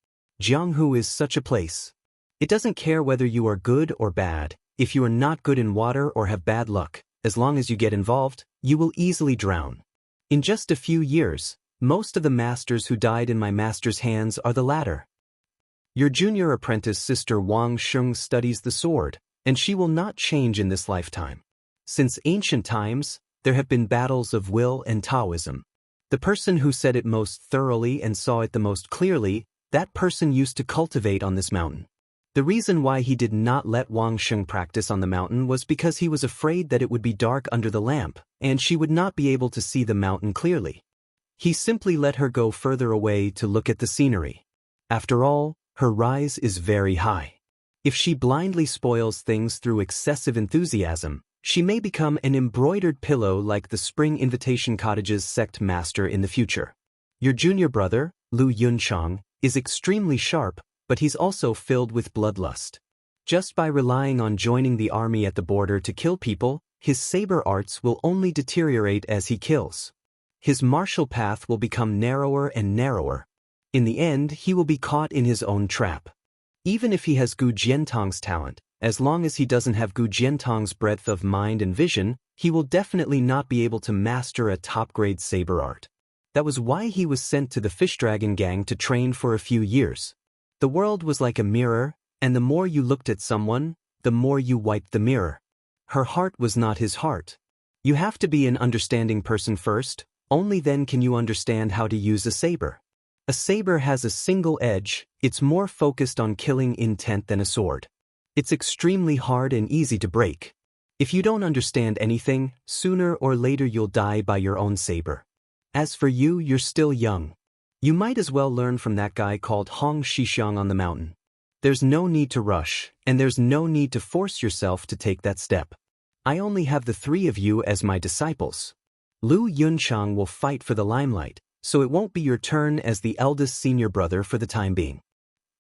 Jianghu is such a place. It doesn't care whether you are good or bad. If you are not good in water or have bad luck, as long as you get involved, you will easily drown. In just a few years, most of the masters who died in my master's hands are the latter. Your junior apprentice sister Wang Sheng studies the sword, and she will not change in this lifetime. Since ancient times, there have been battles of will and Taoism. The person who said it most thoroughly and saw it the most clearly, that person used to cultivate on this mountain. The reason why he did not let Wang Sheng practice on the mountain was because he was afraid that it would be dark under the lamp, and she would not be able to see the mountain clearly. He simply let her go further away to look at the scenery. After all, her rise is very high. If she blindly spoils things through excessive enthusiasm, she may become an embroidered pillow like the Spring Invitation Cottage's sect master in the future. Your junior brother, Lu Yunchang, is extremely sharp, but he's also filled with bloodlust. Just by relying on joining the army at the border to kill people, his saber arts will only deteriorate as he kills. His martial path will become narrower and narrower. In the end, he will be caught in his own trap. Even if he has Gu Jiantong's talent, As long as he doesn't have Gu Jiantong's breadth of mind and vision, he will definitely not be able to master a top-grade saber art. That was why he was sent to the Fish Dragon Gang to train for a few years. The world was like a mirror, and the more you looked at someone, the more you wiped the mirror. Her heart was not his heart. You have to be an understanding person first, only then can you understand how to use a saber. A saber has a single edge, it's more focused on killing intent than a sword. It's extremely hard and easy to break. If you don't understand anything, sooner or later you'll die by your own saber. As for you, you're still young. You might as well learn from that guy called Hong Shixiang on the mountain. There's no need to rush, and there's no need to force yourself to take that step. I only have the three of you as my disciples. Lu Yunchang will fight for the limelight, so it won't be your turn as the eldest senior brother for the time being.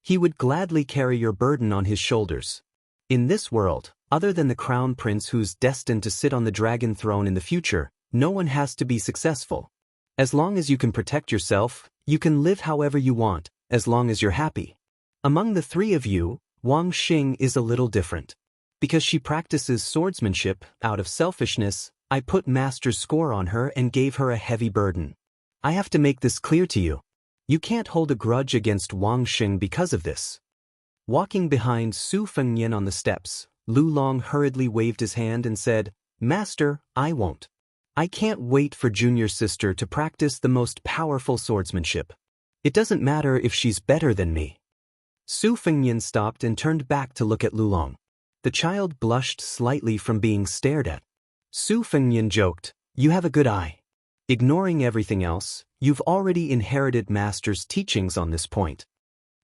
He would gladly carry your burden on his shoulders. In this world, other than the crown prince who's destined to sit on the dragon throne in the future, no one has to be successful. As long as you can protect yourself, you can live however you want, as long as you're happy. Among the three of you, Wang Xing is a little different. Because she practices swordsmanship, out of selfishness, I put master's score on her and gave her a heavy burden. I have to make this clear to you. You can't hold a grudge against Wang Xing because of this. Walking behind Su Fengnian on the steps, Lu Long hurriedly waved his hand and said, "Master, I won't. I can't wait for junior sister to practice the most powerful swordsmanship. It doesn't matter if she's better than me." Su Fengnian stopped and turned back to look at Lu Long. The child blushed slightly from being stared at. Su Fengnian joked, "You have a good eye. Ignoring everything else, you've already inherited master's teachings on this point."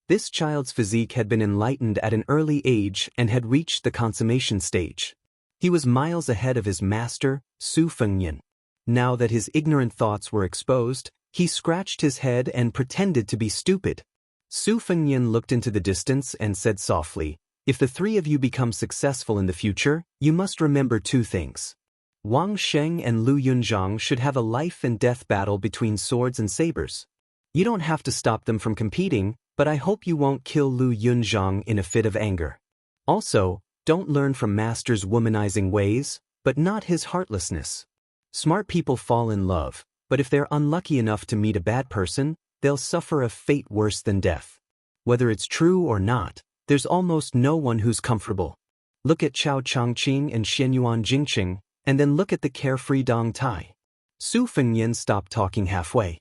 This child's physique had been enlightened at an early age and had reached the consummation stage. He was miles ahead of his master, Su Fengnian. Now that his ignorant thoughts were exposed, he scratched his head and pretended to be stupid. Su Fengnian looked into the distance and said softly, "If the three of you become successful in the future, you must remember two things. Wang Sheng and Lu Yunzhang should have a life and death battle between swords and sabers. You don't have to stop them from competing, but I hope you won't kill Lu Yunzhang in a fit of anger. Also, don't learn from master's womanizing ways, but not his heartlessness. Smart people fall in love, but if they're unlucky enough to meet a bad person, they'll suffer a fate worse than death. Whether it's true or not, there's almost no one who's comfortable. Look at Chao Changqing and Shenyuan Jingqing, and then look at the carefree Dong Tai." Su Fengnian stopped talking halfway.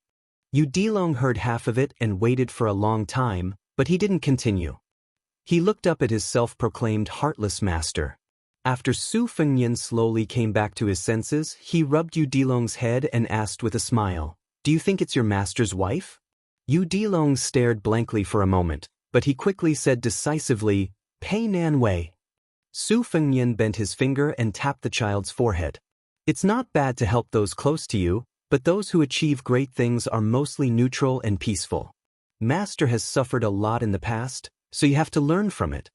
Yu Dilong heard half of it and waited for a long time, but he didn't continue. He looked up at his self-proclaimed heartless master. After Su Fengnian slowly came back to his senses, he rubbed Yu Dilong's head and asked with a smile, "Do you think it's your master's wife?" Yu Dilong stared blankly for a moment, but he quickly said decisively, "Pei Nan Wei." Su Fengnian bent his finger and tapped the child's forehead. "It's not bad to help those close to you, but those who achieve great things are mostly neutral and peaceful. Master has suffered a lot in the past, so you have to learn from it."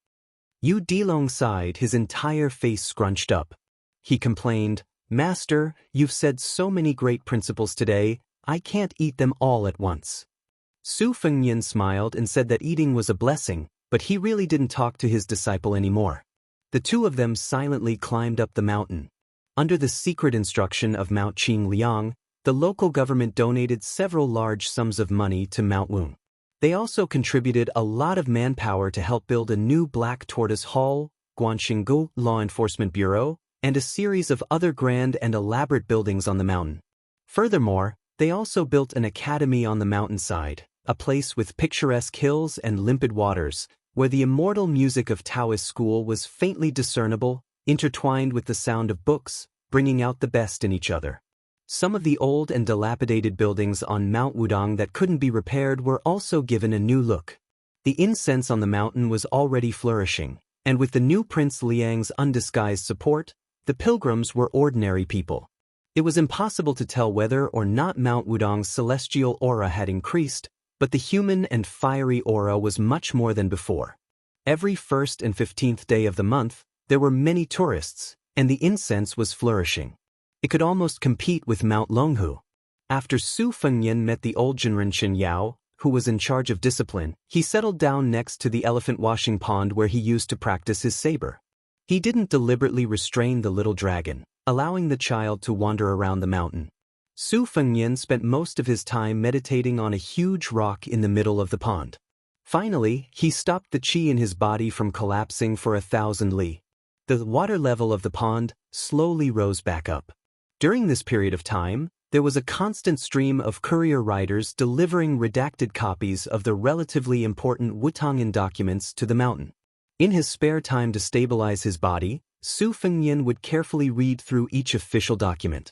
Yu Dilong sighed, his entire face scrunched up. He complained, "Master, you've said so many great principles today, I can't eat them all at once." Su Fengnian smiled and said that eating was a blessing, but he really didn't talk to his disciple anymore. The two of them silently climbed up the mountain. Under the secret instruction of Mount Qing Liang, the local government donated several large sums of money to Mount Wung. They also contributed a lot of manpower to help build a new Black Tortoise Hall, Guanxinggu Law Enforcement Bureau, and a series of other grand and elaborate buildings on the mountain. Furthermore, they also built an academy on the mountainside, a place with picturesque hills and limpid waters, where the immortal music of Taoist school was faintly discernible, intertwined with the sound of books, bringing out the best in each other. Some of the old and dilapidated buildings on Mount Wudang that couldn't be repaired were also given a new look. The incense on the mountain was already flourishing, and with the new Prince Liang's undisguised support, the pilgrims were ordinary people. It was impossible to tell whether or not Mount Wudang's celestial aura had increased, but the human and fiery aura was much more than before. Every 1st and 15th day of the month, there were many tourists, and the incense was flourishing. It could almost compete with Mount Longhu. After Su Fengnian met the old Jinren Yao, who was in charge of discipline, he settled down next to the elephant washing pond where he used to practice his saber. He didn't deliberately restrain the little dragon, allowing the child to wander around the mountain. Su Fengnian spent most of his time meditating on a huge rock in the middle of the pond. Finally, he stopped the qi in his body from collapsing for 1,000 li. The water level of the pond slowly rose back up. During this period of time, there was a constant stream of courier riders delivering redacted copies of the relatively important Wutongyan documents to the mountain. In his spare time to stabilize his body, Su Fengnian would carefully read through each official document.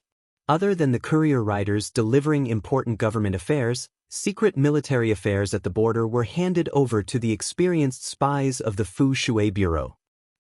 Other than the courier riders delivering important government affairs, secret military affairs at the border were handed over to the experienced spies of the Fu Shui Bureau.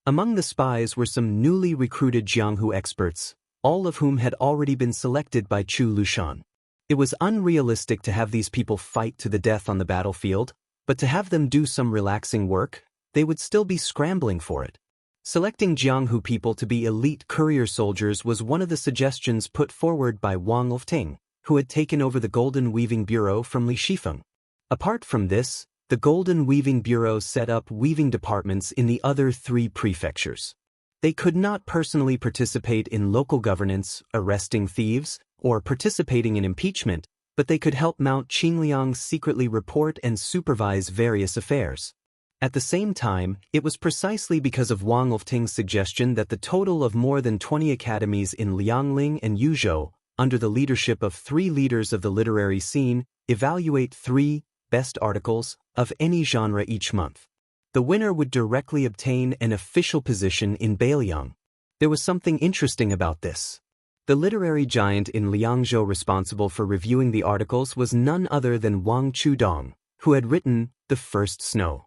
Among the spies were some newly recruited Jianghu experts, all of whom had already been selected by Chu Lushan. It was unrealistic to have these people fight to the death on the battlefield, but to have them do some relaxing work, they would still be scrambling for it. Selecting Jianghu people to be elite courier soldiers was one of the suggestions put forward by Wang Lin, who had taken over the Golden Weaving Bureau from Li Shifeng. Apart from this, the Golden Weaving Bureau set up weaving departments in the other 3 prefectures. They could not personally participate in local governance, arresting thieves, or participating in impeachment, but they could help Mount Qingliang secretly report and supervise various affairs. At the same time, it was precisely because of Wang Ling's suggestion that the total of more than 20 academies in Liangling and Yuzhou, under the leadership of 3 leaders of the literary scene, evaluate 3 best articles of any genre each month. The winner would directly obtain an official position in Beiliang. There was something interesting about this. The literary giant in Liangzhou responsible for reviewing the articles was none other than Wang Chudong, who had written The First Snow.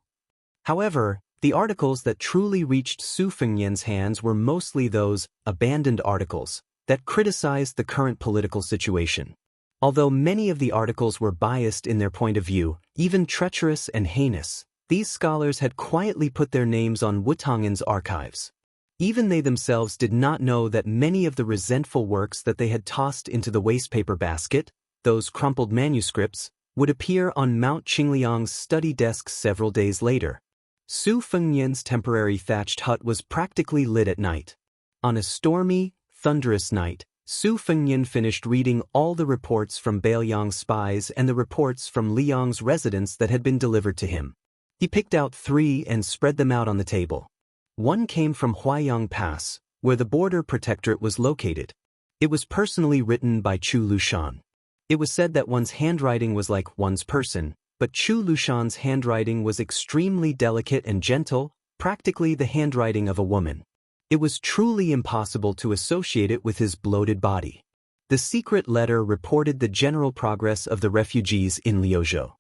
However, the articles that truly reached Su Fengnian's hands were mostly those abandoned articles that criticized the current political situation. Although many of the articles were biased in their point of view, even treacherous and heinous, these scholars had quietly put their names on Wutongyan's archives. Even they themselves did not know that many of the resentful works that they had tossed into the wastepaper basket, those crumpled manuscripts, would appear on Mount Qingliang's study desk several days later. Su Fengnian's temporary thatched hut was practically lit at night. On a stormy, thunderous night, Su Fengnian finished reading all the reports from Beiliang's spies and the reports from Liang's residents that had been delivered to him. He picked out 3 and spread them out on the table. One came from Huaiyang Pass, where the border protectorate was located. It was personally written by Chu Lushan. It was said that one's handwriting was like one's person, but Chu Lushan's handwriting was extremely delicate and gentle, practically the handwriting of a woman. It was truly impossible to associate it with his bloated body. The secret letter reported the general progress of the refugees in Liuzhou.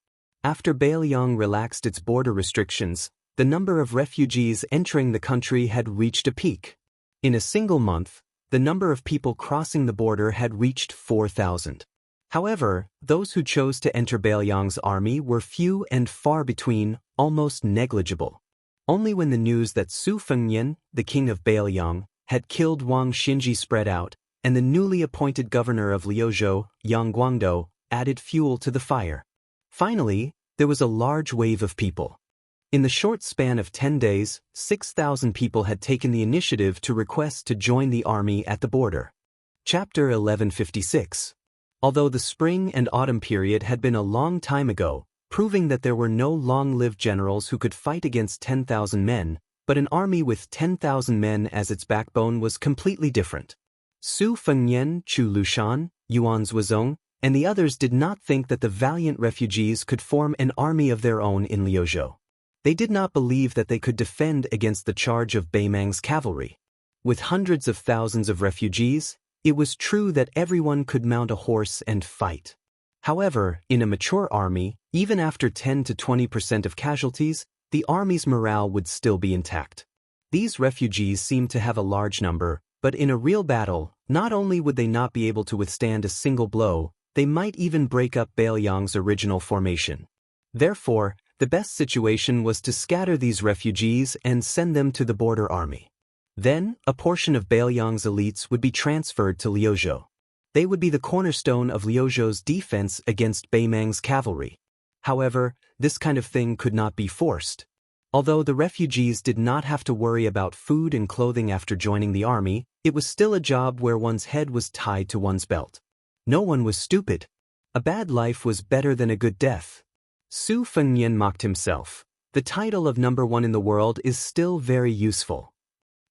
After Beiliang relaxed its border restrictions, the number of refugees entering the country had reached a peak. In a single month, the number of people crossing the border had reached 4,000. However, those who chose to enter Beiliang's army were few and far between, almost negligible. Only when the news that Su Fengnian, the king of Beiliang, had killed Wang Xinji spread out, and the newly appointed governor of Liuzhou, Yang Guangdou, added fuel to the fire. Finally, there was a large wave of people. In the short span of 10 days, 6,000 people had taken the initiative to request to join the army at the border. Chapter 1156. Although the spring and autumn period had been a long time ago, proving that there were no long-lived generals who could fight against 10,000 men, but an army with 10,000 men as its backbone was completely different. Su Fengnian, Chu Lushan, Yuan Zuozong, and the others did not think that the valiant refugees could form an army of their own in Liuzhou. They did not believe that they could defend against the charge of Beimang's cavalry. With hundreds of thousands of refugees, it was true that everyone could mount a horse and fight. However, in a mature army, even after 10 to 20% of casualties, the army's morale would still be intact. These refugees seemed to have a large number, but in a real battle, not only would they not be able to withstand a single blow, they might even break up Beiliang's original formation. Therefore, the best situation was to scatter these refugees and send them to the border army. Then, a portion of Beiliang's elites would be transferred to Liuzhou. They would be the cornerstone of Liuzhou's defense against Beimang's cavalry. However, this kind of thing could not be forced. Although the refugees did not have to worry about food and clothing after joining the army, it was still a job where one's head was tied to one's belt. No one was stupid. A bad life was better than a good death. Su Fengnian mocked himself. The title of #1 in the world is still very useful.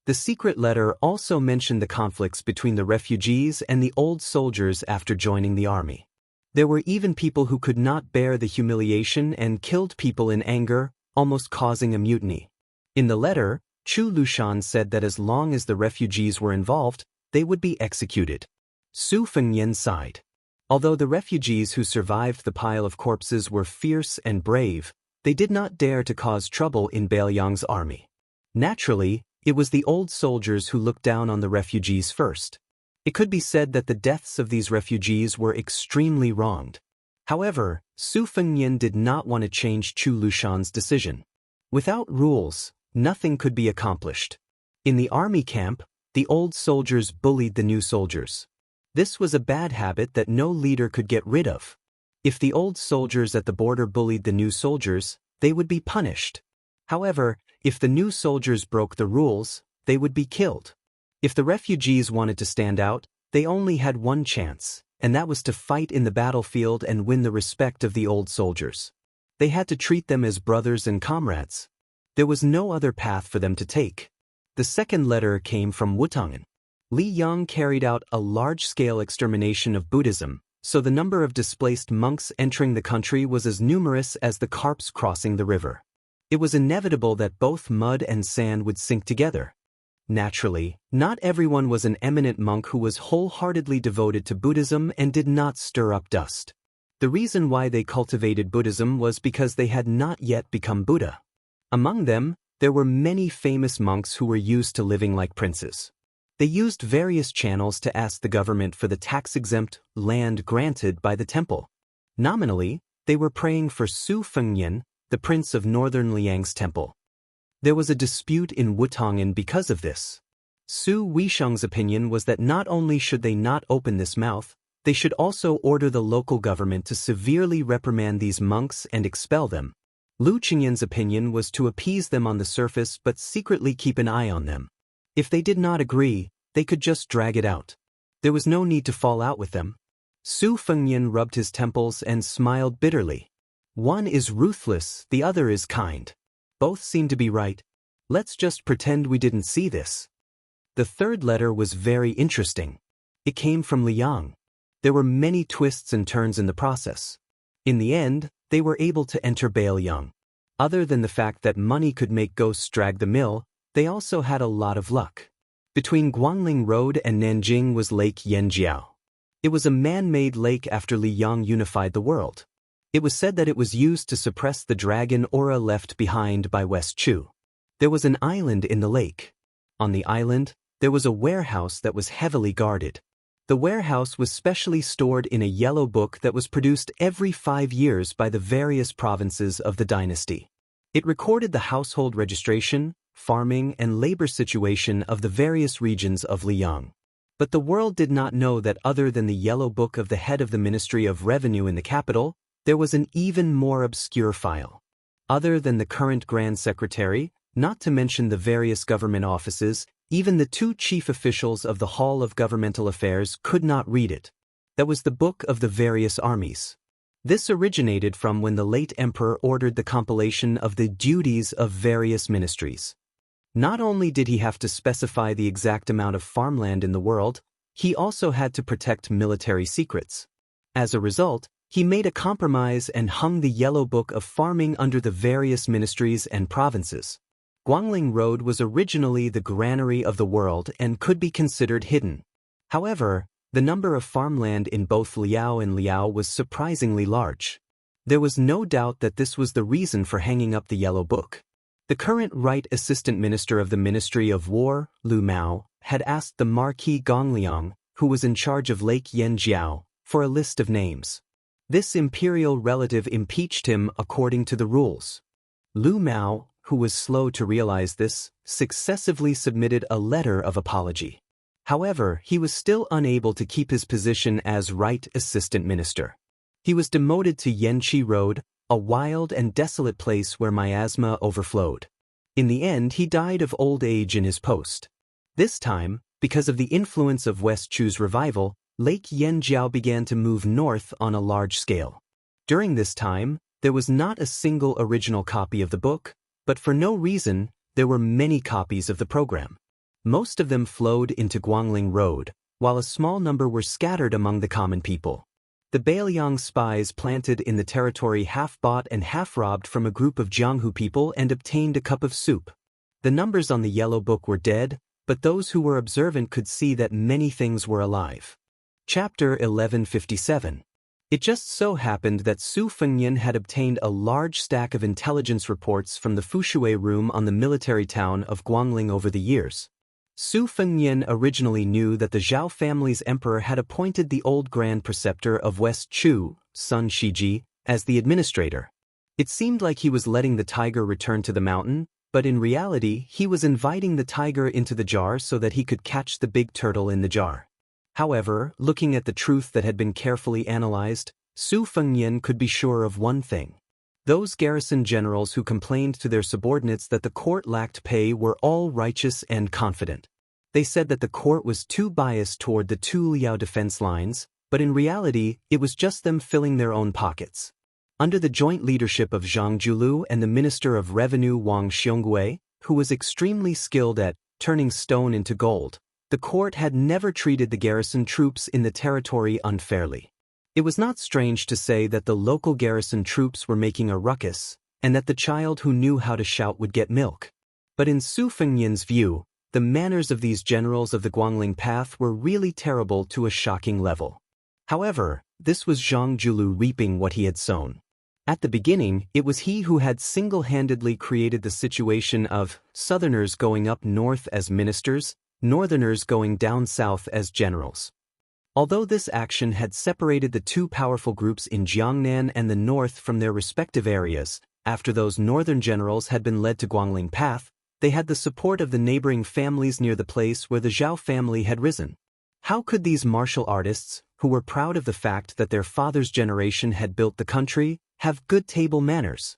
The secret letter also mentioned the conflicts between the refugees and the old soldiers after joining the army. There were even people who could not bear the humiliation and killed people in anger, almost causing a mutiny. In the letter, Chu Lushan said that as long as the refugees were involved, they would be executed. Su Fengnian sighed. Although the refugees who survived the pile of corpses were fierce and brave, they did not dare to cause trouble in Bailiang's army. Naturally, it was the old soldiers who looked down on the refugees first. It could be said that the deaths of these refugees were extremely wronged. However, Su Fengnian did not want to change Chu Lushan's decision. Without rules, nothing could be accomplished. In the army camp, the old soldiers bullied the new soldiers. This was a bad habit that no leader could get rid of. If the old soldiers at the border bullied the new soldiers, they would be punished. However, if the new soldiers broke the rules, they would be killed. If the refugees wanted to stand out, they only had one chance, and that was to fight in the battlefield and win the respect of the old soldiers. They had to treat them as brothers and comrades. There was no other path for them to take. The second letter came from Wutangan. Li Yang carried out a large-scale extermination of Buddhism, so the number of displaced monks entering the country was as numerous as the carps crossing the river. It was inevitable that both mud and sand would sink together. Naturally, not everyone was an eminent monk who was wholeheartedly devoted to Buddhism and did not stir up dust. The reason why they cultivated Buddhism was because they had not yet become Buddha. Among them, there were many famous monks who were used to living like princes. They used various channels to ask the government for the tax-exempt land granted by the temple. Nominally, they were praying for Su Fengnian, the prince of northern Liang's temple. There was a dispute in Wutangan because of this. Su Weisheng's opinion was that not only should they not open this mouth, they should also order the local government to severely reprimand these monks and expel them. Lu Qingyan's opinion was to appease them on the surface but secretly keep an eye on them. If they did not agree, they could just drag it out. There was no need to fall out with them. Su Fengnian rubbed his temples and smiled bitterly. One is ruthless, the other is kind. Both seem to be right. Let's just pretend we didn't see this. The third letter was very interesting. It came from Liang. There were many twists and turns in the process. In the end, they were able to enter Bailiang. Other than the fact that money could make ghosts drag the mill, they also had a lot of luck. Between Guangling Road and Nanjing was Lake Yanjiao. It was a man-made lake after Li Yang unified the world. It was said that it was used to suppress the dragon aura left behind by West Chu. There was an island in the lake. On the island, there was a warehouse that was heavily guarded. The warehouse was specially stored in a yellow book that was produced every 5 years by the various provinces of the dynasty. It recorded the household registration, farming, and labor situation of the various regions of Liang. But the world did not know that other than the yellow book of the head of the Ministry of Revenue in the capital, there was an even more obscure file. Other than the current Grand Secretary, not to mention the various government offices, even the 2 chief officials of the Hall of Governmental Affairs could not read it. That was the book of the various armies. This originated from when the late emperor ordered the compilation of the duties of various ministries. Not only did he have to specify the exact amount of farmland in the world, he also had to protect military secrets. As a result, he made a compromise and hung the yellow book of farming under the various ministries and provinces. Guangling Road was originally the granary of the world and could be considered hidden. However, the number of farmland in both Liao and Liao was surprisingly large. There was no doubt that this was the reason for hanging up the yellow book. The current Right Assistant Minister of the Ministry of War, Lu Mao, had asked the Marquis Gongliang, who was in charge of Lake Yanjiao, for a list of names. This imperial relative impeached him according to the rules. Lu Mao, who was slow to realize this, successively submitted a letter of apology. However, he was still unable to keep his position as Right Assistant Minister. He was demoted to Yanqi Road, a wild and desolate place where miasma overflowed. In the end, he died of old age in his post. This time, because of the influence of West Chu's revival, Lake Yanjiao began to move north on a large scale. During this time, there was not a single original copy of the book, but for no reason, there were many copies of the program. Most of them flowed into Guangling Road, while a small number were scattered among the common people. The Bailiang spies planted in the territory half bought and half robbed from a group of Jianghu people and obtained a cup of soup. The numbers on the yellow book were dead, but those who were observant could see that many things were alive. Chapter 1157. It just so happened that Su Fengnian had obtained a large stack of intelligence reports from the Fushui room on the military town of Guangling over the years. Su Fengnian originally knew that the Zhao family's emperor had appointed the old grand preceptor of West Chu, Sun Shiji, as the administrator. It seemed like he was letting the tiger return to the mountain, but in reality he was inviting the tiger into the jar so that he could catch the big turtle in the jar. However, looking at the truth that had been carefully analyzed, Su Fengnian could be sure of one thing. Those garrison generals who complained to their subordinates that the court lacked pay were all righteous and confident. They said that the court was too biased toward the two Liao defense lines, but in reality, it was just them filling their own pockets. Under the joint leadership of Zhang Julu and the Minister of Revenue Wang Xianxia, who was extremely skilled at turning stone into gold, the court had never treated the garrison troops in the territory unfairly. It was not strange to say that the local garrison troops were making a ruckus, and that the child who knew how to shout would get milk. But in Su Fengnian's view, the manners of these generals of the Guangling path were really terrible to a shocking level. However, this was Zhang Julu reaping what he had sown. At the beginning, it was he who had single-handedly created the situation of Southerners going up north as ministers, Northerners going down south as generals. Although this action had separated the two powerful groups in Jiangnan and the north from their respective areas, after those northern generals had been led to Guangling Path, they had the support of the neighboring families near the place where the Zhao family had risen. How could these martial artists, who were proud of the fact that their father's generation had built the country, have good table manners?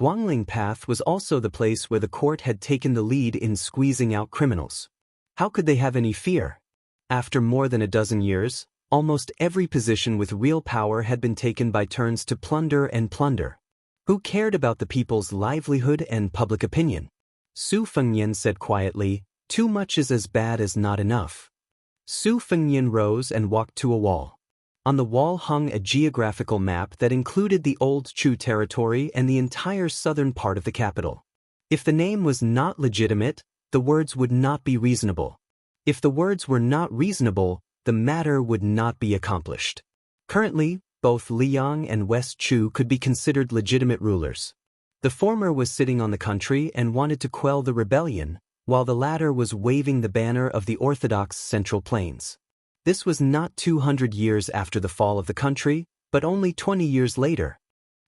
Guangling Path was also the place where the court had taken the lead in squeezing out criminals. How could they have any fear? After more than a dozen years, almost every position with real power had been taken by turns to plunder and plunder. Who cared about the people's livelihood and public opinion? Su Fengnian said quietly, "Too much is as bad as not enough." Su Fengnian rose and walked to a wall. On the wall hung a geographical map that included the old Chu territory and the entire southern part of the capital. If the name was not legitimate, the words would not be reasonable. If the words were not reasonable, the matter would not be accomplished. Currently, both Liang and West Chu could be considered legitimate rulers. The former was sitting on the country and wanted to quell the rebellion, while the latter was waving the banner of the orthodox Central Plains. This was not 200 years after the fall of the country, but only 20 years later.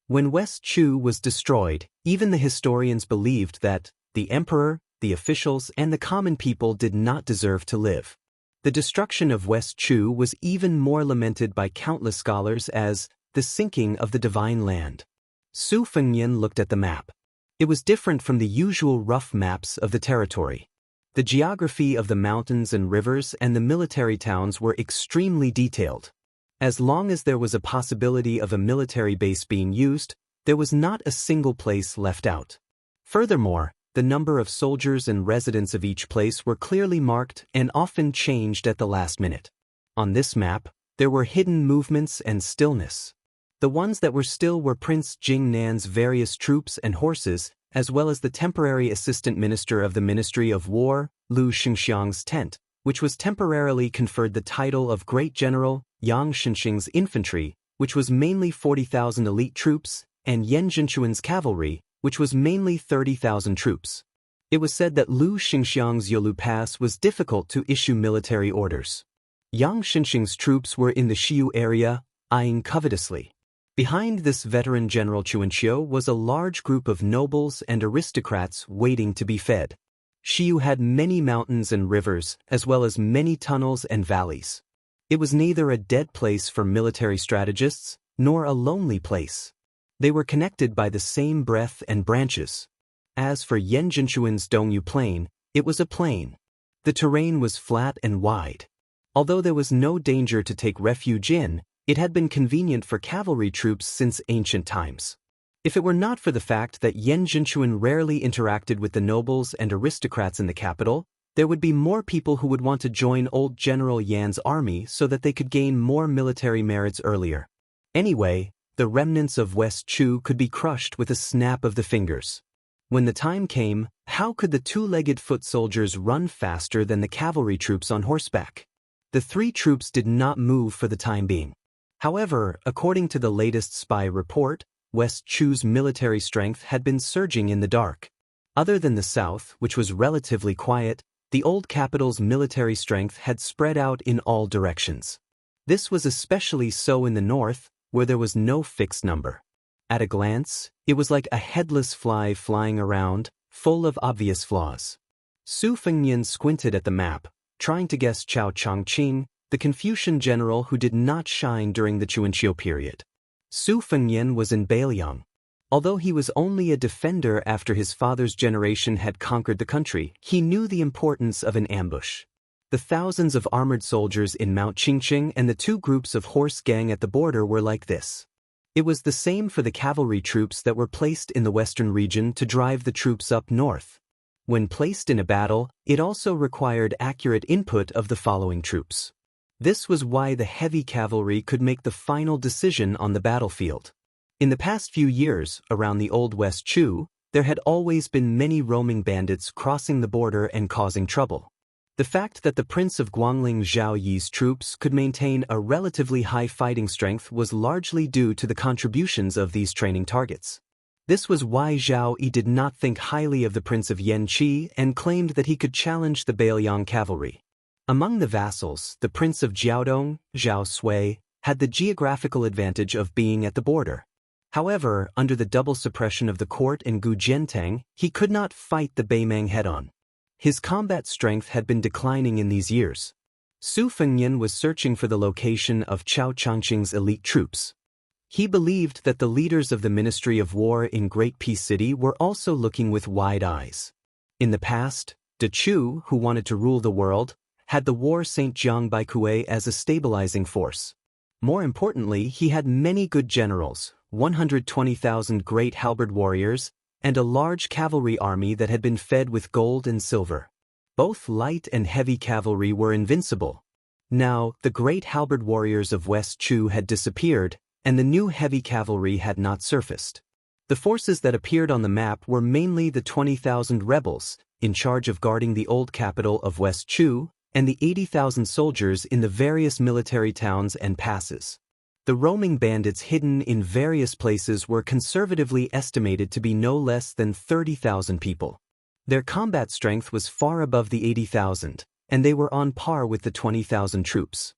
When West Chu was destroyed, even the historians believed that the emperor, the officials, and the common people did not deserve to live. The destruction of West Chu was even more lamented by countless scholars as the sinking of the divine land. Su Fengnian looked at the map. It was different from the usual rough maps of the territory. The geography of the mountains and rivers and the military towns were extremely detailed. As long as there was a possibility of a military base being used, there was not a single place left out. Furthermore, the number of soldiers and residents of each place were clearly marked and often changed at the last minute. On this map, there were hidden movements and stillness. The ones that were still were Prince Jingnan's various troops and horses, as well as the temporary assistant minister of the Ministry of War, Lu Xingxiang's tent, which was temporarily conferred the title of Great General, Yang Xinxing's infantry, which was mainly 40,000 elite troops, and Yan Zhenchuan's cavalry, which was mainly 30,000 troops. It was said that Lu Xingxiang's Yolu Pass was difficult to issue military orders. Yang Xinxing's troops were in the Xiu area, eyeing covetously. Behind this veteran General Chuanqiu was a large group of nobles and aristocrats waiting to be fed. Xiu had many mountains and rivers, as well as many tunnels and valleys. It was neither a dead place for military strategists, nor a lonely place. They were connected by the same breadth and branches. As for Yanjinshuan's Dongyu Plain, it was a plain. The terrain was flat and wide. Although there was no danger to take refuge in, it had been convenient for cavalry troops since ancient times. If it were not for the fact that Yanjinshuan rarely interacted with the nobles and aristocrats in the capital, there would be more people who would want to join old General Yan's army so that they could gain more military merits earlier. Anyway, the remnants of West Chu could be crushed with a snap of the fingers. When the time came, how could the two-legged foot soldiers run faster than the cavalry troops on horseback? The three troops did not move for the time being. However, according to the latest spy report, West Chu's military strength had been surging in the dark. Other than the south, which was relatively quiet, the old capital's military strength had spread out in all directions. This was especially so in the north, where there was no fixed number. At a glance, it was like a headless fly flying around, full of obvious flaws. Su Fengnian squinted at the map, trying to guess Cao Changqing, the Confucian general who did not shine during the Chuanqiu period. Su Fengnian was in Beiliang. Although he was only a defender after his father's generation had conquered the country, he knew the importance of an ambush. The thousands of armored soldiers in Mount Qingqing and the two groups of horse gang at the border were like this. It was the same for the cavalry troops that were placed in the western region to drive the troops up north. When placed in a battle, it also required accurate input of the following troops. This was why the heavy cavalry could make the final decision on the battlefield. In the past few years, around the old West Chu, there had always been many roaming bandits crossing the border and causing trouble. The fact that the Prince of Guangling Zhao Yi's troops could maintain a relatively high fighting strength was largely due to the contributions of these training targets. This was why Zhao Yi did not think highly of the Prince of Yanqi and claimed that he could challenge the Beiliang cavalry. Among the vassals, the Prince of Jiaodong, Zhao Sui, had the geographical advantage of being at the border. However, under the double suppression of the court and Gu Jiantang, he could not fight the Beimang head-on. His combat strength had been declining in these years. Su Fengnian was searching for the location of Cao Changqing's elite troops. He believed that the leaders of the Ministry of War in Great Peace City were also looking with wide eyes. In the past, De Chu, who wanted to rule the world, had the war Saint Jiang Baikue as a stabilizing force. More importantly, he had many good generals, 120,000 great halberd warriors, and a large cavalry army that had been fed with gold and silver. Both light and heavy cavalry were invincible. Now, the great halberd warriors of West Chu had disappeared, and the new heavy cavalry had not surfaced. The forces that appeared on the map were mainly the 20,000 rebels, in charge of guarding the old capital of West Chu, and the 80,000 soldiers in the various military towns and passes. The roaming bandits hidden in various places were conservatively estimated to be no less than 30,000 people. Their combat strength was far above the 80,000, and they were on par with the 20,000 troops.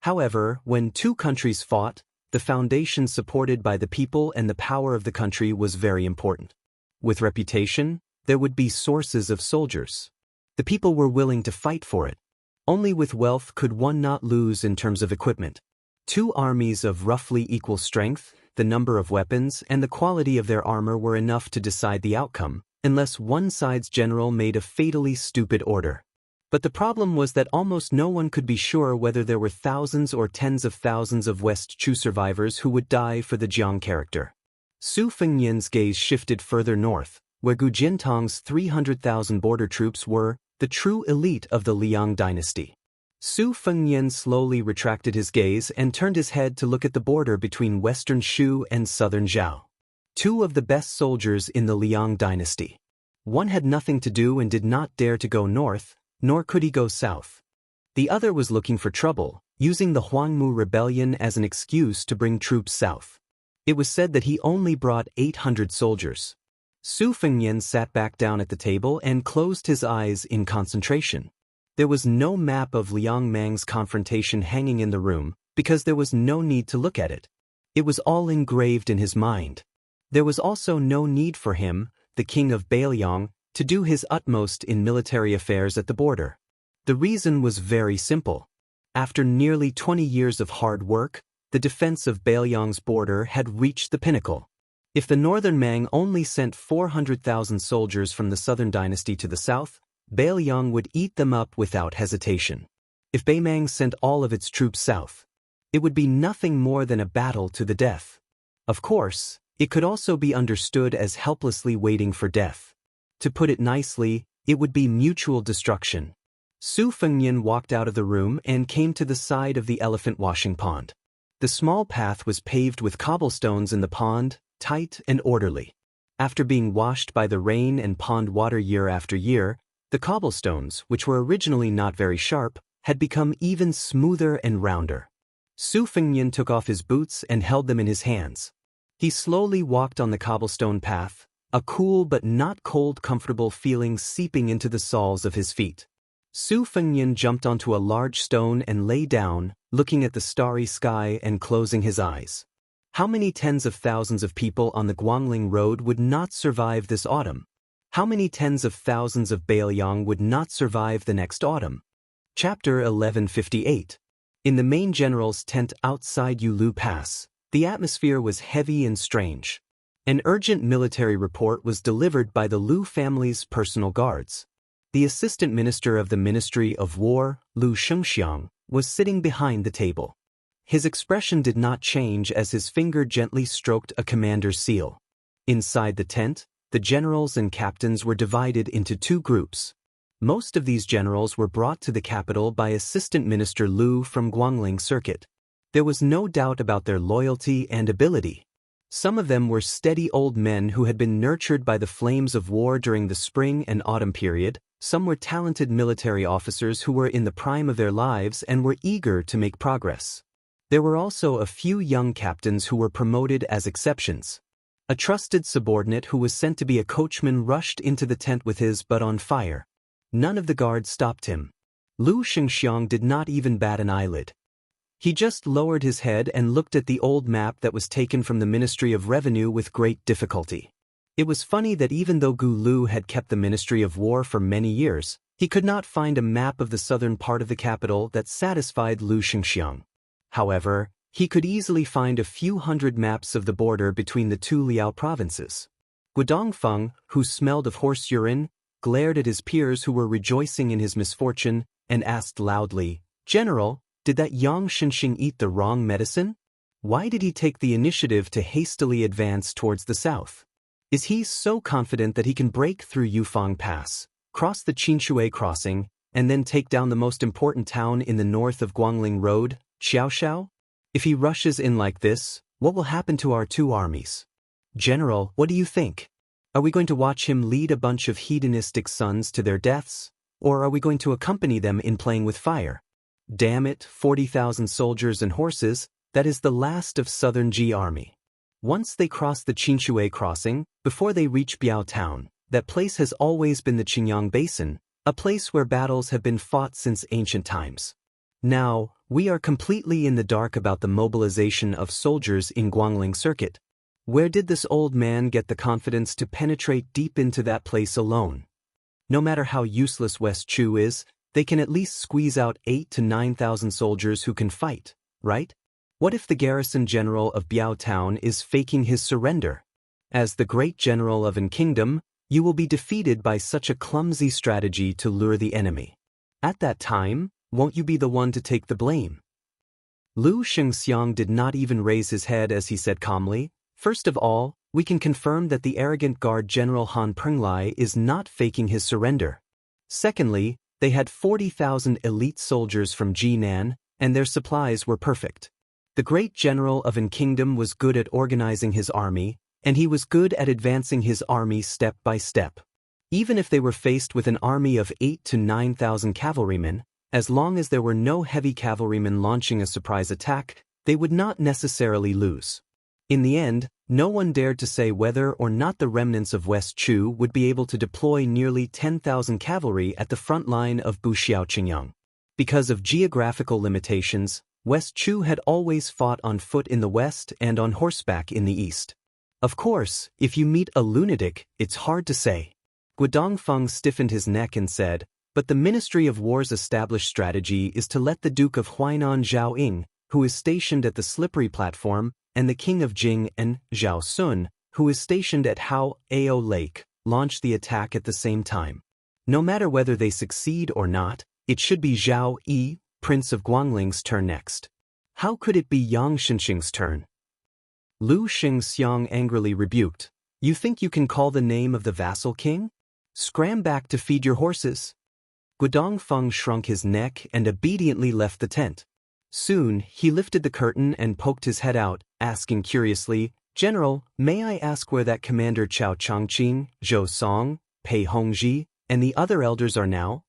However, when two countries fought, the foundation supported by the people and the power of the country was very important. With reputation, there would be sources of soldiers. The people were willing to fight for it. Only with wealth could one not lose in terms of equipment. Two armies of roughly equal strength, the number of weapons, and the quality of their armor were enough to decide the outcome, unless one side's general made a fatally stupid order. But the problem was that almost no one could be sure whether there were thousands or tens of thousands of West Chu survivors who would die for the Jiang character. Su Fengnian's gaze shifted further north, where Gu Jintang's 300,000 border troops were the true elite of the Liang dynasty. Su Fengnian slowly retracted his gaze and turned his head to look at the border between western Shu and southern Zhao. Two of the best soldiers in the Liang dynasty. One had nothing to do and did not dare to go north, nor could he go south. The other was looking for trouble, using the Huangmu rebellion as an excuse to bring troops south. It was said that he only brought 800 soldiers. Su Fengnian sat back down at the table and closed his eyes in concentration. There was no map of Liang Mang's confrontation hanging in the room, because there was no need to look at it. It was all engraved in his mind. There was also no need for him, the king of Beiliang, to do his utmost in military affairs at the border. The reason was very simple. After nearly 20 years of hard work, the defense of Beiliang's border had reached the pinnacle. If the northern Mang only sent 400,000 soldiers from the southern dynasty to the south, Bailiang would eat them up without hesitation. If Beimang sent all of its troops south, it would be nothing more than a battle to the death. Of course, it could also be understood as helplessly waiting for death. To put it nicely, it would be mutual destruction. Su Fengnian walked out of the room and came to the side of the elephant washing pond. The small path was paved with cobblestones in the pond, tight and orderly. After being washed by the rain and pond water year after year, the cobblestones, which were originally not very sharp, had become even smoother and rounder. Su Fengnian took off his boots and held them in his hands. He slowly walked on the cobblestone path, a cool but not cold comfortable feeling seeping into the soles of his feet. Su Fengnian jumped onto a large stone and lay down, looking at the starry sky and closing his eyes. How many tens of thousands of people on the Guangling Road would not survive this autumn? How many tens of thousands of Bailiang would not survive the next autumn? Chapter 1158. In the main general's tent outside Yulu Pass, the atmosphere was heavy and strange. An urgent military report was delivered by the Lu family's personal guards. The assistant minister of the Ministry of War, Lu Xianxia, was sitting behind the table. His expression did not change as his finger gently stroked a commander's seal. Inside the tent, the generals and captains were divided into two groups. Most of these generals were brought to the capital by Assistant Minister Lu from Guangling Circuit. There was no doubt about their loyalty and ability. Some of them were steady old men who had been nurtured by the flames of war during the spring and autumn period. Some were talented military officers who were in the prime of their lives and were eager to make progress. There were also a few young captains who were promoted as exceptions. A trusted subordinate who was sent to be a coachman rushed into the tent with his butt on fire. None of the guards stopped him. Lu Xianxiang did not even bat an eyelid. He just lowered his head and looked at the old map that was taken from the Ministry of Revenue with great difficulty. It was funny that even though Gu Lu had kept the Ministry of War for many years, he could not find a map of the southern part of the capital that satisfied Lu Xianxiang. However, he could easily find a few hundred maps of the border between the two Liao provinces. Guodongfeng, who smelled of horse urine, glared at his peers who were rejoicing in his misfortune, and asked loudly, "General, did that Yang Shenxing eat the wrong medicine? Why did he take the initiative to hastily advance towards the south? Is he so confident that he can break through Yufang Pass, cross the Qinshui crossing, and then take down the most important town in the north of Guangling Road, Xiaoxiao? If he rushes in like this, what will happen to our two armies? General, what do you think? Are we going to watch him lead a bunch of hedonistic sons to their deaths, or are we going to accompany them in playing with fire? Damn it, 40,000 soldiers and horses, that is the last of southern Ji army. Once they cross the Qinshui crossing, before they reach Biao town, that place has always been the Qingyang Basin, a place where battles have been fought since ancient times. Now, we are completely in the dark about the mobilization of soldiers in Guangling Circuit. Where did this old man get the confidence to penetrate deep into that place alone? No matter how useless West Chu is, they can at least squeeze out 8,000 to 9,000 soldiers who can fight, right? What if the garrison general of Biao town is faking his surrender? As the great general of an kingdom, you will be defeated by such a clumsy strategy to lure the enemy. At that time, won't you be the one to take the blame? Lu Xianxiang did not even raise his head as he said calmly, "First of all, we can confirm that the arrogant guard general Han Prenglai is not faking his surrender. Secondly, they had 40,000 elite soldiers from Jinan, and their supplies were perfect. The great general of an kingdom was good at organizing his army, and he was good at advancing his army step by step. Even if they were faced with an army of 8,000 to 9,000 cavalrymen, as long as there were no heavy cavalrymen launching a surprise attack, they would not necessarily lose. In the end, no one dared to say whether or not the remnants of West Chu would be able to deploy nearly 10,000 cavalry at the front line of Buxiao-Qingyang. Because of geographical limitations, West Chu had always fought on foot in the west and on horseback in the east. Of course, if you meet a lunatic, it's hard to say. Guodongfeng stiffened his neck and said, "But the Ministry of War's established strategy is to let the Duke of Huainan Zhao Ying, who is stationed at the slippery platform, and the King of Jing and Zhao Sun, who is stationed at Hao Ao Lake, launch the attack at the same time. No matter whether they succeed or not, it should be Zhao Yi, Prince of Guangling's turn next. How could it be Yang Xianxia's turn? Lu Xingxiang angrily rebuked. You think you can call the name of the vassal king? Scram back to feed your horses. Guodongfeng shrunk his neck and obediently left the tent. Soon, he lifted the curtain and poked his head out, asking curiously, General, may I ask where that Commander Chao Changqing, Zhou Song, Pei Hongji, and the other elders are now?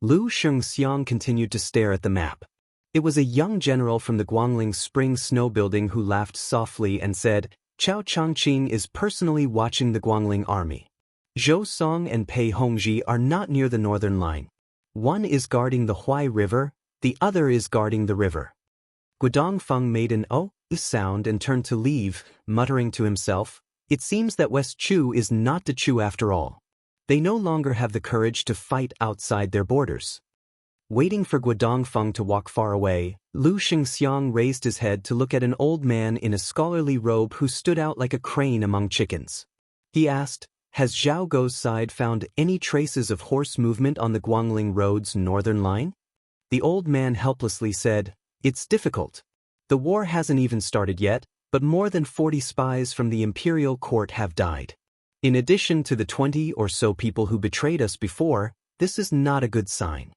Lu Xingxiang continued to stare at the map. It was a young general from the Guangling Spring Snow Building who laughed softly and said, Chao Changqing is personally watching the Guangling army. Zhou Song and Pei Hongji are not near the northern line. One is guarding the Huai River, the other is guarding the river. Guodongfeng made an "oh" sound and turned to leave, muttering to himself, it seems that West Chu is not the Chu after all. They no longer have the courage to fight outside their borders. Waiting for Guodongfeng to walk far away, Lu Xingxiang raised his head to look at an old man in a scholarly robe who stood out like a crane among chickens. He asked, Has Zhao Guo's side found any traces of horse movement on the Guangling Road's northern line? The old man helplessly said, It's difficult. The war hasn't even started yet, but more than 40 spies from the imperial court have died. In addition to the 20 or so people who betrayed us before, this is not a good sign.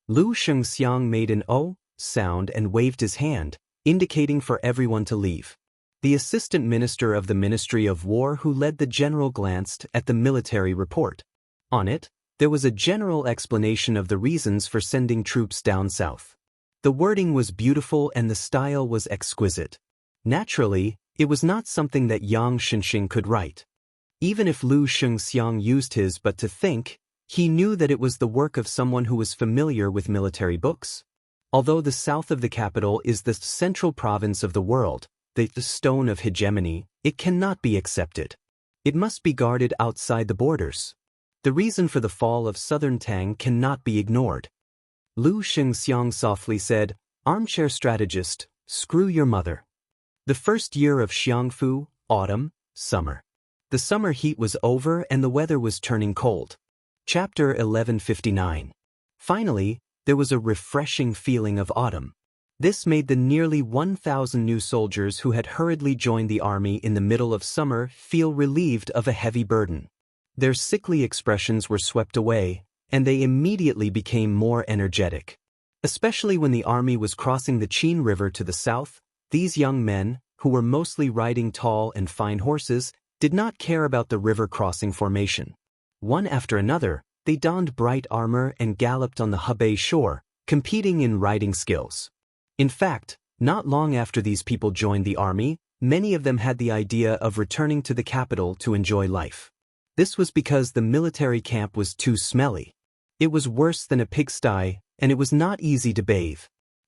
Lu Xingxiang made an "oh" sound and waved his hand, indicating for everyone to leave. The assistant minister of the Ministry of War who led the general glanced at the military report. On it, there was a general explanation of the reasons for sending troops down south. The wording was beautiful and the style was exquisite. Naturally, it was not something that Yang Xianxia could write. Even if Lu Xingxiang used his but to think, he knew that it was the work of someone who was familiar with military books. Although the south of the capital is the central province of the world, the stone of hegemony, it cannot be accepted. It must be guarded outside the borders. The reason for the fall of southern Tang cannot be ignored. Lu Xingxiang softly said, Armchair strategist, screw your mother. The first year of Xiangfu, autumn, summer. The summer heat was over and the weather was turning cold. Chapter 1159. Finally, there was a refreshing feeling of autumn. This made the nearly 1,000 new soldiers who had hurriedly joined the army in the middle of summer feel relieved of a heavy burden. Their sickly expressions were swept away, and they immediately became more energetic. Especially when the army was crossing the Qin River to the south, these young men, who were mostly riding tall and fine horses, did not care about the river crossing formation. One after another, they donned bright armor and galloped on the Hebei shore, competing in riding skills. In fact, not long after these people joined the army, many of them had the idea of returning to the capital to enjoy life. This was because the military camp was too smelly. It was worse than a pigsty, and it was not easy to bathe.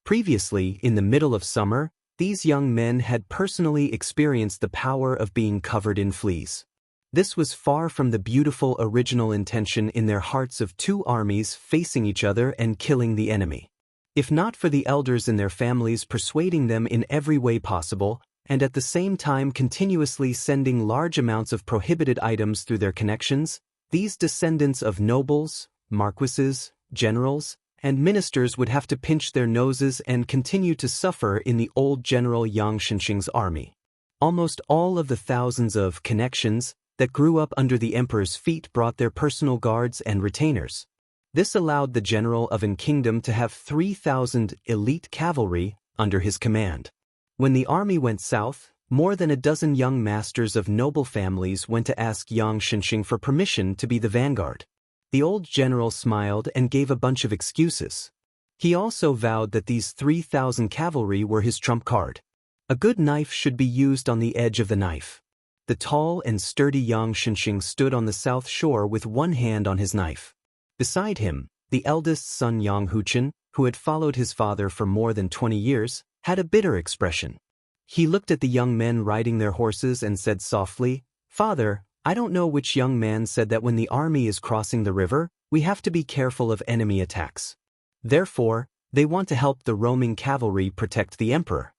Previously, in the middle of summer, these young men had personally experienced the power of being covered in fleas. This was far from the beautiful original intention in their hearts of two armies facing each other and killing the enemy. If not for the elders in their families persuading them in every way possible, and at the same time continuously sending large amounts of prohibited items through their connections, these descendants of nobles, marquises, generals, and ministers would have to pinch their noses and continue to suffer in the old General Yang Xianxia's army. Almost all of the thousands of connections that grew up under the emperor's feet brought their personal guards and retainers. This allowed the general of an kingdom to have 3,000 elite cavalry under his command. When the army went south, more than a dozen young masters of noble families went to ask Yang Xianxia for permission to be the vanguard. The old general smiled and gave a bunch of excuses. He also vowed that these 3,000 cavalry were his trump card. A good knife should be used on the edge of the knife. The tall and sturdy Yang Xianxia stood on the south shore with one hand on his knife. Beside him, the eldest son Yang Huchen, who had followed his father for more than 20 years, had a bitter expression. He looked at the young men riding their horses and said softly, Father, I don't know which young man said that when the army is crossing the river, we have to be careful of enemy attacks. Therefore, they want to help the roaming cavalry protect the emperor.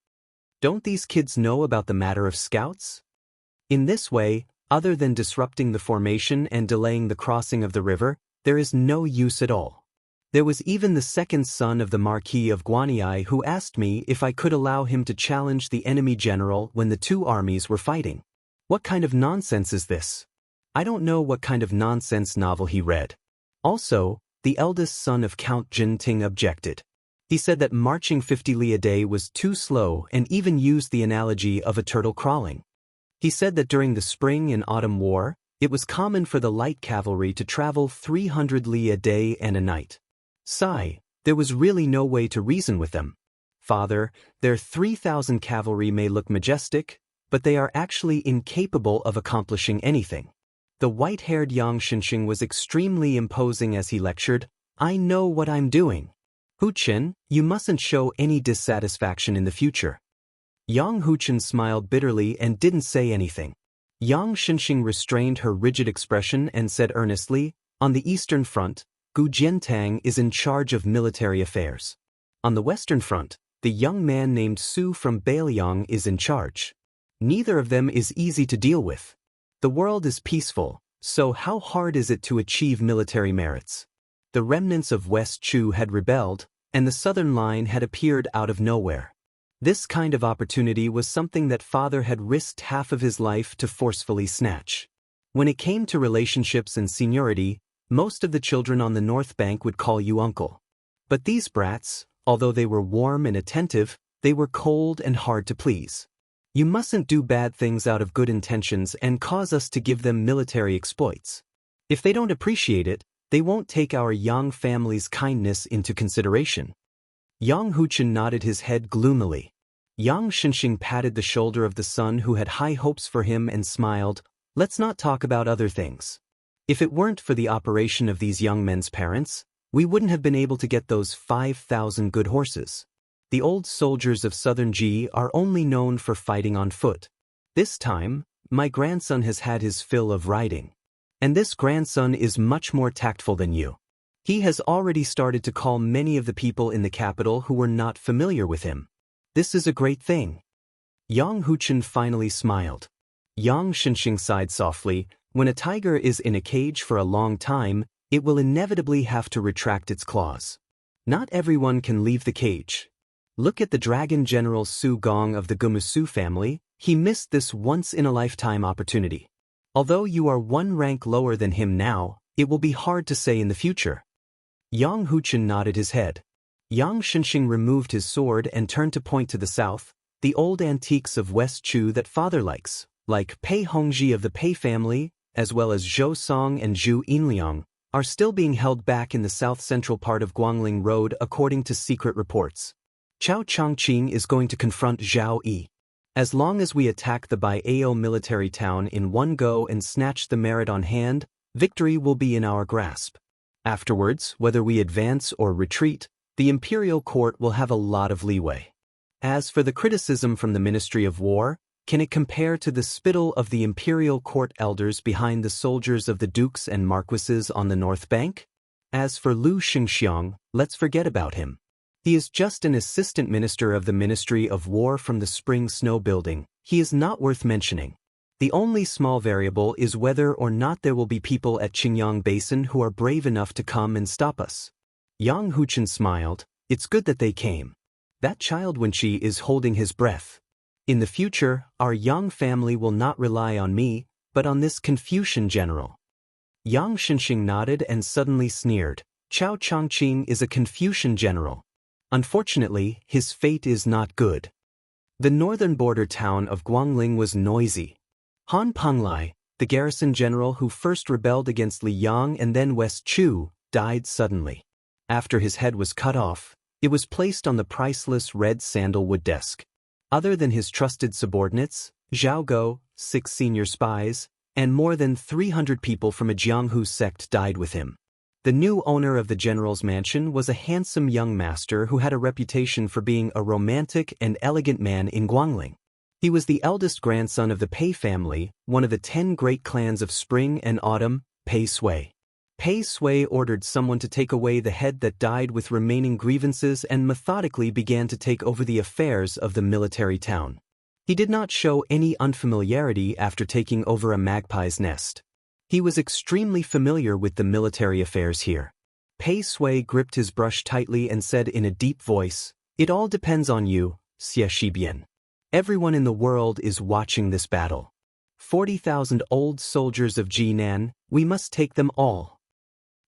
Don't these kids know about the matter of scouts? In this way, other than disrupting the formation and delaying the crossing of the river, there is no use at all. There was even the second son of the Marquis of Guanyi who asked me if I could allow him to challenge the enemy general when the two armies were fighting. What kind of nonsense is this? I don't know what kind of nonsense novel he read. Also, the eldest son of Count Jinting objected. He said that marching 50 li a day was too slow and even used the analogy of a turtle crawling. He said that during the spring and autumn war, it was common for the light cavalry to travel 300 li a day and a night. Sigh, there was really no way to reason with them. Father, their 3,000 cavalry may look majestic, but they are actually incapable of accomplishing anything. The white-haired Yang Xianxia was extremely imposing as he lectured, I know what I'm doing. Huchen, you mustn't show any dissatisfaction in the future. Yang Huchen smiled bitterly and didn't say anything. Yang Xianxia restrained her rigid expression and said earnestly, on the Eastern Front, Gu Jiantang is in charge of military affairs. On the Western Front, the young man named Su from Bailiang is in charge. Neither of them is easy to deal with. The world is peaceful, so how hard is it to achieve military merits? The remnants of West Chu had rebelled, and the southern line had appeared out of nowhere. This kind of opportunity was something that father had risked half of his life to forcefully snatch. When it came to relationships and seniority, most of the children on the North Bank would call you uncle. But these brats, although they were warm and attentive, they were cold and hard to please. You mustn't do bad things out of good intentions and cause us to give them military exploits. If they don't appreciate it, they won't take our Yang family's kindness into consideration. Yang Huchen nodded his head gloomily. Yang Xianxia patted the shoulder of the son who had high hopes for him and smiled, let's not talk about other things. If it weren't for the operation of these young men's parents, we wouldn't have been able to get those 5,000 good horses. The old soldiers of southern Ji are only known for fighting on foot. This time, my grandson has had his fill of riding. And this grandson is much more tactful than you. He has already started to call many of the people in the capital who were not familiar with him. This is a great thing. Yang Huchen finally smiled. Yang Xianxia sighed softly. When a tiger is in a cage for a long time, it will inevitably have to retract its claws. Not everyone can leave the cage. Look at the dragon general Su Gong of the Gumusu family, he missed this once-in-a-lifetime opportunity. Although you are one rank lower than him now, it will be hard to say in the future. Yang Huchen nodded his head. Yang Xianxia removed his sword and turned to point to the south, the old antiques of West Chu that father likes, like Pei Hongji of the Pei family, as well as Zhou Song and Zhu Yinliang, are still being held back in the south-central part of Guangling Road according to secret reports. Chao Chongqing is going to confront Zhao Yi. As long as we attack the Baiao military town in one go and snatch the merit on hand, victory will be in our grasp. Afterwards, whether we advance or retreat, the imperial court will have a lot of leeway. As for the criticism from the Ministry of War, can it compare to the spittle of the imperial court elders behind the soldiers of the dukes and marquises on the North Bank? As for Lu Xingxiang, let's forget about him. He is just an assistant minister of the Ministry of War from the Spring Snow Building. He is not worth mentioning. The only small variable is whether or not there will be people at Qingyang Basin who are brave enough to come and stop us. Yang Huchen smiled. It's good that they came. That child Wenqi is holding his breath. In the future, our Yang family will not rely on me, but on this Confucian general. Yang Xianxia nodded and suddenly sneered. Chao Chongqing is a Confucian general. Unfortunately, his fate is not good. The northern border town of Guangling was noisy. Han Penglai, the garrison general who first rebelled against Liang and then West Chu, died suddenly. After his head was cut off, it was placed on the priceless red sandalwood desk. Other than his trusted subordinates, Zhao Go, 6 senior spies, and more than 300 people from a Jianghu sect died with him. The new owner of the general's mansion was a handsome young master who had a reputation for being a romantic and elegant man in Guangling. He was the eldest grandson of the Pei family, one of the 10 great clans of spring and autumn, Pei Sui. Pei Sui ordered someone to take away the head that died with remaining grievances and methodically began to take over the affairs of the military town. He did not show any unfamiliarity after taking over a magpie's nest. He was extremely familiar with the military affairs here. Pei Sui gripped his brush tightly and said in a deep voice, "It all depends on you, Xie Shibian. Everyone in the world is watching this battle. 40,000 old soldiers of Jinan, we must take them all."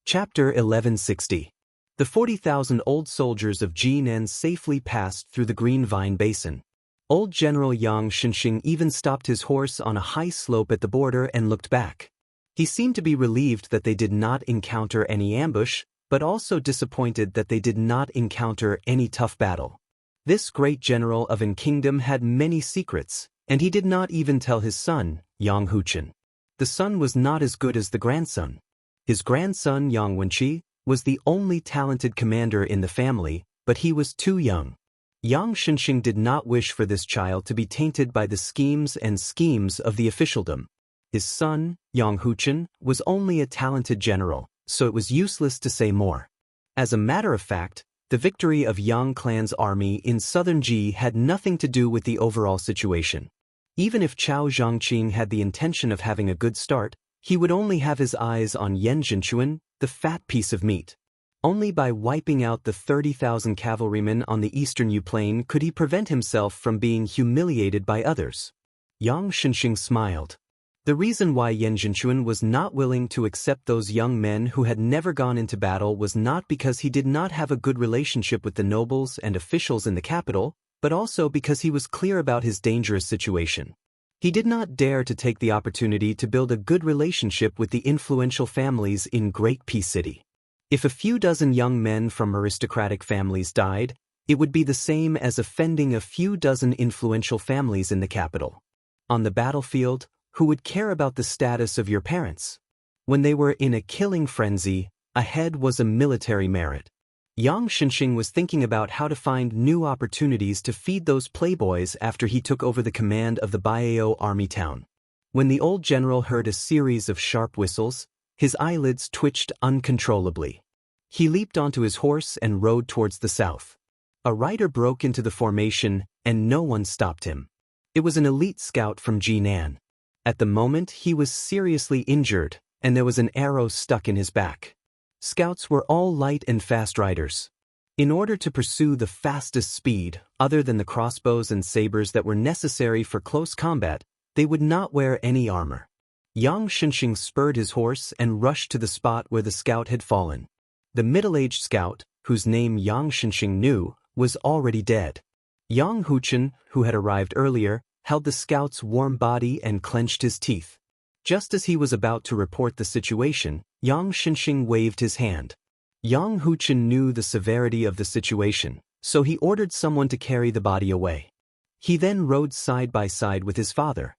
Chapter 1160. The 40,000 old soldiers of Jinan safely passed through the Green Vine Basin. Old General Yang Xianxia even stopped his horse on a high slope at the border and looked back. He seemed to be relieved that they did not encounter any ambush, but also disappointed that they did not encounter any tough battle. This great general of an kingdom had many secrets, and he did not even tell his son, Yang Huchen. The son was not as good as the grandson. His grandson, Yang Wenqi, was the only talented commander in the family, but he was too young. Yang Xianxia did not wish for this child to be tainted by the schemes of the officialdom. His son, Yang Huchen, was only a talented general, so it was useless to say more. As a matter of fact, the victory of Yang clan's army in southern Ji had nothing to do with the overall situation. Even if Chao Zhangqing had the intention of having a good start, he would only have his eyes on Yan Zhenchuan, the fat piece of meat. Only by wiping out the 30,000 cavalrymen on the eastern Yu plain could he prevent himself from being humiliated by others. Yang Xianxia smiled. The reason why Yan Zhenchuan was not willing to accept those young men who had never gone into battle was not because he did not have a good relationship with the nobles and officials in the capital, but also because he was clear about his dangerous situation. He did not dare to take the opportunity to build a good relationship with the influential families in Great Peace City. If a few dozen young men from aristocratic families died, it would be the same as offending a few dozen influential families in the capital. On the battlefield, who would care about the status of your parents? When they were in a killing frenzy, ahead was a military merit. Yang Xianxia was thinking about how to find new opportunities to feed those playboys after he took over the command of the Baiao army town. When the old general heard a series of sharp whistles, his eyelids twitched uncontrollably. He leaped onto his horse and rode towards the south. A rider broke into the formation, and no one stopped him. It was an elite scout from Jinan. At the moment he was seriously injured, and there was an arrow stuck in his back. Scouts were all light and fast riders. In order to pursue the fastest speed, other than the crossbows and sabers that were necessary for close combat, they would not wear any armor. Yang Xianxia spurred his horse and rushed to the spot where the scout had fallen. The middle-aged scout, whose name Yang Xianxia knew, was already dead. Yang Huchen, who had arrived earlier, held the scout's warm body and clenched his teeth. Just as he was about to report the situation, Yang Xianxia waved his hand. Yang Huchen knew the severity of the situation, so he ordered someone to carry the body away. He then rode side by side with his father.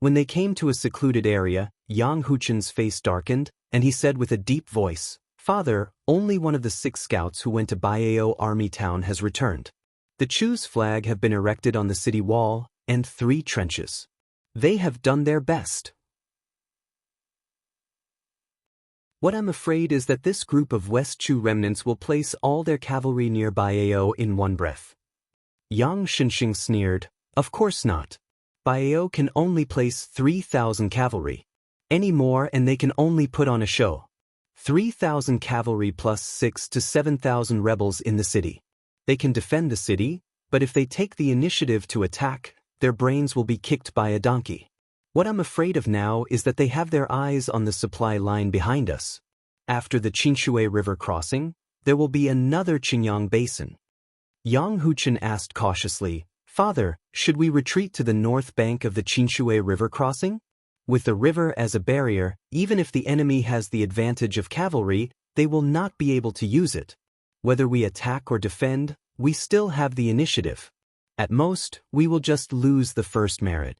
When they came to a secluded area, Yang Huchen's face darkened, and he said with a deep voice, "Father, only one of the 6 scouts who went to Baiao army town has returned. The Chu's flag have been erected on the city wall, and 3 trenches. They have done their best. What I'm afraid is that this group of West Chu remnants will place all their cavalry near Baiao in one breath." Yang Xianxia sneered, "Of course not. Baiao can only place 3,000 cavalry. Any more and they can only put on a show. 3,000 cavalry plus 6 to 7,000 rebels in the city. They can defend the city, but if they take the initiative to attack, their brains will be kicked by a donkey. What I'm afraid of now is that they have their eyes on the supply line behind us. After the Qinshui River crossing, there will be another Qingyang Basin." Yang Huchen asked cautiously, "Father, should we retreat to the north bank of the Qinshui River crossing? With the river as a barrier, even if the enemy has the advantage of cavalry, they will not be able to use it. Whether we attack or defend, we still have the initiative. At most, we will just lose the first merit."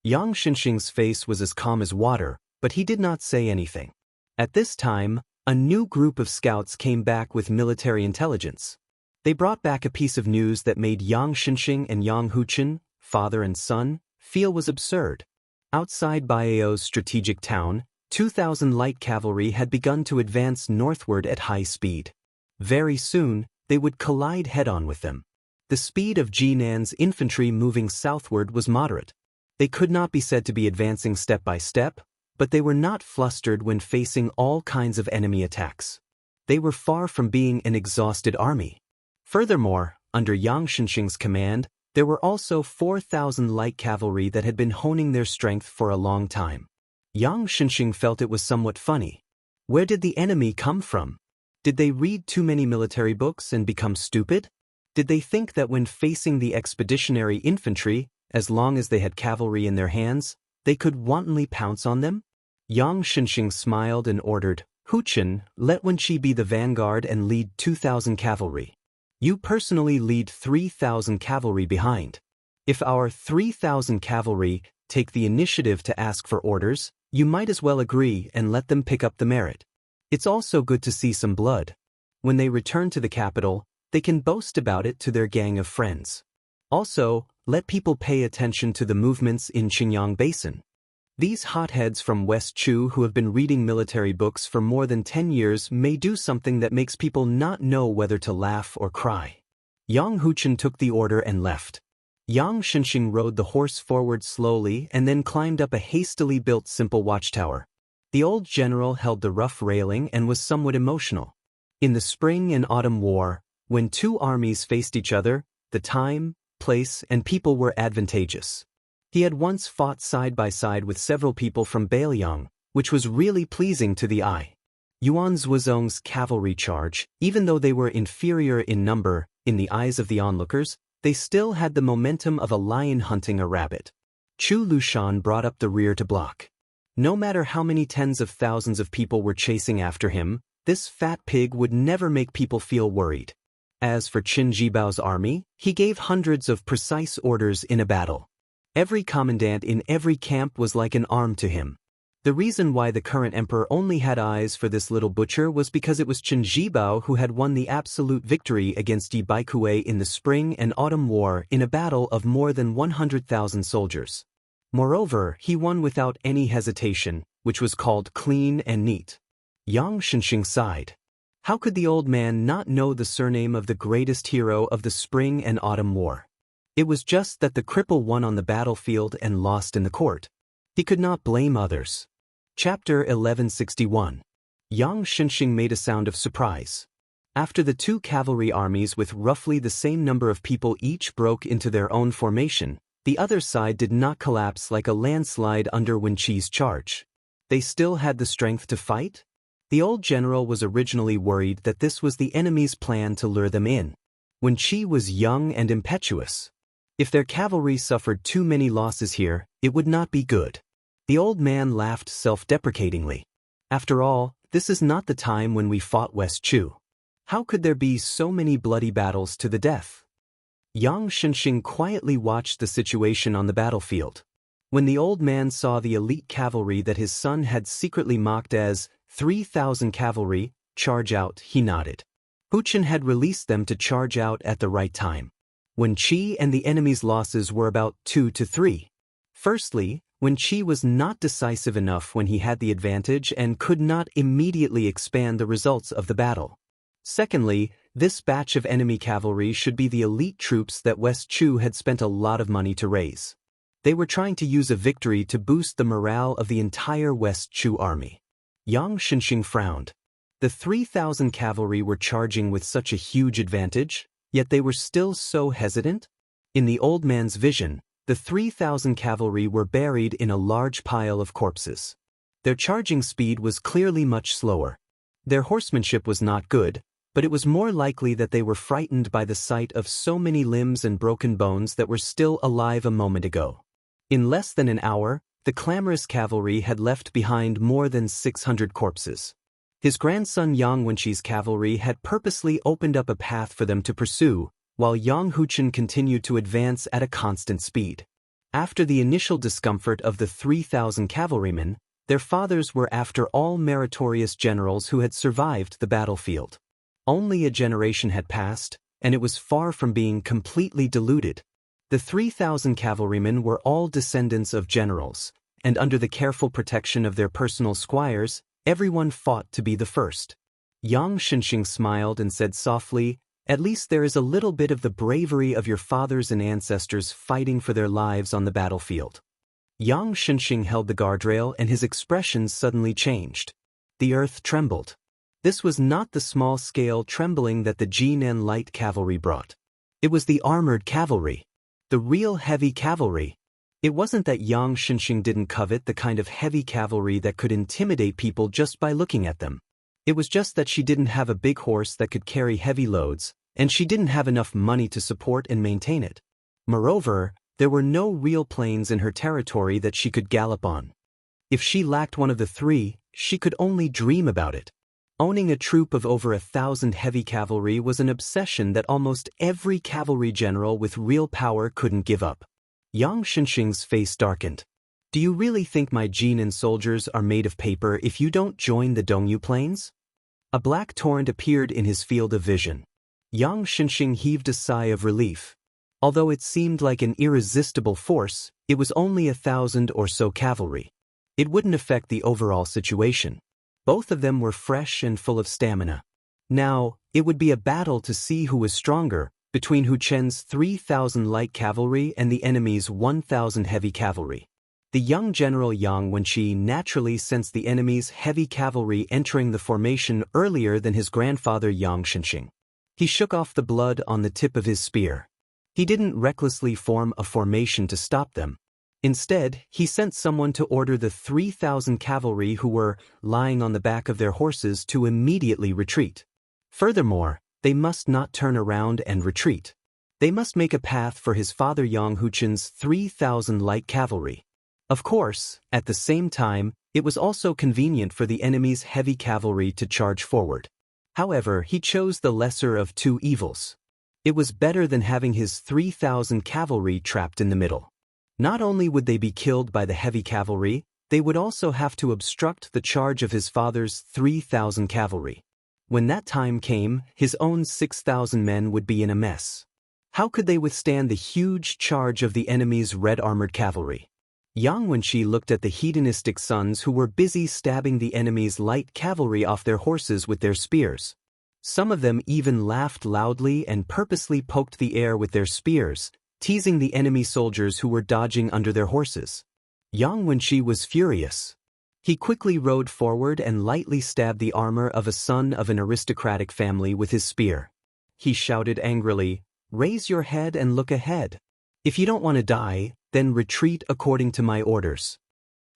Yang Xianxia's face was as calm as water, but he did not say anything. At this time, a new group of scouts came back with military intelligence. They brought back a piece of news that made Yang Xianxia and Yang Huchen, father and son, feel was absurd. Outside Baiao's strategic town, 2,000 light cavalry had begun to advance northward at high speed. Very soon, they would collide head-on with them. The speed of Jinan's infantry moving southward was moderate. They could not be said to be advancing step by step, but they were not flustered when facing all kinds of enemy attacks. They were far from being an exhausted army. Furthermore, under Yang Xianxia's command, there were also 4,000 light cavalry that had been honing their strength for a long time. Yang Xianxia felt it was somewhat funny. Where did the enemy come from? Did they read too many military books and become stupid? Did they think that when facing the expeditionary infantry, as long as they had cavalry in their hands, they could wantonly pounce on them? Yang Xianxia smiled and ordered, "Huchen, let Wenqi be the vanguard and lead 2,000 cavalry. You personally lead 3,000 cavalry behind. If our 3,000 cavalry take the initiative to ask for orders, you might as well agree and let them pick up the merit. It's also good to see some blood. When they return to the capital, they can boast about it to their gang of friends. Also, let people pay attention to the movements in Qingyang Basin. These hotheads from West Chu who have been reading military books for more than 10 years may do something that makes people not know whether to laugh or cry." Yang Huchen took the order and left. Yang Xianxia rode the horse forward slowly and then climbed up a hastily built simple watchtower. The old general held the rough railing and was somewhat emotional. In the Spring and Autumn War, when two armies faced each other, the time, place, and people were advantageous. He had once fought side by side with several people from Bailiang, which was really pleasing to the eye. Yuan Zhuozong's cavalry charge, even though they were inferior in number, in the eyes of the onlookers, they still had the momentum of a lion hunting a rabbit. Chu Lushan brought up the rear to block. No matter how many tens of thousands of people were chasing after him, this fat pig would never make people feel worried. As for Qin Jibao's army, he gave hundreds of precise orders in a battle. Every commandant in every camp was like an arm to him. The reason why the current emperor only had eyes for this little butcher was because it was Qin Jibao who had won the absolute victory against Yi Baikue in the Spring and Autumn War in a battle of more than 100,000 soldiers. Moreover, he won without any hesitation, which was called clean and neat. Yang Xianxia sighed. How could the old man not know the surname of the greatest hero of the Spring and Autumn War? It was just that the cripple won on the battlefield and lost in the court. He could not blame others. Chapter 1161. Yang Xianxia made a sound of surprise. After the two cavalry armies with roughly the same number of people each broke into their own formation, the other side did not collapse like a landslide under Wenqi's charge. They still had the strength to fight? The old general was originally worried that this was the enemy's plan to lure them in. Wenqi was young and impetuous. If their cavalry suffered too many losses here, it would not be good. The old man laughed self-deprecatingly. After all, this is not the time when we fought West Chu. How could there be so many bloody battles to the death? Yang Xianxia quietly watched the situation on the battlefield. When the old man saw the elite cavalry that his son had secretly mocked as 3,000 cavalry charge out, he nodded. Huchen had released them to charge out at the right time. Wenqi and the enemy's losses were about 2 to 3. Firstly, Wenqi was not decisive enough when he had the advantage and could not immediately expand the results of the battle. Secondly, this batch of enemy cavalry should be the elite troops that West Chu had spent a lot of money to raise. They were trying to use a victory to boost the morale of the entire West Chu army. Yang Xianxia frowned. The 3,000 cavalry were charging with such a huge advantage, yet they were still so hesitant? In the old man's vision, the 3,000 cavalry were buried in a large pile of corpses. Their charging speed was clearly much slower. Their horsemanship was not good, but it was more likely that they were frightened by the sight of so many limbs and broken bones that were still alive a moment ago. In less than an hour, the clamorous cavalry had left behind more than 600 corpses. His grandson Yang Wenqi's cavalry had purposely opened up a path for them to pursue, while Yang Huchen continued to advance at a constant speed. After the initial discomfort of the 3,000 cavalrymen, their fathers were after all meritorious generals who had survived the battlefield. Only a generation had passed, and it was far from being completely diluted. The 3,000 cavalrymen were all descendants of generals, and under the careful protection of their personal squires, everyone fought to be the first. Yang Xianxia smiled and said softly, At least there is a little bit of the bravery of your fathers and ancestors fighting for their lives on the battlefield. Yang Xianxia held the guardrail and his expression suddenly changed. The earth trembled. This was not the small-scale trembling that the Jinan light cavalry brought. It was the armored cavalry. The real heavy cavalry. It wasn't that Yang Xianxia didn't covet the kind of heavy cavalry that could intimidate people just by looking at them. It was just that she didn't have a big horse that could carry heavy loads, and she didn't have enough money to support and maintain it. Moreover, there were no real plains in her territory that she could gallop on. If she lacked one of the three, she could only dream about it. Owning a troop of over 1,000 heavy cavalry was an obsession that almost every cavalry general with real power couldn't give up. Yang Xianxia's face darkened. Do you really think my Jinan soldiers are made of paper if you don't join the Dongyu Plains? A black torrent appeared in his field of vision. Yang Xianxia heaved a sigh of relief. Although it seemed like an irresistible force, it was only 1,000 or so cavalry. It wouldn't affect the overall situation. Both of them were fresh and full of stamina. Now, it would be a battle to see who was stronger, between Hu Chen's 3,000 light cavalry and the enemy's 1,000 heavy cavalry. The young general Yang Wenqi naturally sensed the enemy's heavy cavalry entering the formation earlier than his grandfather Yang Xianxia. He shook off the blood on the tip of his spear. He didn't recklessly form a formation to stop them. Instead, he sent someone to order the 3,000 cavalry who were lying on the back of their horses to immediately retreat. Furthermore, they must not turn around and retreat. They must make a path for his father Yang Huchen's 3,000 light cavalry. Of course, at the same time, it was also convenient for the enemy's heavy cavalry to charge forward. However, he chose the lesser of two evils. It was better than having his 3,000 cavalry trapped in the middle. Not only would they be killed by the heavy cavalry, they would also have to obstruct the charge of his father's 3,000 cavalry. When that time came, his own 6,000 men would be in a mess. How could they withstand the huge charge of the enemy's red-armored cavalry? Yang Wenqi looked at the hedonistic sons who were busy stabbing the enemy's light cavalry off their horses with their spears. Some of them even laughed loudly and purposely poked the air with their spears, teasing the enemy soldiers who were dodging under their horses. Yang Wenqi was furious. He quickly rode forward and lightly stabbed the armor of a son of an aristocratic family with his spear. He shouted angrily, "Raise your head and look ahead. If you don't want to die, then retreat according to my orders."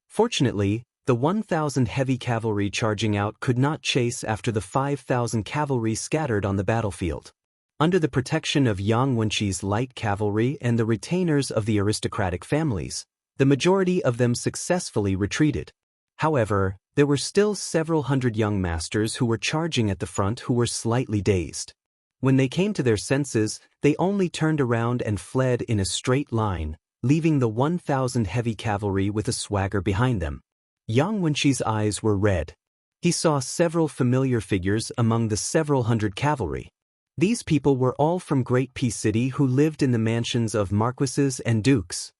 Fortunately, the 1,000 heavy cavalry charging out could not chase after the 5,000 cavalry scattered on the battlefield. Under the protection of Yang Wenqi's light cavalry and the retainers of the aristocratic families, the majority of them successfully retreated. However, there were still several hundred young masters who were charging at the front who were slightly dazed. When they came to their senses, they only turned around and fled in a straight line, leaving the 1,000 heavy cavalry with a swagger behind them. Yang Wenqi's eyes were red. He saw several familiar figures among the several hundred cavalry. These people were all from Great Peace City who lived in the mansions of marquises and dukes.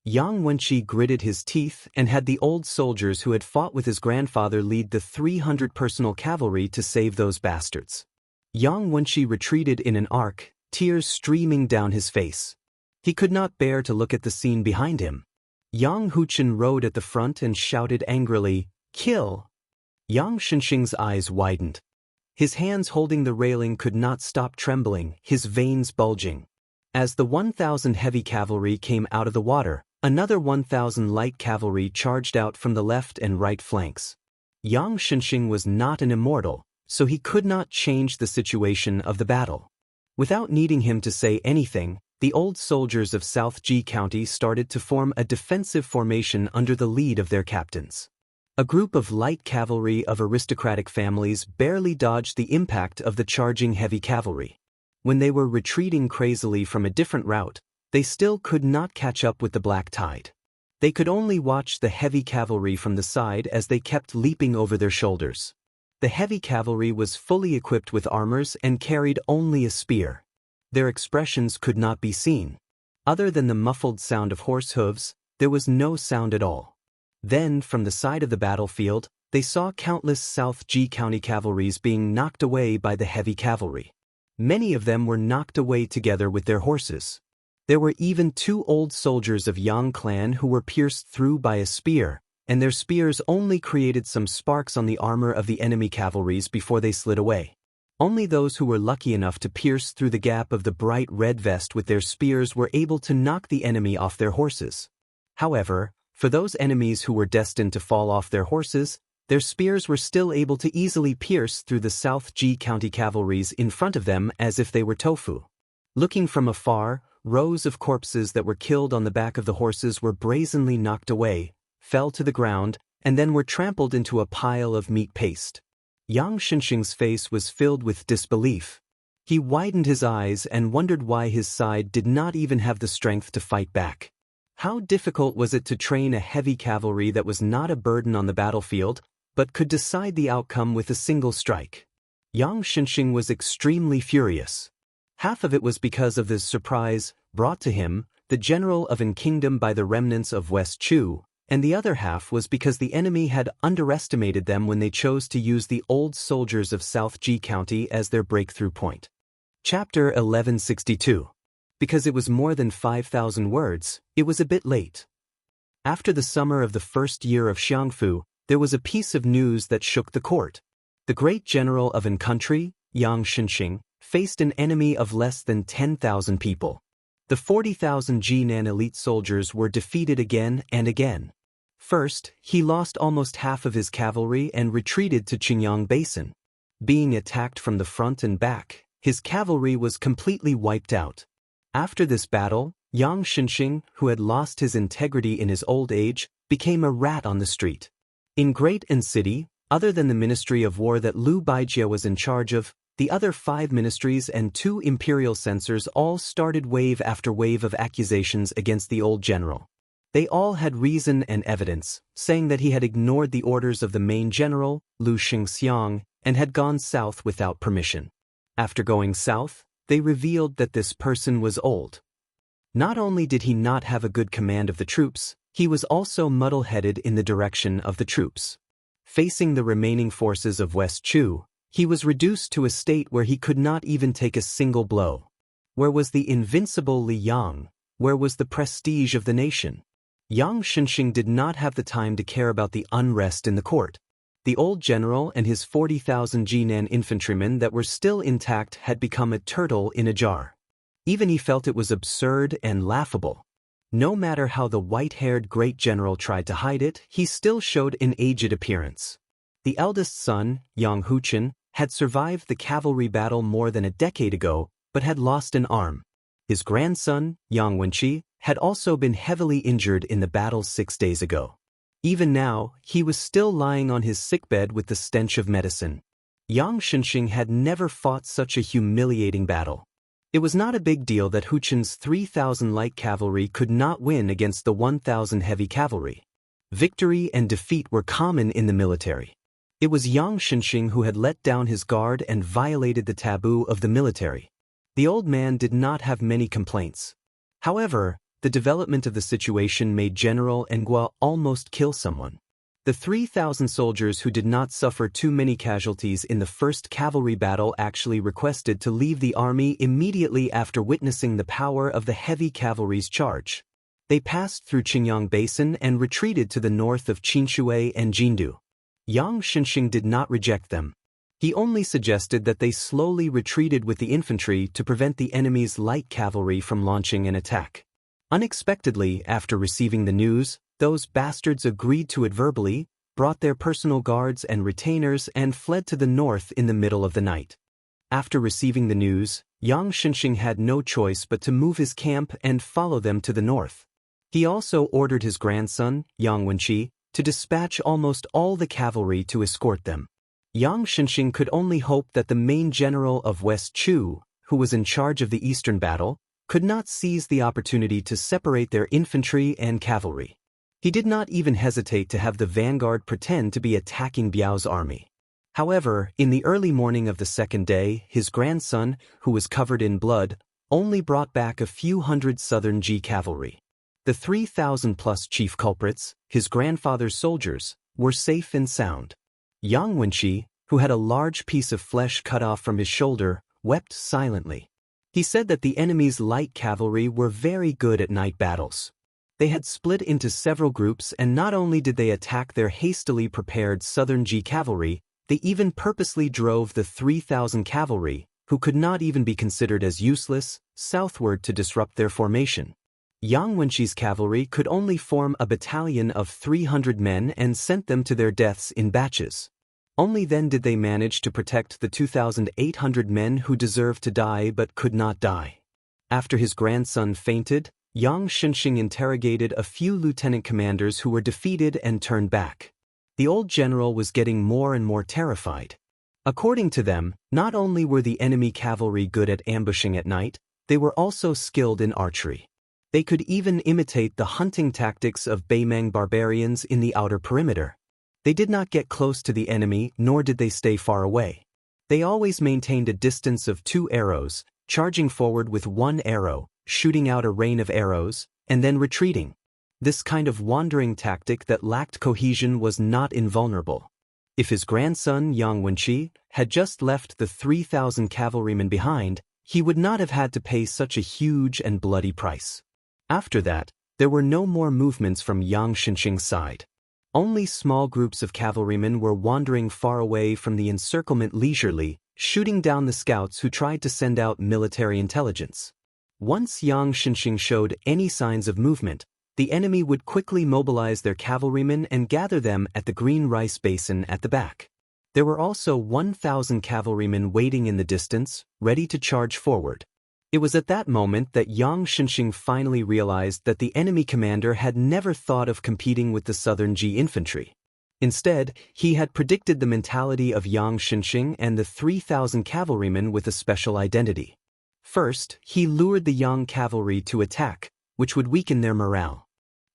Yang Wenqi gritted his teeth and had the old soldiers who had fought with his grandfather lead the 300 personal cavalry to save those bastards. Yang Wenqi retreated in an arc, tears streaming down his face. He could not bear to look at the scene behind him. Yang Huchen rode at the front and shouted angrily, "Kill!" Yang Xianxia's eyes widened. His hands holding the railing could not stop trembling, his veins bulging. As the 1,000 heavy cavalry came out of the water, another 1,000 light cavalry charged out from the left and right flanks. Yang Xianxia was not an immortal, so he could not change the situation of the battle. Without needing him to say anything, the old soldiers of South Ji County started to form a defensive formation under the lead of their captains. A group of light cavalry of aristocratic families barely dodged the impact of the charging heavy cavalry. When they were retreating crazily from a different route, they still could not catch up with the black tide. They could only watch the heavy cavalry from the side as they kept leaping over their shoulders. The heavy cavalry was fully equipped with armors and carried only a spear. Their expressions could not be seen. Other than the muffled sound of horse hooves, there was no sound at all. Then, from the side of the battlefield, they saw countless South Ji County cavalries being knocked away by the heavy cavalry. Many of them were knocked away together with their horses. There were even 2 old soldiers of Yang clan who were pierced through by a spear, and their spears only created some sparks on the armor of the enemy cavalries before they slid away. Only those who were lucky enough to pierce through the gap of the bright red vest with their spears were able to knock the enemy off their horses. However, for those enemies who were destined to fall off their horses, their spears were still able to easily pierce through the South G County cavalries in front of them as if they were tofu. Looking from afar, rows of corpses that were killed on the back of the horses were brazenly knocked away, fell to the ground, and then were trampled into a pile of meat paste. Yang Xianxia's face was filled with disbelief. He widened his eyes and wondered why his side did not even have the strength to fight back. How difficult was it to train a heavy cavalry that was not a burden on the battlefield, but could decide the outcome with a single strike? Yang Xianxia was extremely furious. Half of it was because of the surprise brought to him, the general of an kingdom by the remnants of West Chu, and the other half was because the enemy had underestimated them when they chose to use the old soldiers of South G County as their breakthrough point. Chapter 1162. Because it was more than 5,000 words, it was a bit late. After the summer of the first year of Xiangfu, there was a piece of news that shook the court. The great general of an country, Yang Xianxia, faced an enemy of less than 10,000 people. The 40,000 Jinan elite soldiers were defeated again and again. First, he lost almost half of his cavalry and retreated to Qingyang Basin. Being attacked from the front and back, his cavalry was completely wiped out. After this battle, Yang Xianxia, who had lost his integrity in his old age, became a rat on the street. In Great An City, other than the Ministry of War that Liu Baijie was in charge of, the other 5 ministries and 2 imperial censors all started wave after wave of accusations against the old general. They all had reason and evidence, saying that he had ignored the orders of the main general, Liu Xingxiang, and had gone south without permission. After going south, they revealed that this person was old. Not only did he not have a good command of the troops, he was also muddle-headed in the direction of the troops. Facing the remaining forces of West Chu, he was reduced to a state where he could not even take a single blow. Where was the invincible Li Yang? Where was the prestige of the nation? Yang Xianxia did not have the time to care about the unrest in the court. The old general and his 40,000 Jinan infantrymen that were still intact had become a turtle in a jar. Even he felt it was absurd and laughable. No matter how the white-haired great general tried to hide it, he still showed an aged appearance. The eldest son, Yang Huchen, had survived the cavalry battle more than a decade ago, but had lost an arm. His grandson, Yang Wenqi, had also been heavily injured in the battle 6 days ago. Even now, he was still lying on his sickbed with the stench of medicine. Yang Xianxia had never fought such a humiliating battle. It was not a big deal that Huchen's 3,000 light cavalry could not win against the 1,000 heavy cavalry. Victory and defeat were common in the military. It was Yang Xianxia who had let down his guard and violated the taboo of the military. The old man did not have many complaints. However, the development of the situation made General Engua almost kill someone. The 3,000 soldiers who did not suffer too many casualties in the first cavalry battle actually requested to leave the army immediately after witnessing the power of the heavy cavalry's charge. They passed through Qingyang Basin and retreated to the north of Qinshui and Jindu. Yang Xianxia did not reject them. He only suggested that they slowly retreated with the infantry to prevent the enemy's light cavalry from launching an attack. Unexpectedly, after receiving the news, those bastards agreed to it verbally, brought their personal guards and retainers and fled to the north in the middle of the night. After receiving the news, Yang Xianxia had no choice but to move his camp and follow them to the north. He also ordered his grandson, Yang Wenqi, to dispatch almost all the cavalry to escort them. Yang Xianxia could only hope that the main general of West Chu, who was in charge of the eastern battle, could not seize the opportunity to separate their infantry and cavalry. He did not even hesitate to have the vanguard pretend to be attacking Biao's army. However, in the early morning of the second day, his grandson, who was covered in blood, only brought back a few hundred southern Ji cavalry. The 3,000-plus chief culprits, his grandfather's soldiers, were safe and sound. Yang Wenqi, who had a large piece of flesh cut off from his shoulder, wept silently. He said that the enemy's light cavalry were very good at night battles. They had split into several groups, and not only did they attack their hastily prepared southern Ji cavalry, they even purposely drove the 3,000 cavalry, who could not even be considered as useless, southward to disrupt their formation. Yang Wenqi's cavalry could only form a battalion of 300 men and sent them to their deaths in batches. Only then did they manage to protect the 2,800 men who deserved to die but could not die. After his grandson fainted, Yang Xianxia interrogated a few lieutenant commanders who were defeated and turned back. The old general was getting more and more terrified. According to them, not only were the enemy cavalry good at ambushing at night, they were also skilled in archery. They could even imitate the hunting tactics of Beimeng barbarians in the outer perimeter. They did not get close to the enemy, nor did they stay far away. They always maintained a distance of 2 arrows, charging forward with 1 arrow, shooting out a rain of arrows, and then retreating. This kind of wandering tactic that lacked cohesion was not invulnerable. If his grandson Yang Wenqi had just left the 3,000 cavalrymen behind, he would not have had to pay such a huge and bloody price. After that, there were no more movements from Yang Xianxia's side. Only small groups of cavalrymen were wandering far away from the encirclement leisurely, shooting down the scouts who tried to send out military intelligence. Once Yang Xianxia showed any signs of movement, the enemy would quickly mobilize their cavalrymen and gather them at the green rice basin at the back. There were also 1,000 cavalrymen waiting in the distance, ready to charge forward. It was at that moment that Yang Xianxia finally realized that the enemy commander had never thought of competing with the southern Ji infantry. Instead, he had predicted the mentality of Yang Xianxia and the 3,000 cavalrymen with a special identity. First, he lured the Yang cavalry to attack, which would weaken their morale.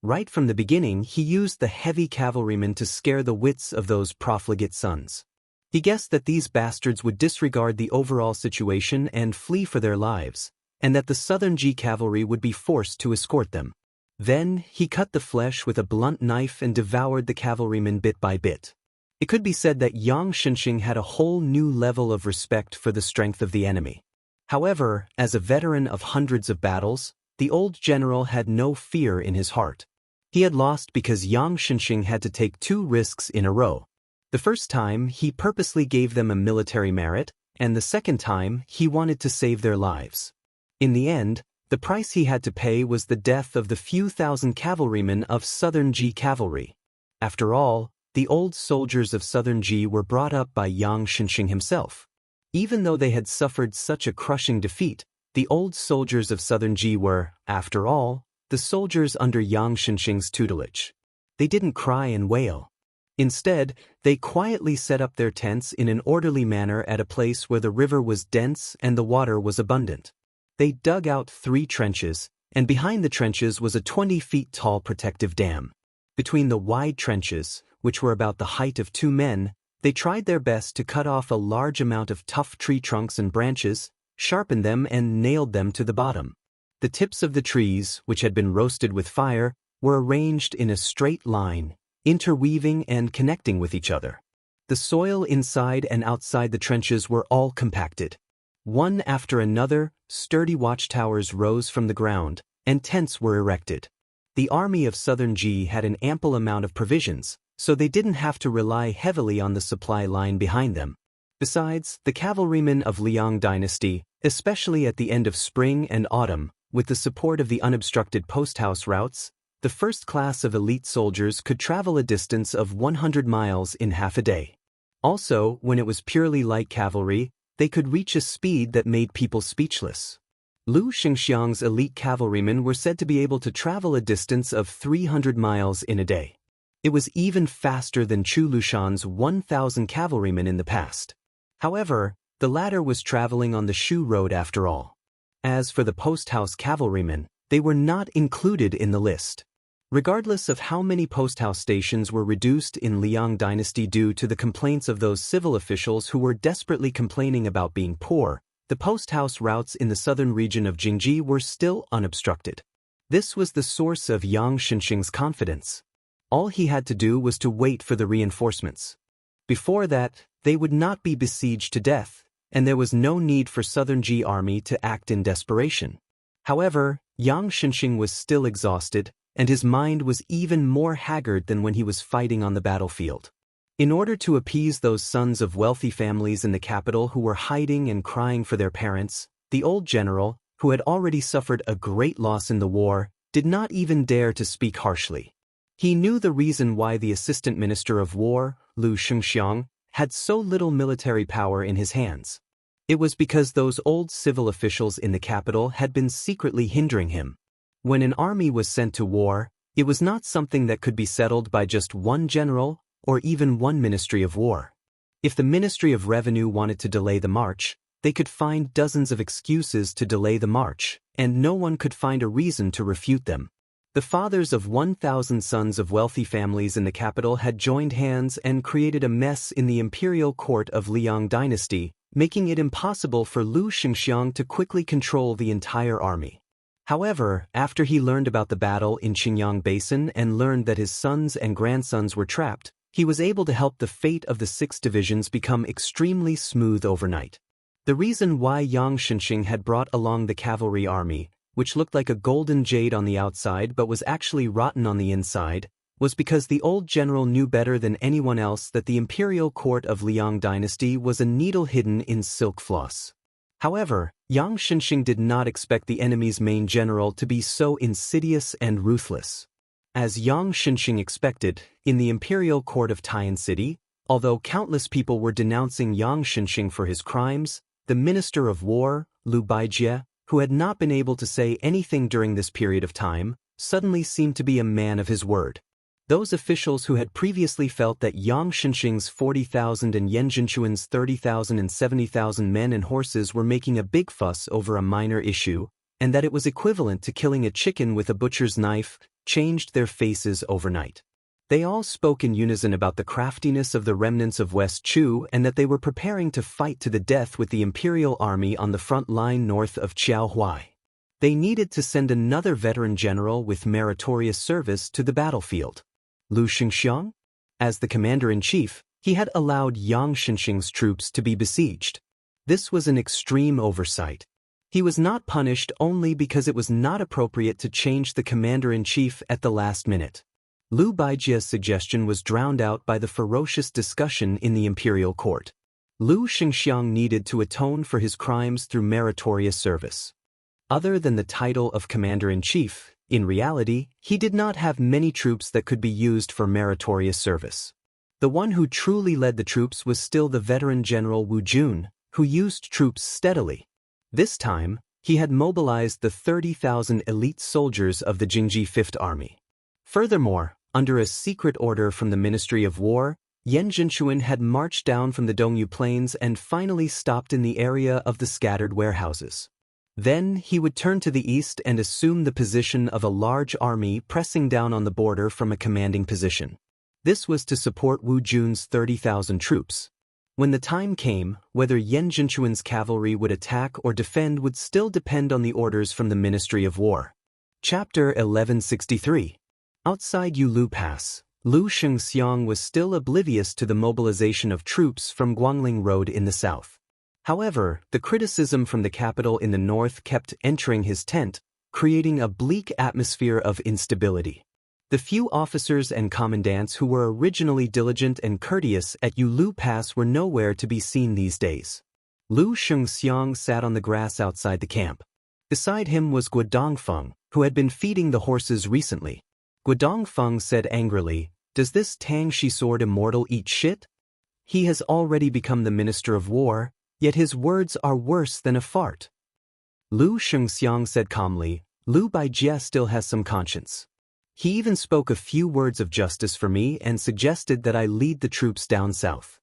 Right from the beginning, he used the heavy cavalrymen to scare the wits of those profligate sons. He guessed that these bastards would disregard the overall situation and flee for their lives, and that the southern Ji cavalry would be forced to escort them. Then, he cut the flesh with a blunt knife and devoured the cavalrymen bit by bit. It could be said that Yang Xianxia had a whole new level of respect for the strength of the enemy. However, as a veteran of hundreds of battles, the old general had no fear in his heart. He had lost because Yang Xianxia had to take 2 risks in a row. The first time, he purposely gave them a military merit, and the second time, he wanted to save their lives. In the end, the price he had to pay was the death of the few thousand cavalrymen of southern Ji cavalry. After all, the old soldiers of southern Ji were brought up by Yang Xianxia himself. Even though they had suffered such a crushing defeat, the old soldiers of southern Ji were, after all, the soldiers under Yang Xianxia's tutelage. They didn't cry and wail. Instead, they quietly set up their tents in an orderly manner at a place where the river was dense and the water was abundant. They dug out 3 trenches, and behind the trenches was a 20 feet tall protective dam. Between the wide trenches, which were about the height of 2 men, they tried their best to cut off a large amount of tough tree trunks and branches, sharpened them and nailed them to the bottom. The tips of the trees, which had been roasted with fire, were arranged in a straight line, interweaving and connecting with each other. The soil inside and outside the trenches were all compacted. One after another, sturdy watchtowers rose from the ground, and tents were erected. The army of southern Ji had an ample amount of provisions, so they didn't have to rely heavily on the supply line behind them. Besides, the cavalrymen of Liang dynasty, especially at the end of spring and autumn, with the support of the unobstructed post-house routes, the first class of elite soldiers could travel a distance of 100 miles in half a day. Also, when it was purely light cavalry, they could reach a speed that made people speechless. Lu Xingxiang's elite cavalrymen were said to be able to travel a distance of 300 miles in a day. It was even faster than Chu Lushan's 1,000 cavalrymen in the past. However, the latter was traveling on the Shu Road after all. As for the post-house cavalrymen, they were not included in the list. Regardless of how many post-house stations were reduced in Liang dynasty due to the complaints of those civil officials who were desperately complaining about being poor, the post-house routes in the southern region of Jingji were still unobstructed. This was the source of Yang Xianxia's confidence. All he had to do was to wait for the reinforcements. Before that, they would not be besieged to death, and there was no need for Southern Ji army to act in desperation. However, Yang Xianxia was still exhausted, and his mind was even more haggard than when he was fighting on the battlefield. In order to appease those sons of wealthy families in the capital who were hiding and crying for their parents, the old general, who had already suffered a great loss in the war, did not even dare to speak harshly. He knew the reason why the Assistant Minister of War, Lu Shengxiang, had so little military power in his hands. It was because those old civil officials in the capital had been secretly hindering him. When an army was sent to war, it was not something that could be settled by just one general or even one Ministry of War. If the Ministry of Revenue wanted to delay the march, they could find dozens of excuses to delay the march, and no one could find a reason to refute them. The fathers of 1,000 sons of wealthy families in the capital had joined hands and created a mess in the imperial court of Liang dynasty, making it impossible for Lu Shengxiang to quickly control the entire army. However, after he learned about the battle in Qingyang Basin and learned that his sons and grandsons were trapped, he was able to help the fate of the 6 divisions become extremely smooth overnight. The reason why Yang Xianxia had brought along the cavalry army, which looked like a golden jade on the outside but was actually rotten on the inside, was because the old general knew better than anyone else that the imperial court of Liang dynasty was a needle hidden in silk floss. However, Yang Xianxia did not expect the enemy's main general to be so insidious and ruthless. As Yang Xianxia expected, in the imperial court of Taiyan City, although countless people were denouncing Yang Xianxia for his crimes, the Minister of War, Lu Baijie, who had not been able to say anything during this period of time, suddenly seemed to be a man of his word. Those officials who had previously felt that Yang Xianxia's 40,000 and Yan Zhenchuan's 30,000 and 70,000 men and horses were making a big fuss over a minor issue, and that it was equivalent to killing a chicken with a butcher's knife, changed their faces overnight. They all spoke in unison about the craftiness of the remnants of West Chu and that they were preparing to fight to the death with the imperial army on the front line north of Qiaohuai. They needed to send another veteran general with meritorious service to the battlefield. Lu Shengxiang? As the commander-in-chief, he had allowed Yang Xianxia's troops to be besieged. This was an extreme oversight. He was not punished only because it was not appropriate to change the commander-in-chief at the last minute. Lu Baijie's suggestion was drowned out by the ferocious discussion in the imperial court. Lu Shengxiang needed to atone for his crimes through meritorious service. Other than the title of commander-in-chief, in reality, he did not have many troops that could be used for meritorious service. The one who truly led the troops was still the veteran general Wu Jun, who used troops steadily. This time, he had mobilized the 30,000 elite soldiers of the Jingji Fifth Army. Furthermore, under a secret order from the Ministry of War, Yan Zhenchuan had marched down from the Dongyu Plains and finally stopped in the area of the scattered warehouses. Then he would turn to the east and assume the position of a large army pressing down on the border from a commanding position. This was to support Wu Jun's 30,000 troops. When the time came, whether Yan Zhenchuan's cavalry would attack or defend would still depend on the orders from the Ministry of War. Chapter 1163. Outside Yulu Pass, Lu Shengxiang was still oblivious to the mobilization of troops from Guangling Road in the south. However, the criticism from the capital in the north kept entering his tent, creating a bleak atmosphere of instability. The few officers and commandants who were originally diligent and courteous at Yulu Pass were nowhere to be seen these days. Lu Shengxiang sat on the grass outside the camp. Beside him was Guodongfeng, who had been feeding the horses recently. Guodongfeng said angrily, "Does this Tang Shi sword immortal eat shit? He has already become the Minister of War, yet his words are worse than a fart." Lu Shengxiang said calmly, "Lu Baijie still has some conscience. He even spoke a few words of justice for me and suggested that I lead the troops down south."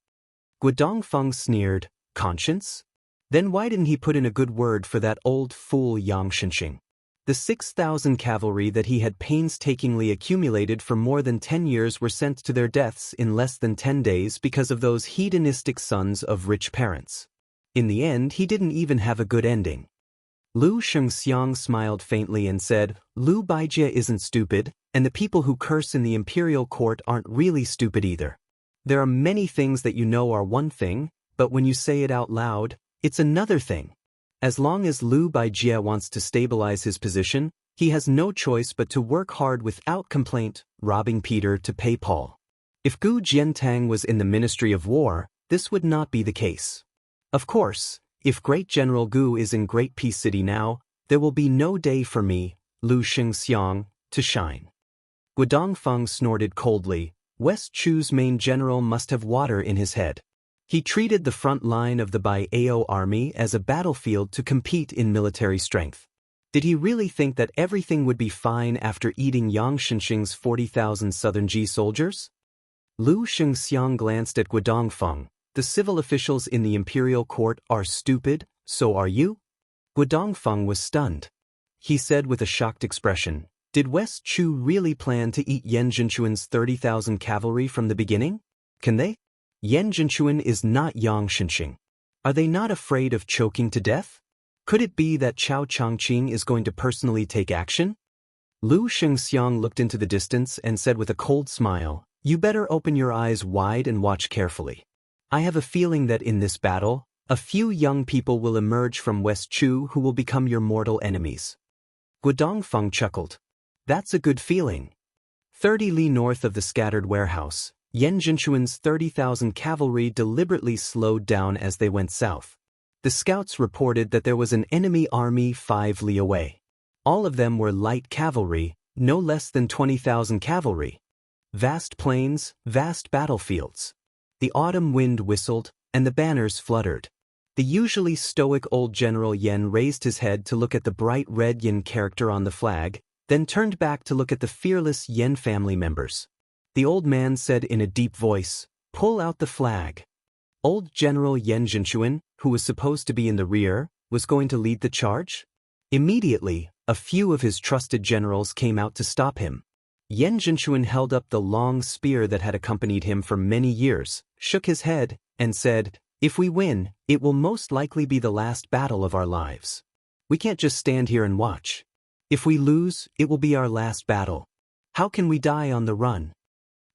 Guodongfeng sneered, "Conscience? Then why didn't he put in a good word for that old fool Yang Xianxia?" The 6,000 cavalry that he had painstakingly accumulated for more than 10 years were sent to their deaths in less than 10 days because of those hedonistic sons of rich parents. In the end, he didn't even have a good ending. Lu Shengxiang smiled faintly and said, "Lu Baijie isn't stupid, and the people who curse in the imperial court aren't really stupid either. There are many things that you know are one thing, but when you say it out loud, It's another thing. As long as Liu Baijie wants to stabilize his position, he has no choice but to work hard without complaint, robbing Peter to pay Paul. If Gu Jiantang was in the Ministry of War, this would not be the case. Of course, if Great General Gu is in Great Peace City now, there will be no day for me, Lu Xingxiang, to shine. Guodongfeng snorted coldly. West Chu's main general must have water in his head. He treated the front line of the Baiao army as a battlefield to compete in military strength. Did he really think that everything would be fine after eating Yang Shenxing's 40,000 Southern Ji soldiers? Lu Xingxiang glanced at Guodongfeng. The civil officials in the imperial court are stupid, so are you? Guodongfeng was stunned. He said with a shocked expression, did West Chu really plan to eat Yan Zhenchuan's 30,000 cavalry from the beginning? Can they? Yan Zhenchuan is not Yang Shenxing. Are they not afraid of choking to death? Could it be that Chao Changqing is going to personally take action? Lu Xingxiang looked into the distance and said with a cold smile, you better open your eyes wide and watch carefully. I have a feeling that in this battle, a few young people will emerge from West Chu who will become your mortal enemies. Guodongfeng chuckled. That's a good feeling. 30 li north of the scattered warehouse, Yan Zhenchuan's 30,000 cavalry deliberately slowed down as they went south. The scouts reported that there was an enemy army 5 li away. All of them were light cavalry, no less than 20,000 cavalry. Vast plains, vast battlefields. The autumn wind whistled, and the banners fluttered. The usually stoic old General Yan raised his head to look at the bright red Yan character on the flag, then turned back to look at the fearless Yan family members. The old man said in a deep voice, pull out the flag. Old General Yan Zhenchuan, who was supposed to be in the rear, was going to lead the charge? Immediately, a few of his trusted generals came out to stop him. Yan Zhenchuan held up the long spear that had accompanied him for many years, shook his head, and said, if we win, it will most likely be the last battle of our lives. We can't just stand here and watch. If we lose, it will be our last battle. How can we die on the run?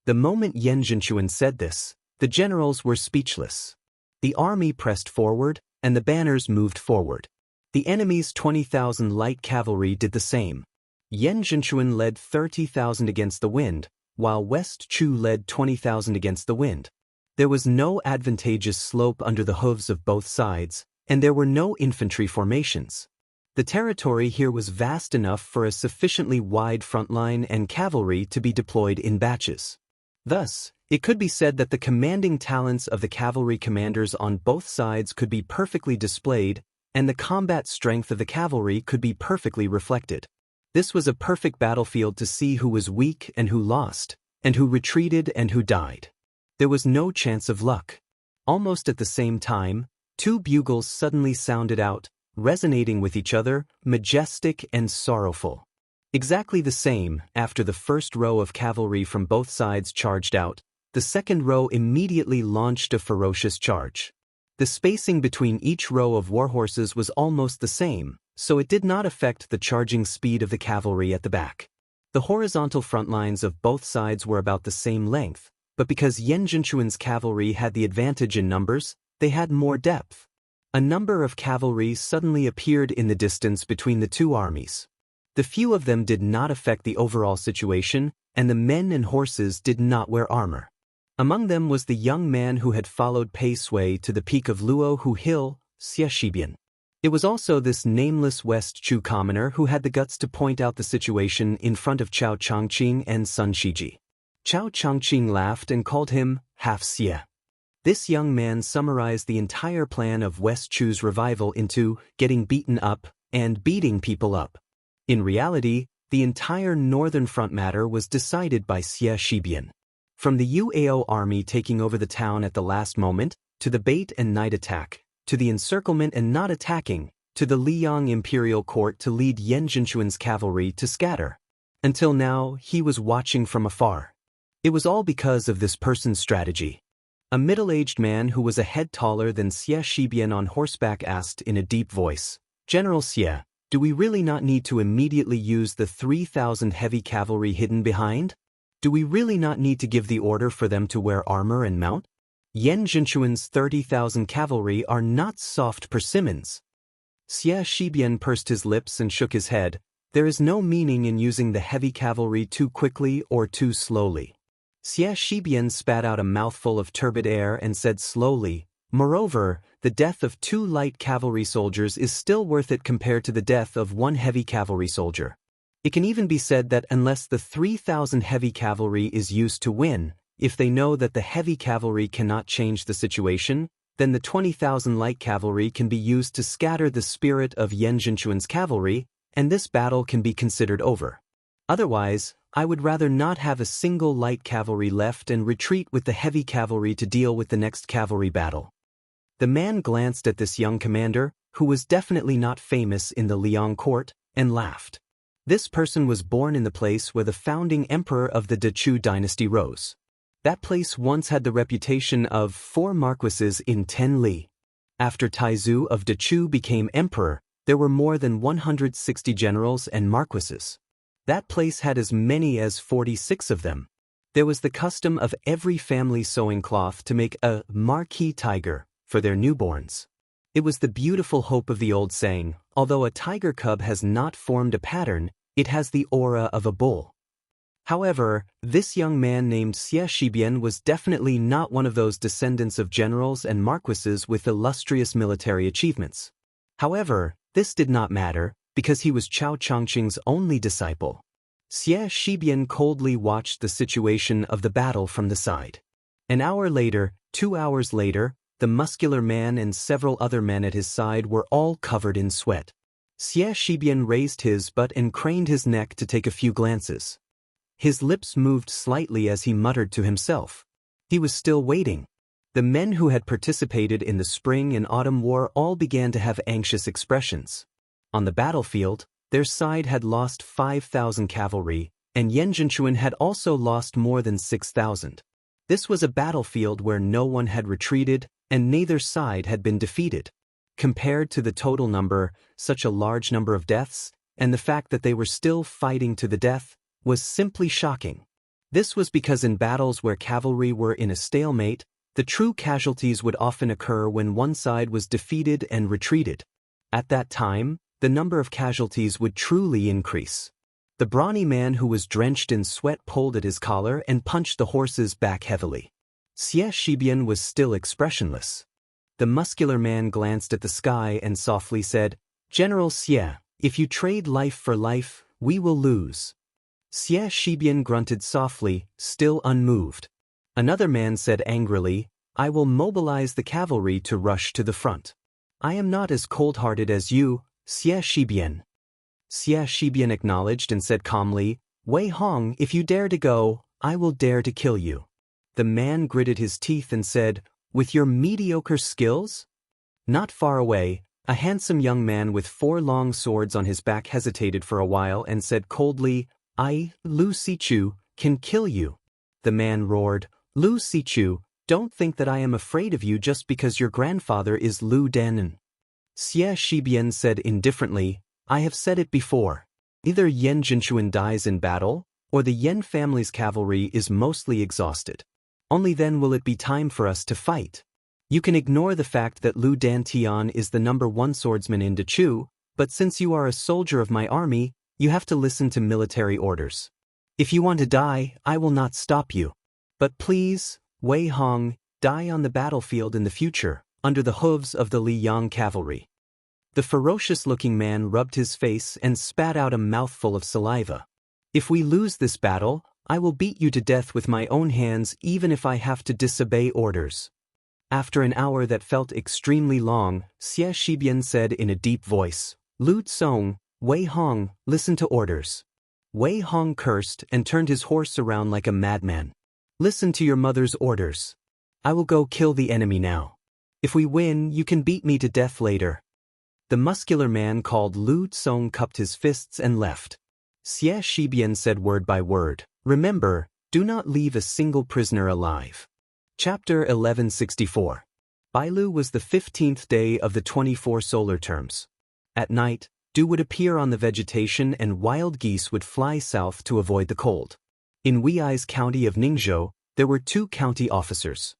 The moment Yan Zhenchuan said this, the generals were speechless. The army pressed forward, and the banners moved forward. The enemy's 20,000 light cavalry did the same. Yan Zhenchuan led 30,000 against the wind, while West Chu led 20,000 against the wind. There was no advantageous slope under the hooves of both sides, and there were no infantry formations. The territory here was vast enough for a sufficiently wide front line and cavalry to be deployed in batches. Thus, it could be said that the commanding talents of the cavalry commanders on both sides could be perfectly displayed, and the combat strength of the cavalry could be perfectly reflected. This was a perfect battlefield to see who was weak and who lost, and who retreated and who died. There was no chance of luck. Almost at the same time, two bugles suddenly sounded out, resonating with each other, majestic and sorrowful. Exactly the same, after the first row of cavalry from both sides charged out, the second row immediately launched a ferocious charge. The spacing between each row of warhorses was almost the same, so it did not affect the charging speed of the cavalry at the back. The horizontal front lines of both sides were about the same length, but because Yan Zhenchuan's cavalry had the advantage in numbers, they had more depth. A number of cavalry suddenly appeared in the distance between the two armies. The few of them did not affect the overall situation, and the men and horses did not wear armor. Among them was the young man who had followed Pei Sui to the peak of Luohu Hill, Xie Shibian. It was also this nameless West Chu commoner who had the guts to point out the situation in front of Chao Changqing and Sun Shiji. Chao Changqing laughed and called him half Xie. This young man summarized the entire plan of West Chu's revival into getting beaten up and beating people up. In reality, the entire northern front matter was decided by Xie Shibian. From the Yuao army taking over the town at the last moment, to the bait and night attack, to the encirclement and not attacking, to the Liang imperial court to lead Yan Zhenchuan's cavalry to scatter. Until now, he was watching from afar. It was all because of this person's strategy. A middle-aged man who was a head taller than Xie Shibian on horseback asked in a deep voice, General Xie, do we really not need to immediately use the 3,000 heavy cavalry hidden behind? Do we really not need to give the order for them to wear armor and mount? Yan Zhenchuan's 30,000 cavalry are not soft persimmons. Xie Shibian pursed his lips and shook his head. There is no meaning in using the heavy cavalry too quickly or too slowly. Xie Shibian spat out a mouthful of turbid air and said slowly, moreover, the death of 2 light cavalry soldiers is still worth it compared to the death of 1 heavy cavalry soldier. It can even be said that unless the 3,000 heavy cavalry is used to win, if they know that the heavy cavalry cannot change the situation, then the 20,000 light cavalry can be used to scatter the spirit of Yan Zhenchuan's cavalry, and this battle can be considered over. Otherwise, I would rather not have a single light cavalry left and retreat with the heavy cavalry to deal with the next cavalry battle. The man glanced at this young commander, who was definitely not famous in the Liang court, and laughed. This person was born in the place where the founding emperor of the Dechu dynasty rose. That place once had the reputation of 4 marquises in 10 li. After Taizu of Dechu became emperor, there were more than 160 generals and marquises. That place had as many as 46 of them. There was the custom of every family sewing cloth to make a marquis tiger for their newborns. It was the beautiful hope of the old saying, although a tiger cub has not formed a pattern, it has the aura of a bull. However, this young man named Xie Shibian was definitely not one of those descendants of generals and marquises with illustrious military achievements. However, this did not matter, because he was Chao Changqing's only disciple. Xie Shibian coldly watched the situation of the battle from the side. An hour later, 2 hours later, the muscular man and several other men at his side were all covered in sweat. Xie Shibian raised his butt and craned his neck to take a few glances. His lips moved slightly as he muttered to himself. He was still waiting. The men who had participated in the spring and autumn war all began to have anxious expressions. On the battlefield, their side had lost 5,000 cavalry, and Yan Zhenchuan had also lost more than 6,000. This was a battlefield where no one had retreated, and neither side had been defeated. Compared to the total number, such a large number of deaths, and the fact that they were still fighting to the death, was simply shocking. This was because in battles where cavalry were in a stalemate, the true casualties would often occur when one side was defeated and retreated. At that time, the number of casualties would truly increase. The brawny man who was drenched in sweat pulled at his collar and punched the horses back heavily. Xie Shibian was still expressionless. The muscular man glanced at the sky and softly said, "General Xie, if you trade life for life, we will lose." Xie Shibian grunted softly, still unmoved. Another man said angrily, "I will mobilize the cavalry to rush to the front. I am not as cold-hearted as you, Xie Shibian." Xie Shibian acknowledged and said calmly, "Wei Hong, if you dare to go, I will dare to kill you." The man gritted his teeth and said, "With your mediocre skills?" Not far away, a handsome young man with 4 long swords on his back hesitated for a while and said coldly, "I, Lu Sichu, can kill you." The man roared, "Lu Sichu, don't think that I am afraid of you just because your grandfather is Lu Danan." Xie Shibian said indifferently, "I have said it before. Either Yan Zhenchuan dies in battle, or the Yan family's cavalry is mostly exhausted. Only then will it be time for us to fight. You can ignore the fact that Lu Dantian is the #1 swordsman in Dechu, but since you are a soldier of my army, you have to listen to military orders. If you want to die, I will not stop you. But please, Wei Hong, die on the battlefield in the future, under the hooves of the Liyang cavalry." The ferocious-looking man rubbed his face and spat out a mouthful of saliva. "If we lose this battle, I will beat you to death with my own hands even if I have to disobey orders." After an hour that felt extremely long, Xie Shibian said in a deep voice, "Lu Tsong, Wei Hong, listen to orders." Wei Hong cursed and turned his horse around like a madman. "Listen to your mother's orders. I will go kill the enemy now. If we win, you can beat me to death later." The muscular man called Lu Tsong cupped his fists and left. Xie Shibian said word by word, "Remember, do not leave a single prisoner alive." Chapter 1164. Bailu was the 15th day of the 24 solar terms. At night, dew would appear on the vegetation and wild geese would fly south to avoid the cold. In Wei's county of Ningzhou, there were 2 county officers.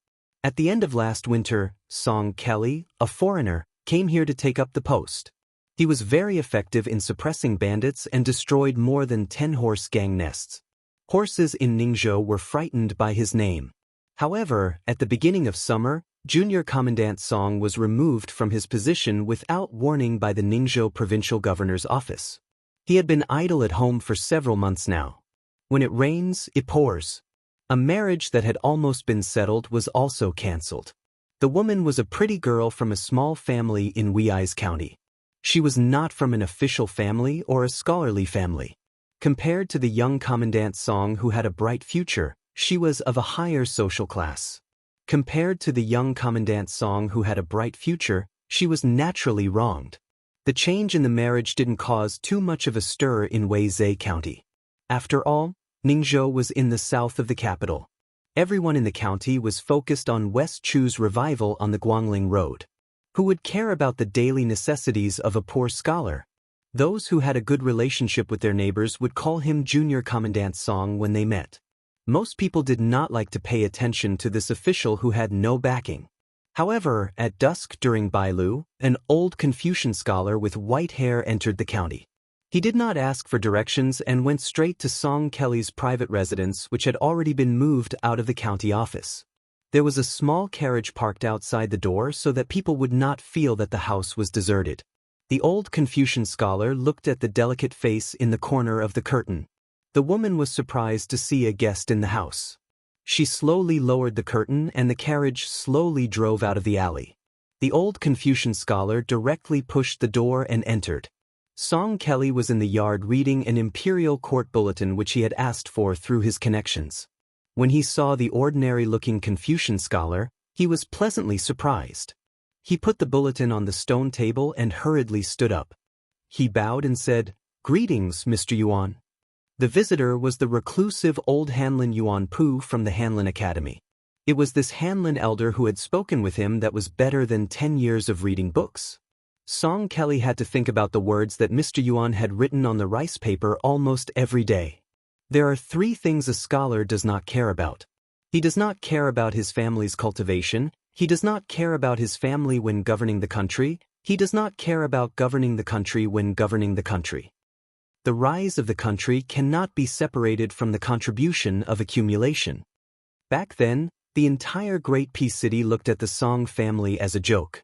At the end of last winter, Song Kelly, a foreigner, came here to take up the post. He was very effective in suppressing bandits and destroyed more than 10 horse gang nests. Horses in Ningzhou were frightened by his name. However, at the beginning of summer, Junior Commandant Song was removed from his position without warning by the Ningzhou provincial governor's office. He had been idle at home for several months now. When it rains, it pours. A marriage that had almost been settled was also cancelled. The woman was a pretty girl from a small family in Wuxia County. She was not from an official family or a scholarly family. Compared to the young Commandant Song who had a bright future, she was of a higher social class. Compared to the young Commandant Song who had a bright future, she was naturally wronged. The change in the marriage didn't cause too much of a stir in Wuxia County. After all, Ningzhou was in the south of the capital. Everyone in the county was focused on West Chu's revival on the Guangling Road. Who would care about the daily necessities of a poor scholar? Those who had a good relationship with their neighbors would call him Junior Commandant Song when they met. Most people did not like to pay attention to this official who had no backing. However, at dusk during Bailu, an old Confucian scholar with white hair entered the county. He did not ask for directions and went straight to Song Kelly's private residence, which had already been moved out of the county office. There was a small carriage parked outside the door so that people would not feel that the house was deserted. The old Confucian scholar looked at the delicate face in the corner of the curtain. The woman was surprised to see a guest in the house. She slowly lowered the curtain and the carriage slowly drove out of the alley. The old Confucian scholar directly pushed the door and entered. Song Kelly was in the yard reading an imperial court bulletin which he had asked for through his connections. When he saw the ordinary-looking Confucian scholar, he was pleasantly surprised. He put the bulletin on the stone table and hurriedly stood up. He bowed and said, "Greetings, Mr. Yuan." The visitor was the reclusive old Hanlin Yuan Pu from the Hanlin Academy. It was this Hanlin elder who had spoken with him that was better than 10 years of reading books. Song Kelly had to think about the words that Mr. Yuan had written on the rice paper almost every day. There are 3 things a scholar does not care about. He does not care about his family's cultivation, he does not care about his family when governing the country, he does not care about governing the country when governing the country. The rise of the country cannot be separated from the contribution of accumulation. Back then, the entire Great Peace City looked at the Song family as a joke.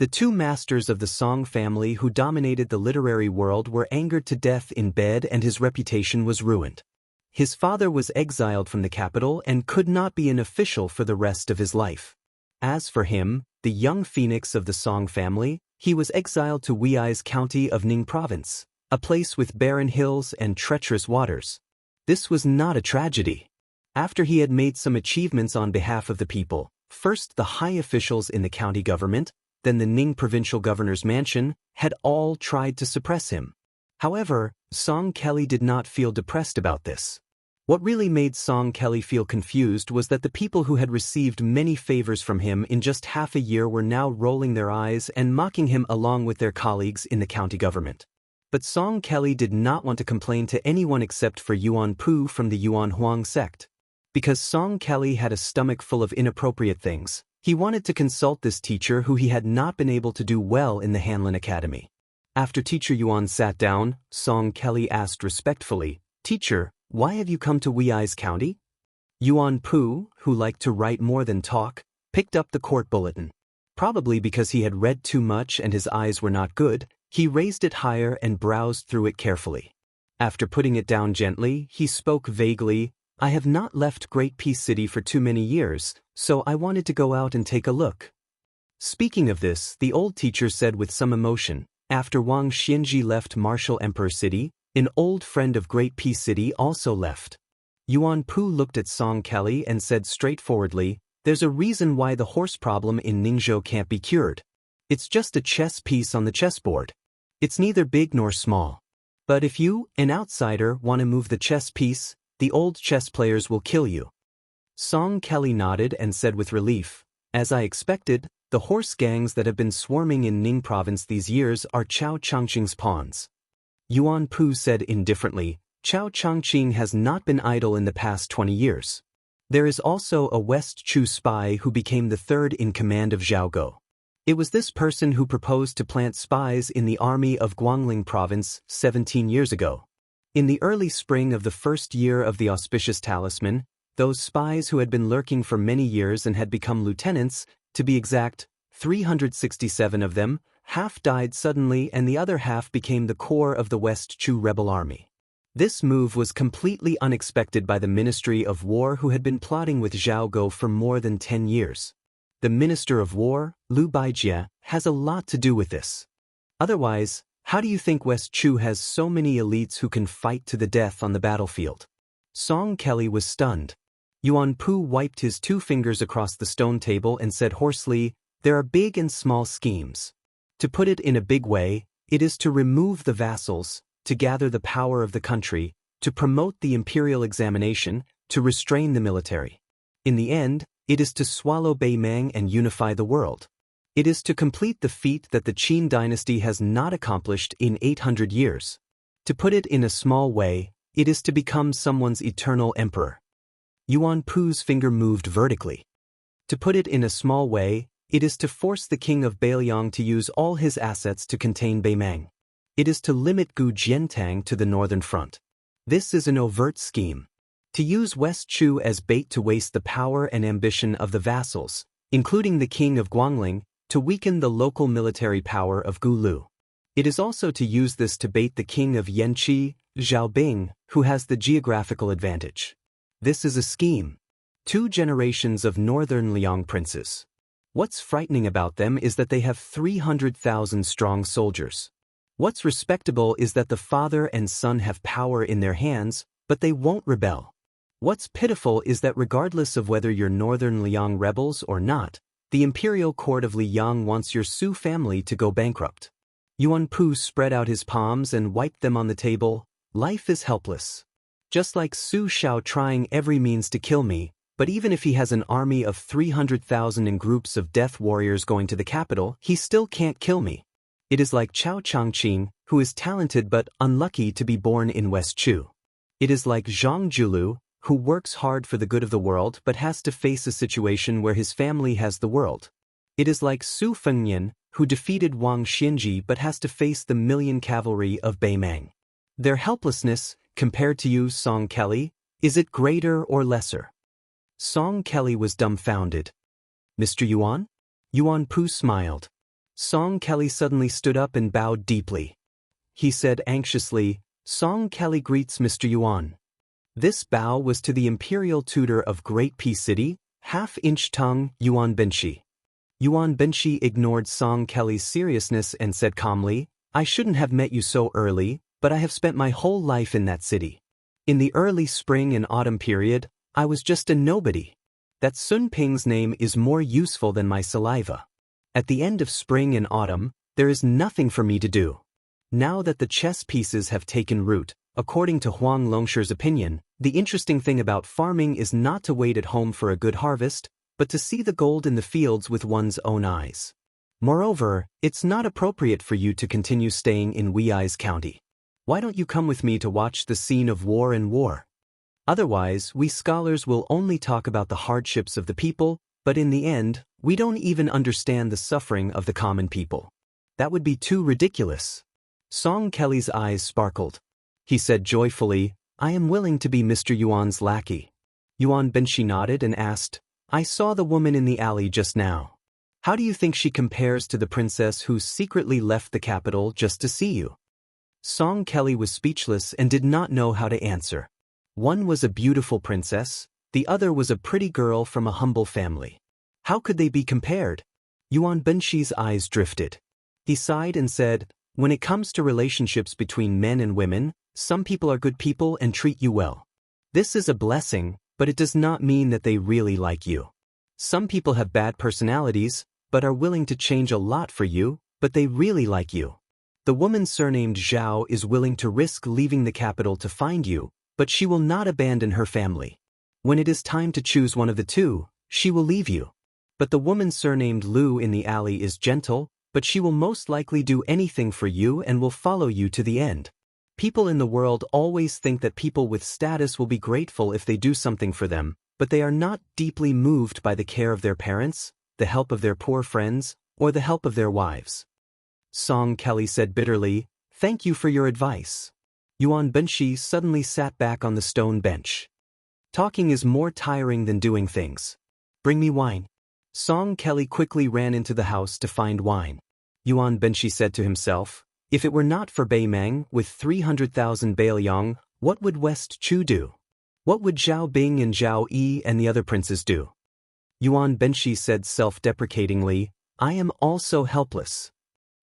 The 2 masters of the Song family who dominated the literary world were angered to death in bed and his reputation was ruined. His father was exiled from the capital and could not be an official for the rest of his life. As for him, the young phoenix of the Song family, he was exiled to Wuxia's county of Ning province, a place with barren hills and treacherous waters. This was not a tragedy. After he had made some achievements on behalf of the people, first the high officials in the county government, then the Ning provincial governor's mansion, had all tried to suppress him. However, Song Kelly did not feel depressed about this. What really made Song Kelly feel confused was that the people who had received many favors from him in just half a year were now rolling their eyes and mocking him along with their colleagues in the county government. But Song Kelly did not want to complain to anyone except for Yuan Pu from the Yuan Huang sect. Because Song Kelly had a stomach full of inappropriate things, he wanted to consult this teacher who he had not been able to do well in the Hanlin Academy. After Teacher Yuan sat down, Song Kelly asked respectfully, "Teacher, why have you come to Wuxia's county?" Yuan Pu, who liked to write more than talk, picked up the court bulletin. Probably because he had read too much and his eyes were not good, he raised it higher and browsed through it carefully. After putting it down gently, he spoke vaguely, "I have not left Great Peace City for too many years, so I wanted to go out and take a look." Speaking of this, the old teacher said with some emotion, "After Wang Xianxia left Martial Emperor City, an old friend of Great Peace City also left." Yuan Pu looked at Song Kelly and said straightforwardly, "There's a reason why the horse problem in Ningzhou can't be cured. It's just a chess piece on the chessboard. It's neither big nor small. But if you, an outsider, want to move the chess piece, the old chess players will kill you." Song Kelly nodded and said with relief, "As I expected, the horse gangs that have been swarming in Ning province these years are Chao Changqing's pawns." Yuan Pu said indifferently, "Chao Changqing has not been idle in the past 20 years. There is also a West Chu spy who became the third in command of Zhaogo. It was this person who proposed to plant spies in the army of Guangling province 17 years ago. In the early spring of the first year of the auspicious talisman, those spies who had been lurking for many years and had become lieutenants, to be exact, 367 of them, half died suddenly and the other half became the core of the West Chu rebel army. This move was completely unexpected by the Ministry of War who had been plotting with Zhaogo for more than 10 years. The Minister of War, Liu Baijie, has a lot to do with this. Otherwise, how do you think West Chu has so many elites who can fight to the death on the battlefield? Song Kelly was stunned. Yuan Pu wiped his 2 fingers across the stone table and said hoarsely, "There are big and small schemes. To put it in a big way, it is to remove the vassals, to gather the power of the country, to promote the imperial examination, to restrain the military. In the end, it is to swallow Beimang and unify the world. It is to complete the feat that the Qin dynasty has not accomplished in 800 years. To put it in a small way, it is to become someone's eternal emperor." Yuan Pu's finger moved vertically. To put it in a small way, it is to force the king of Beiliang to use all his assets to contain Beimang. It is to limit Gu Jiantang to the northern front. This is an overt scheme. To use West Chu as bait to waste the power and ambition of the vassals, including the king of Guangling, to weaken the local military power of Gu Lu. It is also to use this to bait the king of Yanqi, Zhaobing, who has the geographical advantage. This is a scheme. 2 generations of northern Liang princes. What's frightening about them is that they have 300,000 strong soldiers. What's respectable is that the father and son have power in their hands, but they won't rebel. What's pitiful is that regardless of whether you're northern Liang rebels or not, the imperial court of Liang wants your Su family to go bankrupt. Yuan Pu spread out his palms and wiped them on the table. Life is helpless. Just like Su Shao trying every means to kill me, but even if he has an army of 300,000 in groups of death warriors going to the capital, he still can't kill me. It is like Chao Changqing, who is talented but unlucky to be born in West Chu. It is like Zhang Julu, who works hard for the good of the world but has to face a situation where his family has the world. It is like Su Fengnian, who defeated Wang Xinji but has to face the million cavalry of Beimang. Their helplessness, compared to you, Song Kelly, is it greater or lesser? Song Kelly was dumbfounded. Mr. Yuan? Yuan Pu smiled. Song Kelly suddenly stood up and bowed deeply. He said anxiously, "Song Kelly greets Mr. Yuan." This bow was to the imperial tutor of Great Peace City, half-inch tongue Yuan Benshi. Yuan Benshi ignored Song Kelly's seriousness and said calmly, "I shouldn't have met you so early, but I have spent my whole life in that city. In the early spring and autumn period, I was just a nobody. That Sun Ping's name is more useful than my saliva. At the end of spring and autumn, there is nothing for me to do. Now that the chess pieces have taken root, according to Huang Longshi's opinion, the interesting thing about farming is not to wait at home for a good harvest, but to see the gold in the fields with one's own eyes. Moreover, it's not appropriate for you to continue staying in Wei's county. Why don't you come with me to watch the scene of war and war? Otherwise, we scholars will only talk about the hardships of the people, but in the end, we don't even understand the suffering of the common people. That would be too ridiculous." Song Kelly's eyes sparkled. He said joyfully, "I am willing to be Mr. Yuan's lackey." Yuan Benshi nodded and asked, "I saw the woman in the alley just now. How do you think she compares to the princess who secretly left the capital just to see you?" Song Kelly was speechless and did not know how to answer. One was a beautiful princess, the other was a pretty girl from a humble family. How could they be compared? Yuan Benshi's eyes drifted. He sighed and said, "When it comes to relationships between men and women, some people are good people and treat you well. This is a blessing, but it does not mean that they really like you. Some people have bad personalities, but are willing to change a lot for you, but they really like you. The woman surnamed Zhao is willing to risk leaving the capital to find you, but she will not abandon her family. When it is time to choose one of the two, she will leave you. But the woman surnamed Lu in the alley is gentle, but she will most likely do anything for you and will follow you to the end. People in the world always think that people with status will be grateful if they do something for them, but they are not deeply moved by the care of their parents, the help of their poor friends, or the help of their wives. Song Kelly said bitterly, "Thank you for your advice." Yuan Benshi suddenly sat back on the stone bench. "Talking is more tiring than doing things. Bring me wine." Song Kelly quickly ran into the house to find wine. Yuan Benshi said to himself, "If it were not for Bei Meng with 300,000 Baoyong, what would West Chu do? What would Zhao Bing and Zhao Yi and the other princes do?" Yuan Benshi said self-deprecatingly, "I am also helpless."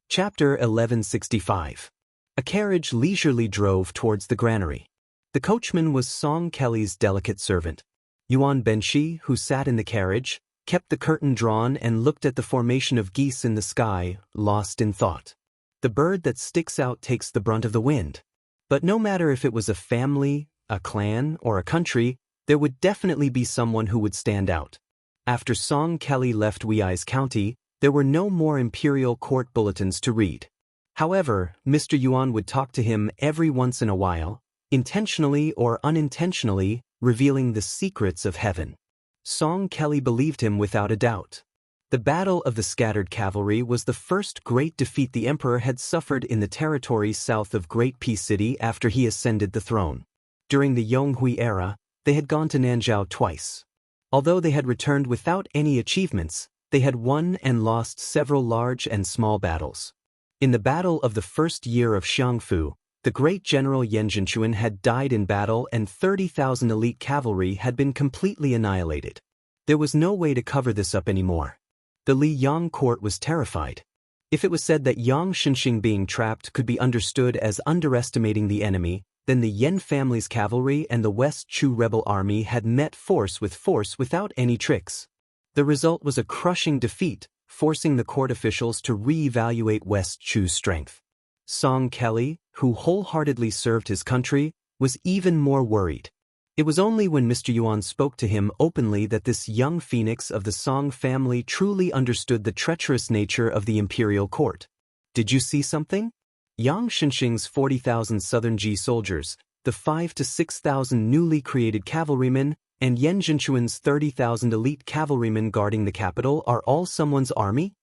Chapter 1165. A carriage leisurely drove towards the granary. The coachman was Song Kelly's delicate servant. Yuan Benshi, who sat in the carriage, kept the curtain drawn and looked at the formation of geese in the sky, lost in thought. The bird that sticks out takes the brunt of the wind. But no matter if it was a family, a clan, or a country, there would definitely be someone who would stand out. After Song Kelly left Wuxi's county, there were no more imperial court bulletins to read. However, Mr. Yuan would talk to him every once in a while, intentionally or unintentionally, revealing the secrets of heaven. Song Kelly believed him without a doubt. The Battle of the Scattered Cavalry was the first great defeat the emperor had suffered in the territories south of Great Peace City after he ascended the throne. During the Yonghui era, they had gone to Nanzhao twice. Although they had returned without any achievements, they had won and lost several large and small battles. In the battle of the first year of Xiangfu, the great general Yan Zhenchuan had died in battle and 30,000 elite cavalry had been completely annihilated. There was no way to cover this up anymore. The Li Yang court was terrified. If it was said that Yang Xinxing being trapped could be understood as underestimating the enemy, then the Yan family's cavalry and the West Chu rebel army had met force without any tricks. The result was a crushing defeat, forcing the court officials to re-evaluate West Chu's strength. Song Kelly, who wholeheartedly served his country, was even more worried. It was only when Mr. Yuan spoke to him openly that this young phoenix of the Song family truly understood the treacherous nature of the imperial court. "Did you see something?" Yang Xinxing's 40,000 Southern Ji soldiers, the 5,000 to 6,000 newly created cavalrymen, and Yan Zhenchuan's 30,000 elite cavalrymen guarding the capital are all someone's army?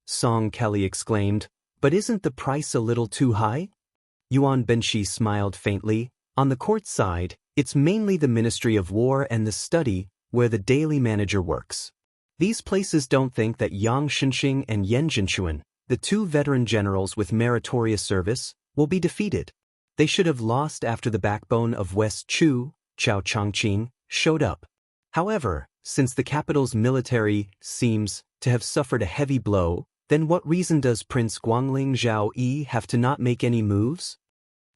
Song Kelly exclaimed, "But isn't the price a little too high?" Yuan Benshi smiled faintly. "On the court side, it's mainly the Ministry of War and the Study, where the daily manager works. These places don't think that Yang Xinxing and Yan Zhenchuan, the two veteran generals with meritorious service, will be defeated. They should have lost after the backbone of West Chu, Chao Changqing, showed up. However, since the capital's military seems to have suffered a heavy blow, then what reason does Prince Guangling Zhao Yi have to not make any moves?"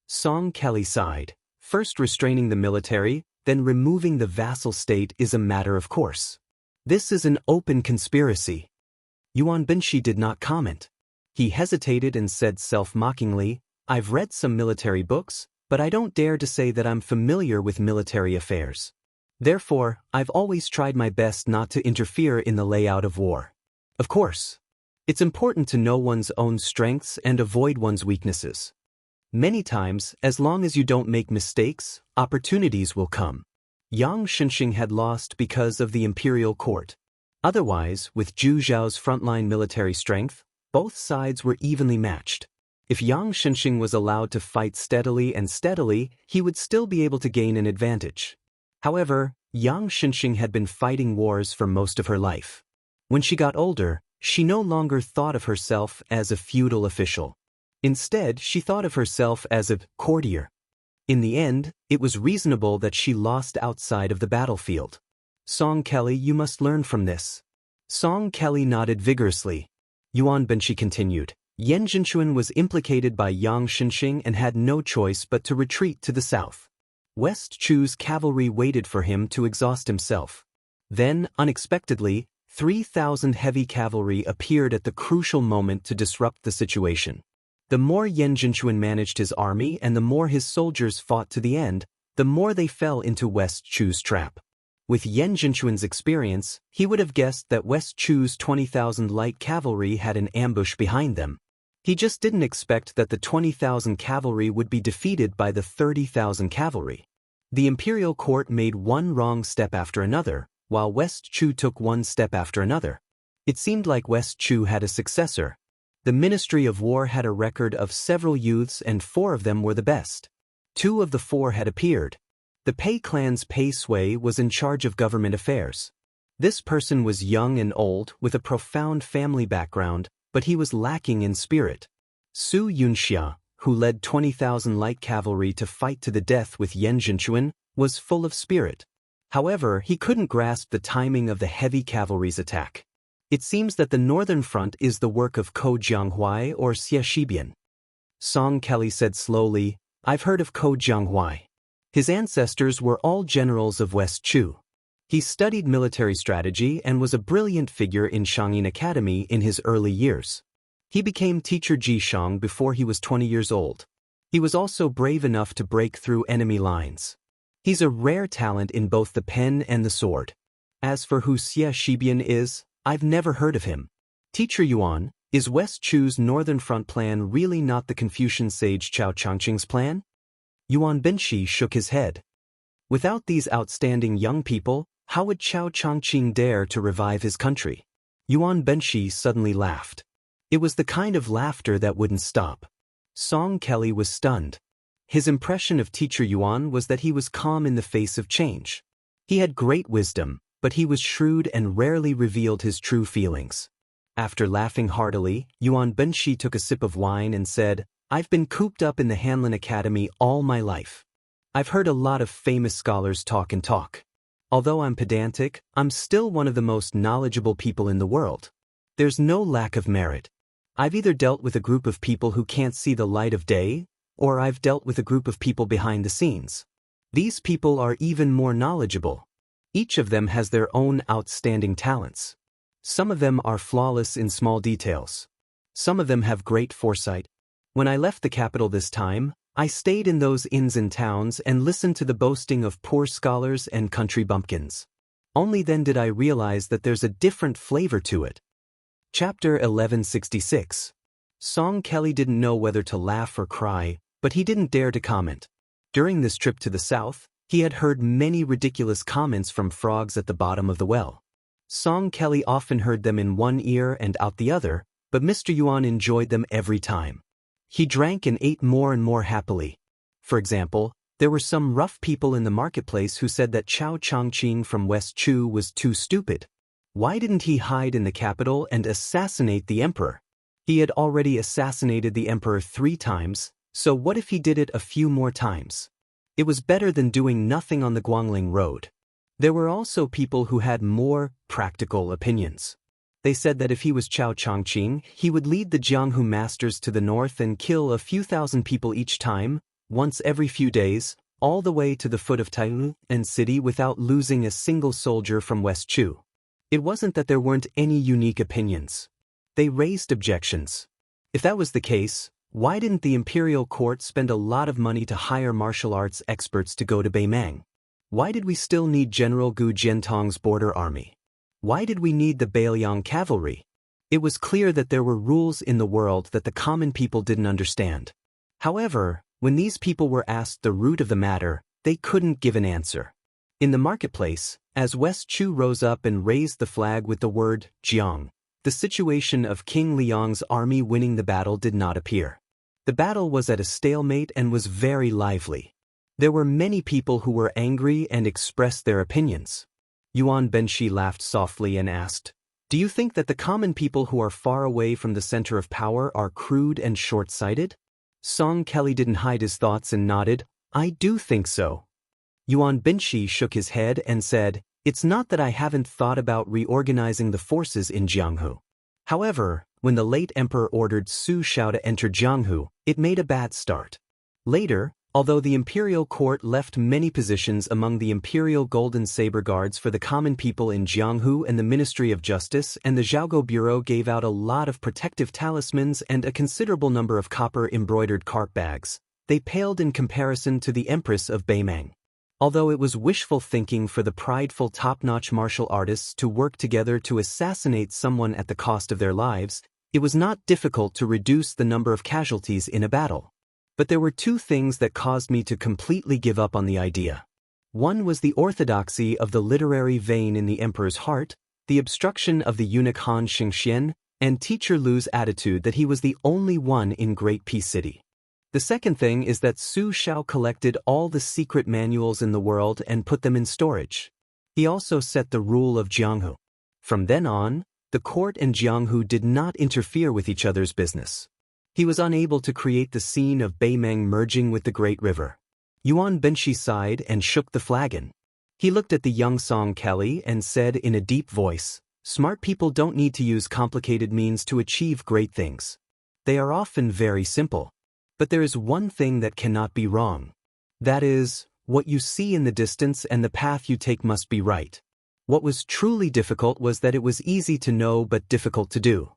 Song Kelly sighed. "First restraining the military, then removing the vassal state is a matter of course. This is an open conspiracy." Yuan Benshi did not comment. He hesitated and said self-mockingly, "I've read some military books, but I don't dare to say that I'm familiar with military affairs. Therefore, I've always tried my best not to interfere in the layout of war. Of course, it's important to know one's own strengths and avoid one's weaknesses. Many times, as long as you don't make mistakes, opportunities will come." Yang Xinxing had lost because of the imperial court. Otherwise, with Zhu Zhao's frontline military strength, both sides were evenly matched. If Yang Xinxing was allowed to fight steadily, he would still be able to gain an advantage. However, Yang Xinxing had been fighting wars for most of her life. When she got older, she no longer thought of herself as a feudal official. Instead, she thought of herself as a courtier. In the end, it was reasonable that she lost outside of the battlefield. "Song Kelly, you must learn from this." Song Kelly nodded vigorously. Yuan Benshi continued, "Yan Zhenchuan was implicated by Yang Xinxing and had no choice but to retreat to the south. West Chu's cavalry waited for him to exhaust himself. Then, unexpectedly, 3,000 heavy cavalry appeared at the crucial moment to disrupt the situation. The more Yan Zhenchuan managed his army and the more his soldiers fought to the end, the more they fell into West Chu's trap. With Yan Zhenchuan's experience, he would have guessed that West Chu's 20,000 light cavalry had an ambush behind them. He just didn't expect that the 20,000 cavalry would be defeated by the 30,000 cavalry. The imperial court made one wrong step after another, while West Chu took one step after another. It seemed like West Chu had a successor. The Ministry of War had a record of several youths and 4 of them were the best. 2 of the 4 had appeared. The Pei clan's Pei Sui was in charge of government affairs. This person was young and old, with a profound family background, but he was lacking in spirit. Su Yunxia, who led 20,000 light cavalry to fight to the death with Yan Zhenchuan, was full of spirit. However, he couldn't grasp the timing of the heavy cavalry's attack. It seems that the northern front is the work of Ko Jianghuai or Xie Shibian. Song Kelly said slowly, I've heard of Ko Jianghuai. His ancestors were all generals of West Chu. He studied military strategy and was a brilliant figure in Shangyin Academy in his early years. He became teacher Jishang before he was 20 years old. He was also brave enough to break through enemy lines. He's a rare talent in both the pen and the sword. As for who Xie Shibian is, I've never heard of him. Teacher Yuan, is West Chu's Northern Front plan really not the Confucian sage Chao Changqing's plan? Yuan Benshi shook his head. Without these outstanding young people, how would Chao Changqing dare to revive his country? Yuan Benshi suddenly laughed. It was the kind of laughter that wouldn't stop. Song Kelly was stunned. His impression of Teacher Yuan was that he was calm in the face of change. He had great wisdom, but he was shrewd and rarely revealed his true feelings. After laughing heartily, Yuan Benshi took a sip of wine and said, I've been cooped up in the Hanlin Academy all my life. I've heard a lot of famous scholars talk and talk. Although I'm pedantic, I'm still one of the most knowledgeable people in the world. There's no lack of merit. I've either dealt with a group of people who can't see the light of day, or I've dealt with a group of people behind the scenes. These people are even more knowledgeable. Each of them has their own outstanding talents. Some of them are flawless in small details. Some of them have great foresight. When I left the capital this time, I stayed in those inns and towns and listened to the boasting of poor scholars and country bumpkins. Only then did I realize that there's a different flavor to it. Chapter 1166. Song Kelly didn't know whether to laugh or cry, but he didn't dare to comment. During this trip to the south, he had heard many ridiculous comments from frogs at the bottom of the well. Song Kelly often heard them in one ear and out the other, but Mr. Yuan enjoyed them every time. He drank and ate more and more happily. For example, there were some rough people in the marketplace who said that Chao Changqing from West Chu was too stupid. Why didn't he hide in the capital and assassinate the emperor? He had already assassinated the emperor 3 times, so what if he did it a few more times? It was better than doing nothing on the Guangling road. There were also people who had more practical opinions. They said that if he was Chao Changqing, he would lead the Jianghu masters to the north and kill a few thousand people each time, once every few days, all the way to the foot of Tailu and city without losing a single soldier from West Chu. It wasn't that there weren't any unique opinions. They raised objections. If that was the case, why didn't the imperial court spend a lot of money to hire martial arts experts to go to Beimang? Why did we still need General Gu Jiantong's border army? Why did we need the Bailiang cavalry? It was clear that there were rules in the world that the common people didn't understand. However, when these people were asked the root of the matter, they couldn't give an answer. In the marketplace, as West Chu rose up and raised the flag with the word Jiang, the situation of King Liang's army winning the battle did not appear. The battle was at a stalemate and was very lively. There were many people who were angry and expressed their opinions. Yuan Benshi laughed softly and asked, Do you think that the common people who are far away from the center of power are crude and short-sighted? Song Kelly didn't hide his thoughts and nodded, I do think so. Yuan Benshi shook his head and said, It's not that I haven't thought about reorganizing the forces in Jianghu. However, when the late emperor ordered Su Shao to enter Jianghu, it made a bad start. Later, although the imperial court left many positions among the imperial golden saber guards for the common people in Jianghu and the Ministry of Justice and the Zhaogo Bureau gave out a lot of protective talismans and a considerable number of copper-embroidered carp bags, they paled in comparison to the Empress of Beimang. Although it was wishful thinking for the prideful top-notch martial artists to work together to assassinate someone at the cost of their lives, it was not difficult to reduce the number of casualties in a battle. But there were 2 things that caused me to completely give up on the idea. One was the orthodoxy of the literary vein in the emperor's heart, the obstruction of the eunuch Han Xingxian, and teacher Lu's attitude that he was the only one in Great Peace City. The second thing is that Su Shao collected all the secret manuals in the world and put them in storage. He also set the rule of Jianghu. From then on, the court and Jianghu did not interfere with each other's business. He was unable to create the scene of Beimeng merging with the Great River. Yuan Benshi sighed and shook the flagon. He looked at the young Song Kelly and said in a deep voice, "Smart people don't need to use complicated means to achieve great things. They are often very simple. But there is one thing that cannot be wrong. That is, what you see in the distance and the path you take must be right." What was truly difficult was that it was easy to know but difficult to do.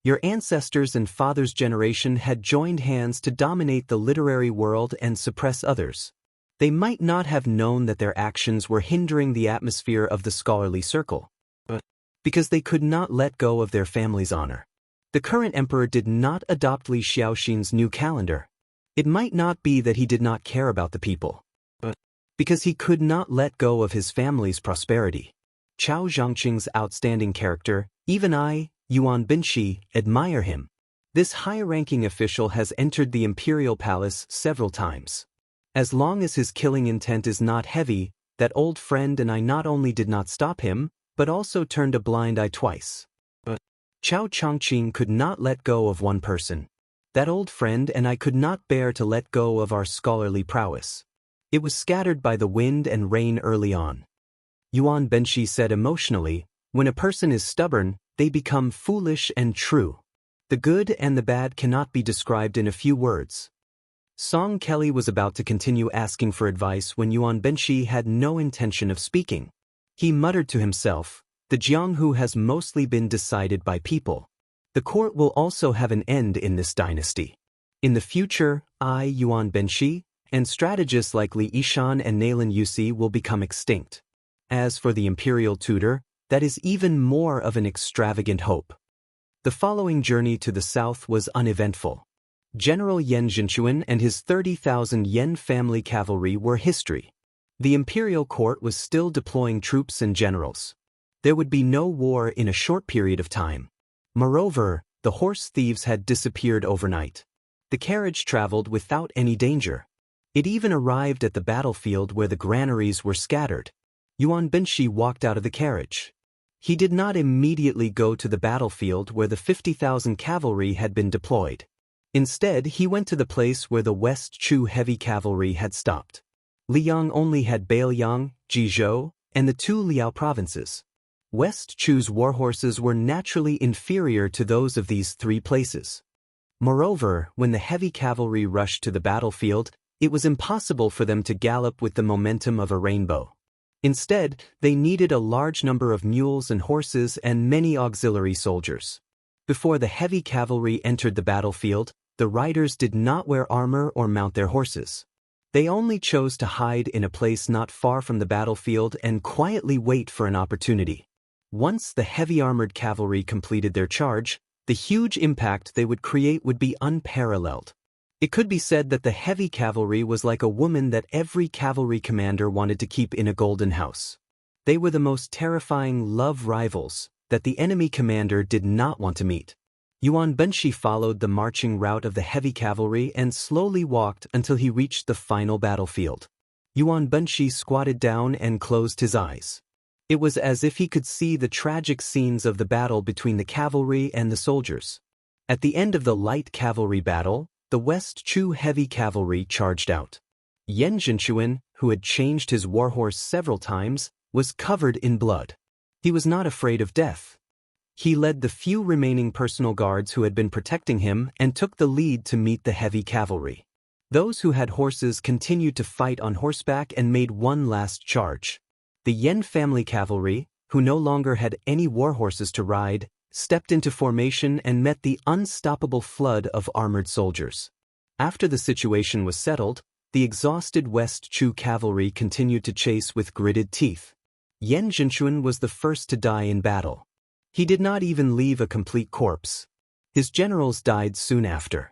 Your ancestors and father's generation had joined hands to dominate the literary world and suppress others. They might not have known that their actions were hindering the atmosphere of the scholarly circle, but because they could not let go of their family's honor. The current emperor did not adopt Li Xiaoxin's new calendar. It might not be that he did not care about the people, but because he could not let go of his family's prosperity. Chao Zhangqing's outstanding character, even I, Yuan Binshi, admire him. This high-ranking official has entered the imperial palace several times. As long as his killing intent is not heavy, that old friend and I not only did not stop him, but also turned a blind eye twice. But Chao Chongqing could not let go of one person. That old friend and I could not bear to let go of our scholarly prowess. It was scattered by the wind and rain early on. Yuan Benshi said emotionally, "When a person is stubborn, they become foolish and true. The good and the bad cannot be described in a few words." Song Kelly was about to continue asking for advice when Yuan Benshi had no intention of speaking. He muttered to himself, "The Jianghu has mostly been decided by people. The court will also have an end in this dynasty. In the future, I, Yuan Benshi, and strategists like Li Yishan and Nalin Yusi will become extinct. As for the imperial tutor, that is even more of an extravagant hope." The following journey to the south was uneventful. General Yan Jinchuan and his 30,000 Yen family cavalry were history. The imperial court was still deploying troops and generals. There would be no war in a short period of time. Moreover, the horse thieves had disappeared overnight. The carriage traveled without any danger. It even arrived at the battlefield where the granaries were scattered. Yuan Benshi walked out of the carriage. He did not immediately go to the battlefield where the 50,000 cavalry had been deployed. Instead, he went to the place where the West Chu heavy cavalry had stopped. Liang only had Bailiang, Jizhou, and the two Liao provinces. West Chu's warhorses were naturally inferior to those of these three places. Moreover, when the heavy cavalry rushed to the battlefield, it was impossible for them to gallop with the momentum of a rainbow. Instead, they needed a large number of mules and horses and many auxiliary soldiers. Before the heavy cavalry entered the battlefield, the riders did not wear armor or mount their horses. They only chose to hide in a place not far from the battlefield and quietly wait for an opportunity. Once the heavy armored cavalry completed their charge, the huge impact they would create would be unparalleled. It could be said that the heavy cavalry was like a woman that every cavalry commander wanted to keep in a golden house. They were the most terrifying love rivals that the enemy commander did not want to meet. Yuan Benshi followed the marching route of the heavy cavalry and slowly walked until he reached the final battlefield. Yuan Benshi squatted down and closed his eyes. It was as if he could see the tragic scenes of the battle between the cavalry and the soldiers. At the end of the light cavalry battle, the West Chu heavy cavalry charged out. Yan Jinchuan, who had changed his warhorse several times, was covered in blood. He was not afraid of death. He led the few remaining personal guards who had been protecting him and took the lead to meet the heavy cavalry. Those who had horses continued to fight on horseback and made one last charge. The Yan family cavalry, who no longer had any warhorses to ride, stepped into formation and met the unstoppable flood of armored soldiers. After the situation was settled, the exhausted West Chu cavalry continued to chase with gritted teeth. Yan Jinchuan was the first to die in battle. He did not even leave a complete corpse. His generals died soon after.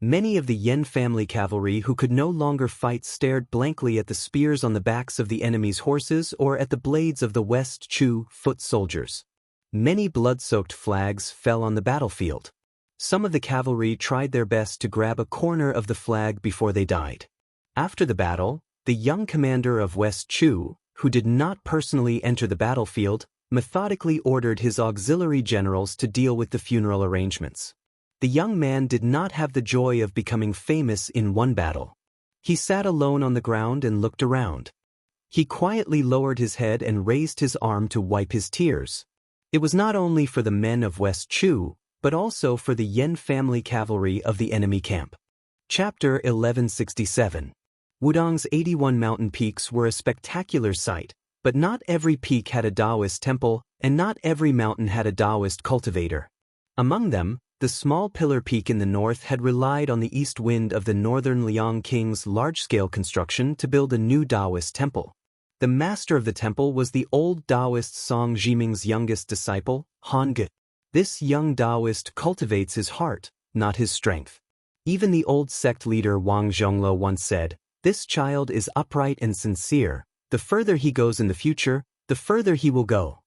Many of the Yen family cavalry who could no longer fight stared blankly at the spears on the backs of the enemy's horses or at the blades of the West Chu foot soldiers. Many blood-soaked flags fell on the battlefield. Some of the cavalry tried their best to grab a corner of the flag before they died. After the battle, the young commander of West Chu, who did not personally enter the battlefield, methodically ordered his auxiliary generals to deal with the funeral arrangements. The young man did not have the joy of becoming famous in one battle. He sat alone on the ground and looked around. He quietly lowered his head and raised his arm to wipe his tears. It was not only for the men of West Chu, but also for the Yen family cavalry of the enemy camp. Chapter 1167. Wudong's 81 mountain peaks were a spectacular sight, but not every peak had a Daoist temple, and not every mountain had a Daoist cultivator. Among them, the small pillar peak in the north had relied on the east wind of the northern Liang king's large-scale construction to build a new Daoist temple. The master of the temple was the old Daoist Song Jiming's youngest disciple, Han Ge. This young Daoist cultivates his heart, not his strength. Even the old sect leader Wang Zhonglo once said, "This child is upright and sincere. The further he goes in the future, the further he will go."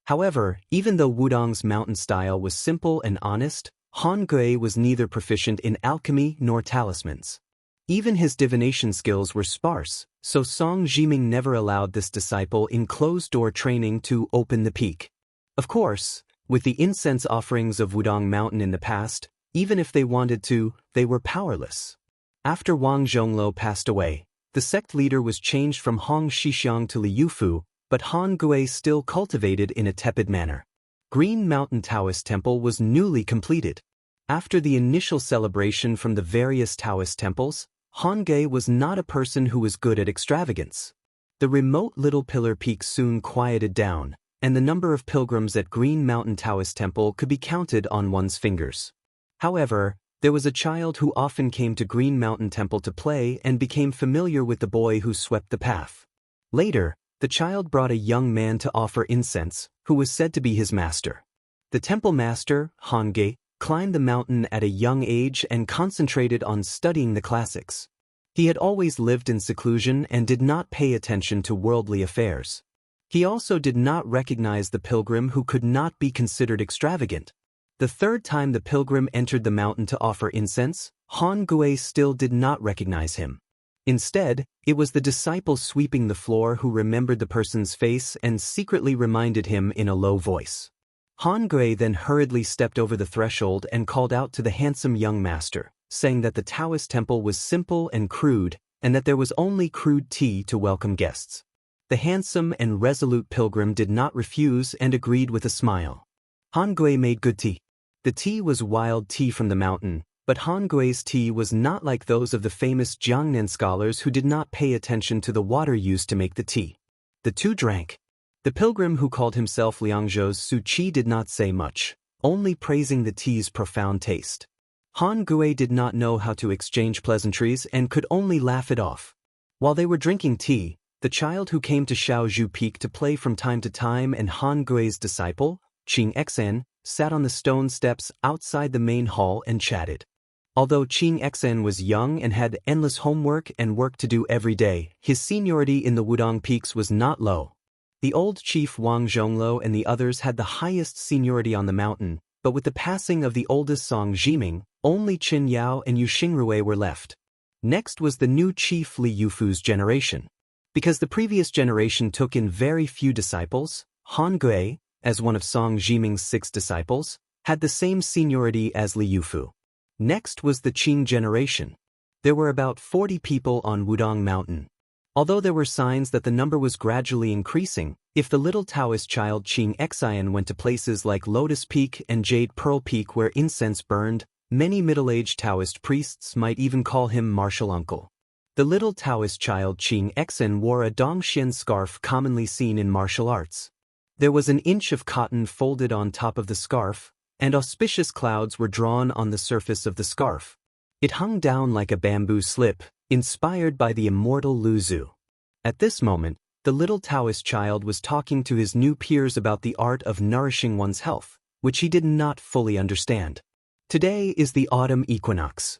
However, even though Wudong's mountain style was simple and honest, Han Ge was neither proficient in alchemy nor talismans. Even his divination skills were sparse, so Song Jiming never allowed this disciple in closed-door training to open the peak. Of course, with the incense offerings of Wudong Mountain in the past, even if they wanted to, they were powerless. After Wang Zhonglo passed away, the sect leader was changed from Hong Shixiang to Li Yufu, but Han Ge still cultivated in a tepid manner. Green Mountain Taoist Temple was newly completed. After the initial celebration from the various Taoist temples, Han Ge was not a person who was good at extravagance. The remote little pillar peak soon quieted down, and the number of pilgrims at Green Mountain Taoist Temple could be counted on one's fingers. However, there was a child who often came to Green Mountain Temple to play and became familiar with the boy who swept the path. Later, the child brought a young man to offer incense, who was said to be his master. The temple master, Han Ge, climbed the mountain at a young age and concentrated on studying the classics. He had always lived in seclusion and did not pay attention to worldly affairs. He also did not recognize the pilgrim who could not be considered extravagant. The third time the pilgrim entered the mountain to offer incense, Han Ge still did not recognize him. Instead, it was the disciple sweeping the floor who remembered the person's face and secretly reminded him in a low voice. Han Ge then hurriedly stepped over the threshold and called out to the handsome young master, saying that the Taoist temple was simple and crude, and that there was only crude tea to welcome guests. The handsome and resolute pilgrim did not refuse and agreed with a smile. Han Ge made good tea. The tea was wild tea from the mountain, but Han Ge's tea was not like those of the famous Jiangnan scholars who did not pay attention to the water used to make the tea. The two drank. The pilgrim who called himself Liangzhou's Su Qi did not say much, only praising the tea's profound taste. Han Ge did not know how to exchange pleasantries and could only laugh it off. While they were drinking tea, the child who came to Shaozhu Peak to play from time to time and Han Ge's disciple, Qing Xen, sat on the stone steps outside the main hall and chatted. Although Qing Xen was young and had endless homework and work to do every day, his seniority in the Wudong Peaks was not low. The old chief Wang Zhonglo and the others had the highest seniority on the mountain, but with the passing of the oldest Song Jiming, only Qin Yao and Yu Xingrui were left. Next was the new chief Li Yufu's generation. Because the previous generation took in very few disciples, Han Ge, as one of Song Jiming's 6 disciples, had the same seniority as Li Yufu. Next was the Qing generation. There were about 40 people on Wudong Mountain. Although there were signs that the number was gradually increasing, if the little Taoist child Qing Xian went to places like Lotus Peak and Jade Pearl Peak where incense burned, many middle-aged Taoist priests might even call him martial uncle. The little Taoist child Qing Xen wore a Dongxian scarf commonly seen in martial arts. There was an inch of cotton folded on top of the scarf, and auspicious clouds were drawn on the surface of the scarf. It hung down like a bamboo slip, inspired by the immortal Lu Zu. At this moment, the little Taoist child was talking to his new peers about the art of nourishing one's health, which he did not fully understand. Today is the autumn equinox.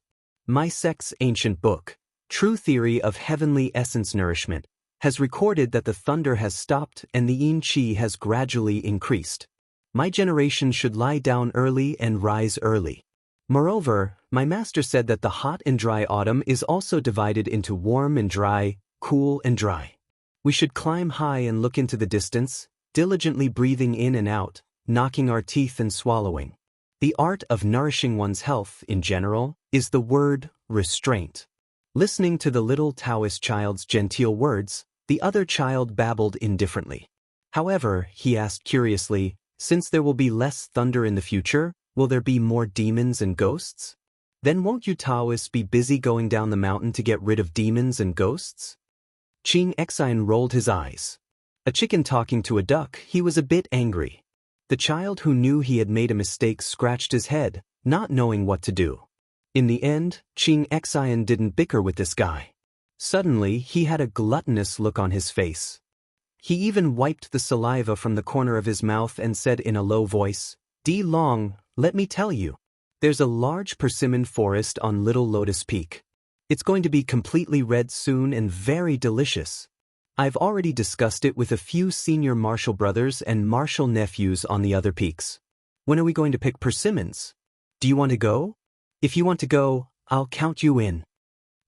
My sect's ancient book, True Theory of Heavenly Essence Nourishment, has recorded that the thunder has stopped and the yin qi has gradually increased. My generation should lie down early and rise early. Moreover, my master said that the hot and dry autumn is also divided into warm and dry, cool and dry. We should climb high and look into the distance, diligently breathing in and out, knocking our teeth and swallowing. The art of nourishing one's health, in general, is the word restraint. Listening to the little Daoist child's genteel words, the other child babbled indifferently. However, he asked curiously, since there will be less thunder in the future, will there be more demons and ghosts? Then won't you Daoists be busy going down the mountain to get rid of demons and ghosts? Xianxia rolled his eyes. A chicken talking to a duck, he was a bit angry. The child who knew he had made a mistake scratched his head, not knowing what to do. In the end, Xianxia didn't bicker with this guy. Suddenly, he had a gluttonous look on his face. He even wiped the saliva from the corner of his mouth and said in a low voice, Long, let me tell you. There's a large persimmon forest on Little Lotus Peak. It's going to be completely red soon and very delicious. I've already discussed it with a few senior martial brothers and martial nephews on the other peaks. When are we going to pick persimmons? Do you want to go? If you want to go, I'll count you in.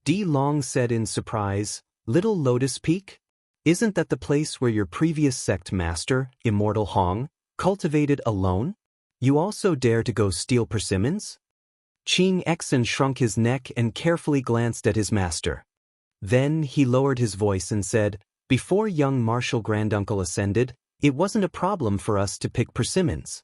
Long said in surprise, Little Lotus Peak? Isn't that the place where your previous sect master, Immortal Hong, cultivated alone? You also dare to go steal persimmons? Xianxia shrunk his neck and carefully glanced at his master. Then he lowered his voice and said, Before young martial granduncle ascended, it wasn't a problem for us to pick persimmons.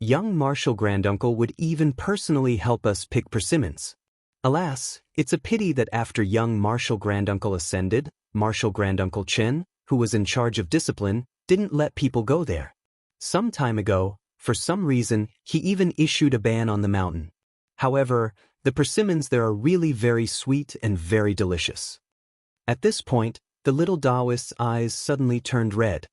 Young martial granduncle would even personally help us pick persimmons. Alas, it's a pity that after young martial granduncle ascended, Martial Granduncle Chen, who was in charge of discipline, didn't let people go there. Some time ago, for some reason, he even issued a ban on the mountain. However, the persimmons there are really very sweet and very delicious. At this point, the little Daoist's eyes suddenly turned red.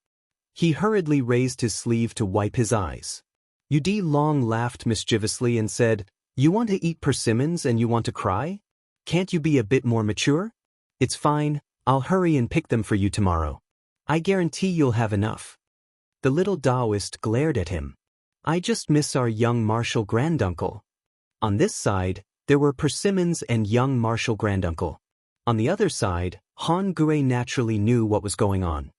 He hurriedly raised his sleeve to wipe his eyes. Long laughed mischievously and said, You want to eat persimmons and you want to cry? Can't you be a bit more mature? It's fine, I'll hurry and pick them for you tomorrow. I guarantee you'll have enough. The little Daoist glared at him. I just miss our young martial granduncle. On this side, there were persimmons and young martial granduncle. On the other side, Han Gui naturally knew what was going on.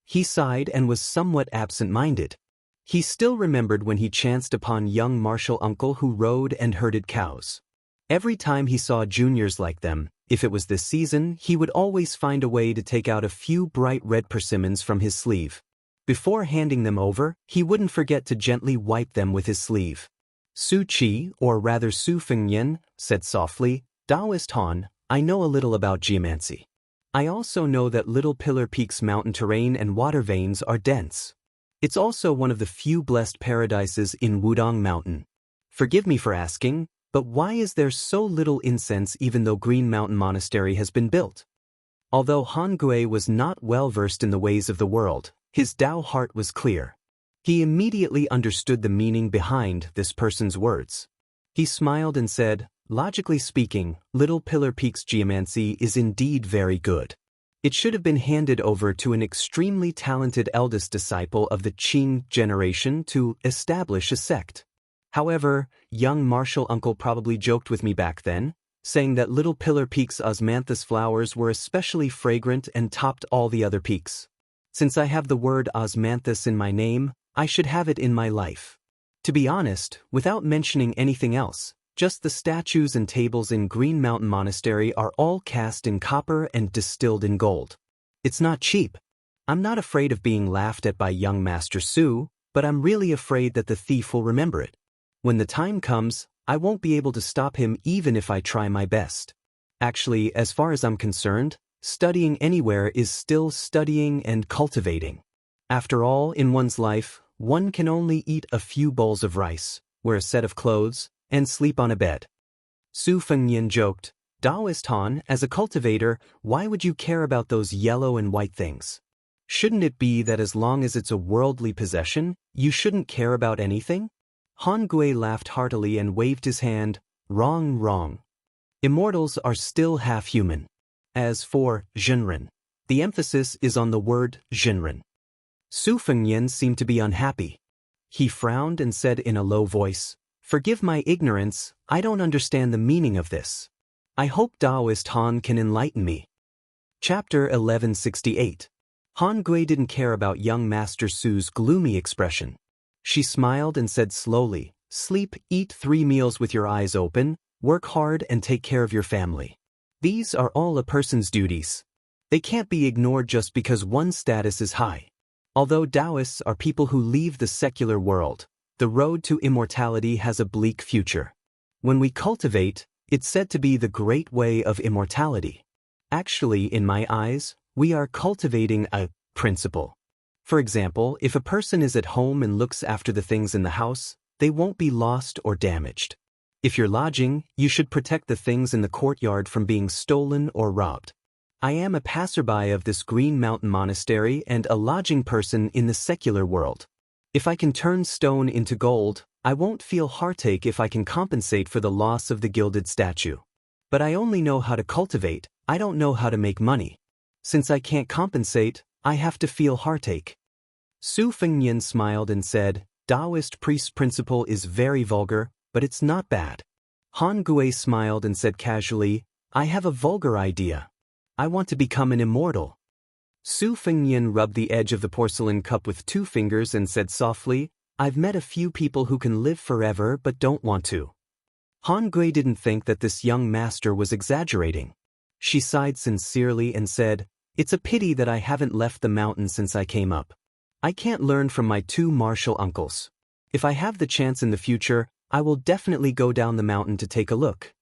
He sighed and was somewhat absent-minded. He still remembered when he chanced upon young martial uncle who rode and herded cows. Every time he saw juniors like them, if it was this season, he would always find a way to take out a few bright red persimmons from his sleeve. Before handing them over, he wouldn't forget to gently wipe them with his sleeve. Su Qi, or rather Su Fengyan, said softly, Daoist Han, I know a little about geomancy. I also know that Little Pillar Peak's mountain terrain and water veins are dense. It's also one of the few blessed paradises in Wudong Mountain. Forgive me for asking, but why is there so little incense even though Green Mountain Monastery has been built? Although Han Gui was not well versed in the ways of the world, his Dao heart was clear. He immediately understood the meaning behind this person's words. He smiled and said, Logically speaking, Little Pillar Peak's geomancy is indeed very good. It should have been handed over to an extremely talented eldest disciple of the Qing generation to establish a sect. However, young martial uncle probably joked with me back then, saying that Little Pillar Peak's osmanthus flowers were especially fragrant and topped all the other peaks. Since I have the word osmanthus in my name, I should have it in my life. To be honest, without mentioning anything else, just the statues and tables in Green Mountain Monastery are all cast in copper and distilled in gold. It's not cheap. I'm not afraid of being laughed at by young Master Su, but I'm really afraid that the thief will remember it. When the time comes, I won't be able to stop him even if I try my best. Actually, as far as I'm concerned, studying anywhere is still studying and cultivating. After all, in one's life, one can only eat a few bowls of rice, wear a set of clothes, and sleep on a bed. Su Fengyan joked, Daoist Han, as a cultivator, why would you care about those yellow and white things? Shouldn't it be that as long as it's a worldly possession, you shouldn't care about anything? Han Gui laughed heartily and waved his hand, wrong. Immortals are still half human. As for Zhenren, the emphasis is on the word Zhenren. Su Fengnian seemed to be unhappy. He frowned and said in a low voice, "Forgive my ignorance, I don't understand the meaning of this. I hope Daoist Han can enlighten me." Chapter 1168. Han Gui didn't care about young Master Su's gloomy expression. She smiled and said slowly, "Sleep, eat 3 meals with your eyes open, work hard and take care of your family. These are all a person's duties. They can't be ignored just because one's status is high." Although Daoists are people who leave the secular world, the road to immortality has a bleak future. When we cultivate, it's said to be the great way of immortality. Actually, in my eyes, we are cultivating a principle. For example, if a person is at home and looks after the things in the house, they won't be lost or damaged. If you're lodging, you should protect the things in the courtyard from being stolen or robbed. I am a passerby of this Green Mountain Monastery and a lodging person in the secular world. If I can turn stone into gold, I won't feel heartache if I can compensate for the loss of the gilded statue. But I only know how to cultivate, I don't know how to make money. Since I can't compensate, I have to feel heartache. Su Fengnian smiled and said, "Daoist priest's principle is very vulgar, but it's not bad." Han Gui smiled and said casually, "I have a vulgar idea. I want to become an immortal." Su Fengnian rubbed the edge of the porcelain cup with 2 fingers and said softly, "I've met a few people who can live forever but don't want to." Han Gui didn't think that this young master was exaggerating. She sighed sincerely and said, "It's a pity that I haven't left the mountain since I came up. I can't learn from my 2 martial uncles. If I have the chance in the future, I will definitely go down the mountain to take a look."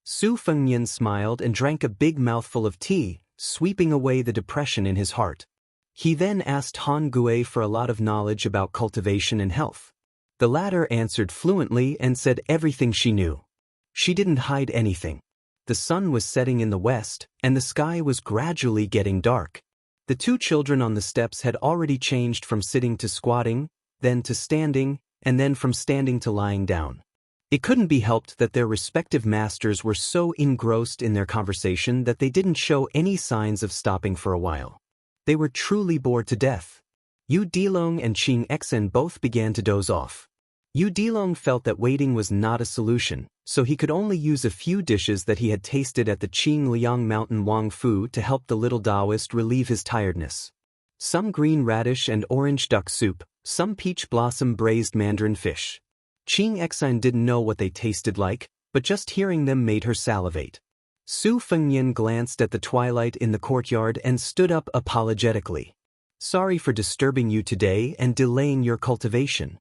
Su Fengnian smiled and drank a big mouthful of tea, sweeping away the depression in his heart. He then asked Han Gui for a lot of knowledge about cultivation and health. The latter answered fluently and said everything she knew. She didn't hide anything. The sun was setting in the west, and the sky was gradually getting dark. The 2 children on the steps had already changed from sitting to squatting, then to standing, and then from standing to lying down. It couldn't be helped that their respective masters were so engrossed in their conversation that they didn't show any signs of stopping for a while. They were truly bored to death. Yu Dilong and Qing Exen both began to doze off. Yu Dilong felt that waiting was not a solution, so he could only use a few dishes that he had tasted at the Qing Liang Mountain Wang Fu to help the little Daoist relieve his tiredness. Some green radish and orange duck soup, some peach blossom braised mandarin fish. Qing Exin didn't know what they tasted like, but just hearing them made her salivate. Su Fengnian glanced at the twilight in the courtyard and stood up apologetically. "Sorry for disturbing you today and delaying your cultivation."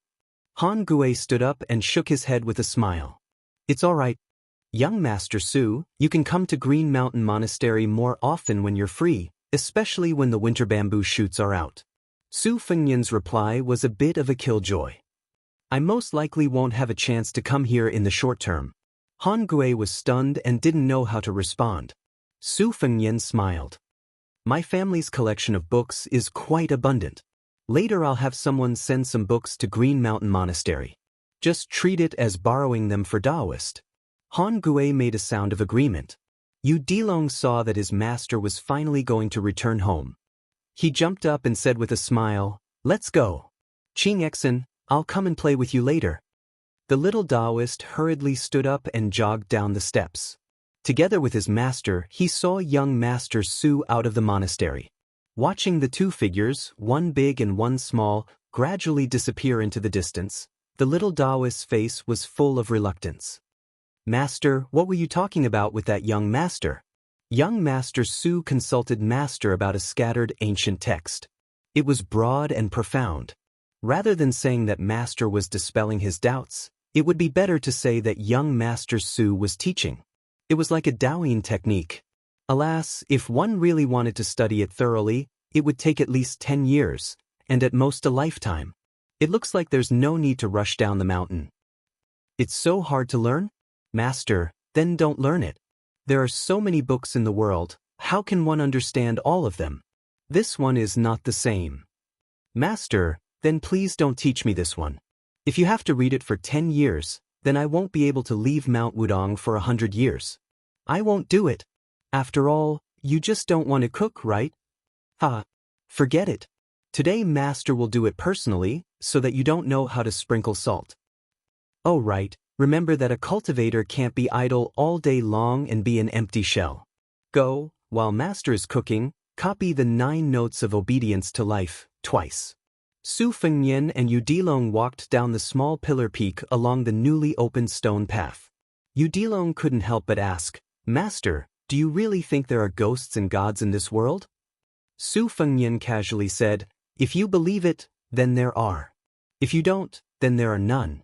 Han Gui stood up and shook his head with a smile. "It's all right. Young Master Su, you can come to Green Mountain Monastery more often when you're free, especially when the winter bamboo shoots are out." Su Fengnian's reply was a bit of a killjoy. "I most likely won't have a chance to come here in the short term." Han Gui was stunned and didn't know how to respond. Su Fengnian smiled. "My family's collection of books is quite abundant. Later I'll have someone send some books to Green Mountain Monastery. Just treat it as borrowing them for Daoist." Han Gui made a sound of agreement. Yu Dilong saw that his master was finally going to return home. He jumped up and said with a smile, "Let's go. Qing Exen, I'll come and play with you later." The little Daoist hurriedly stood up and jogged down the steps. Together with his master, he saw young Master Su out of the monastery. Watching the 2 figures, one big and one small, gradually disappear into the distance, the little Daoist's face was full of reluctance. "Master, what were you talking about with that young master?" Young Master Su consulted Master about a scattered ancient text. It was broad and profound. Rather than saying that Master was dispelling his doubts, it would be better to say that young Master Su was teaching. It was like a Daoist technique. Alas, if one really wanted to study it thoroughly, it would take at least 10 years, and at most a lifetime. It looks like there's no need to rush down the mountain. "It's so hard to learn?" "Master, then don't learn it. There are so many books in the world, how can one understand all of them? This one is not the same." "Master, then please don't teach me this one. If you have to read it for 10 years, then I won't be able to leave Mount Wudong for 100 years. I won't do it. After all, you just don't want to cook, right? Ha! Forget it. Today Master will do it personally, so that you don't know how to sprinkle salt. Oh right, remember that a cultivator can't be idle all day long and be an empty shell. Go, while Master is cooking, copy the 9 notes of obedience to life, twice. Su Fengnian and Udilong walked down the small pillar peak along the newly opened stone path. Udilong couldn't help but ask, Master, do you really think there are ghosts and gods in this world? Su Fengnian casually said, if you believe it, then there are. If you don't, then there are none.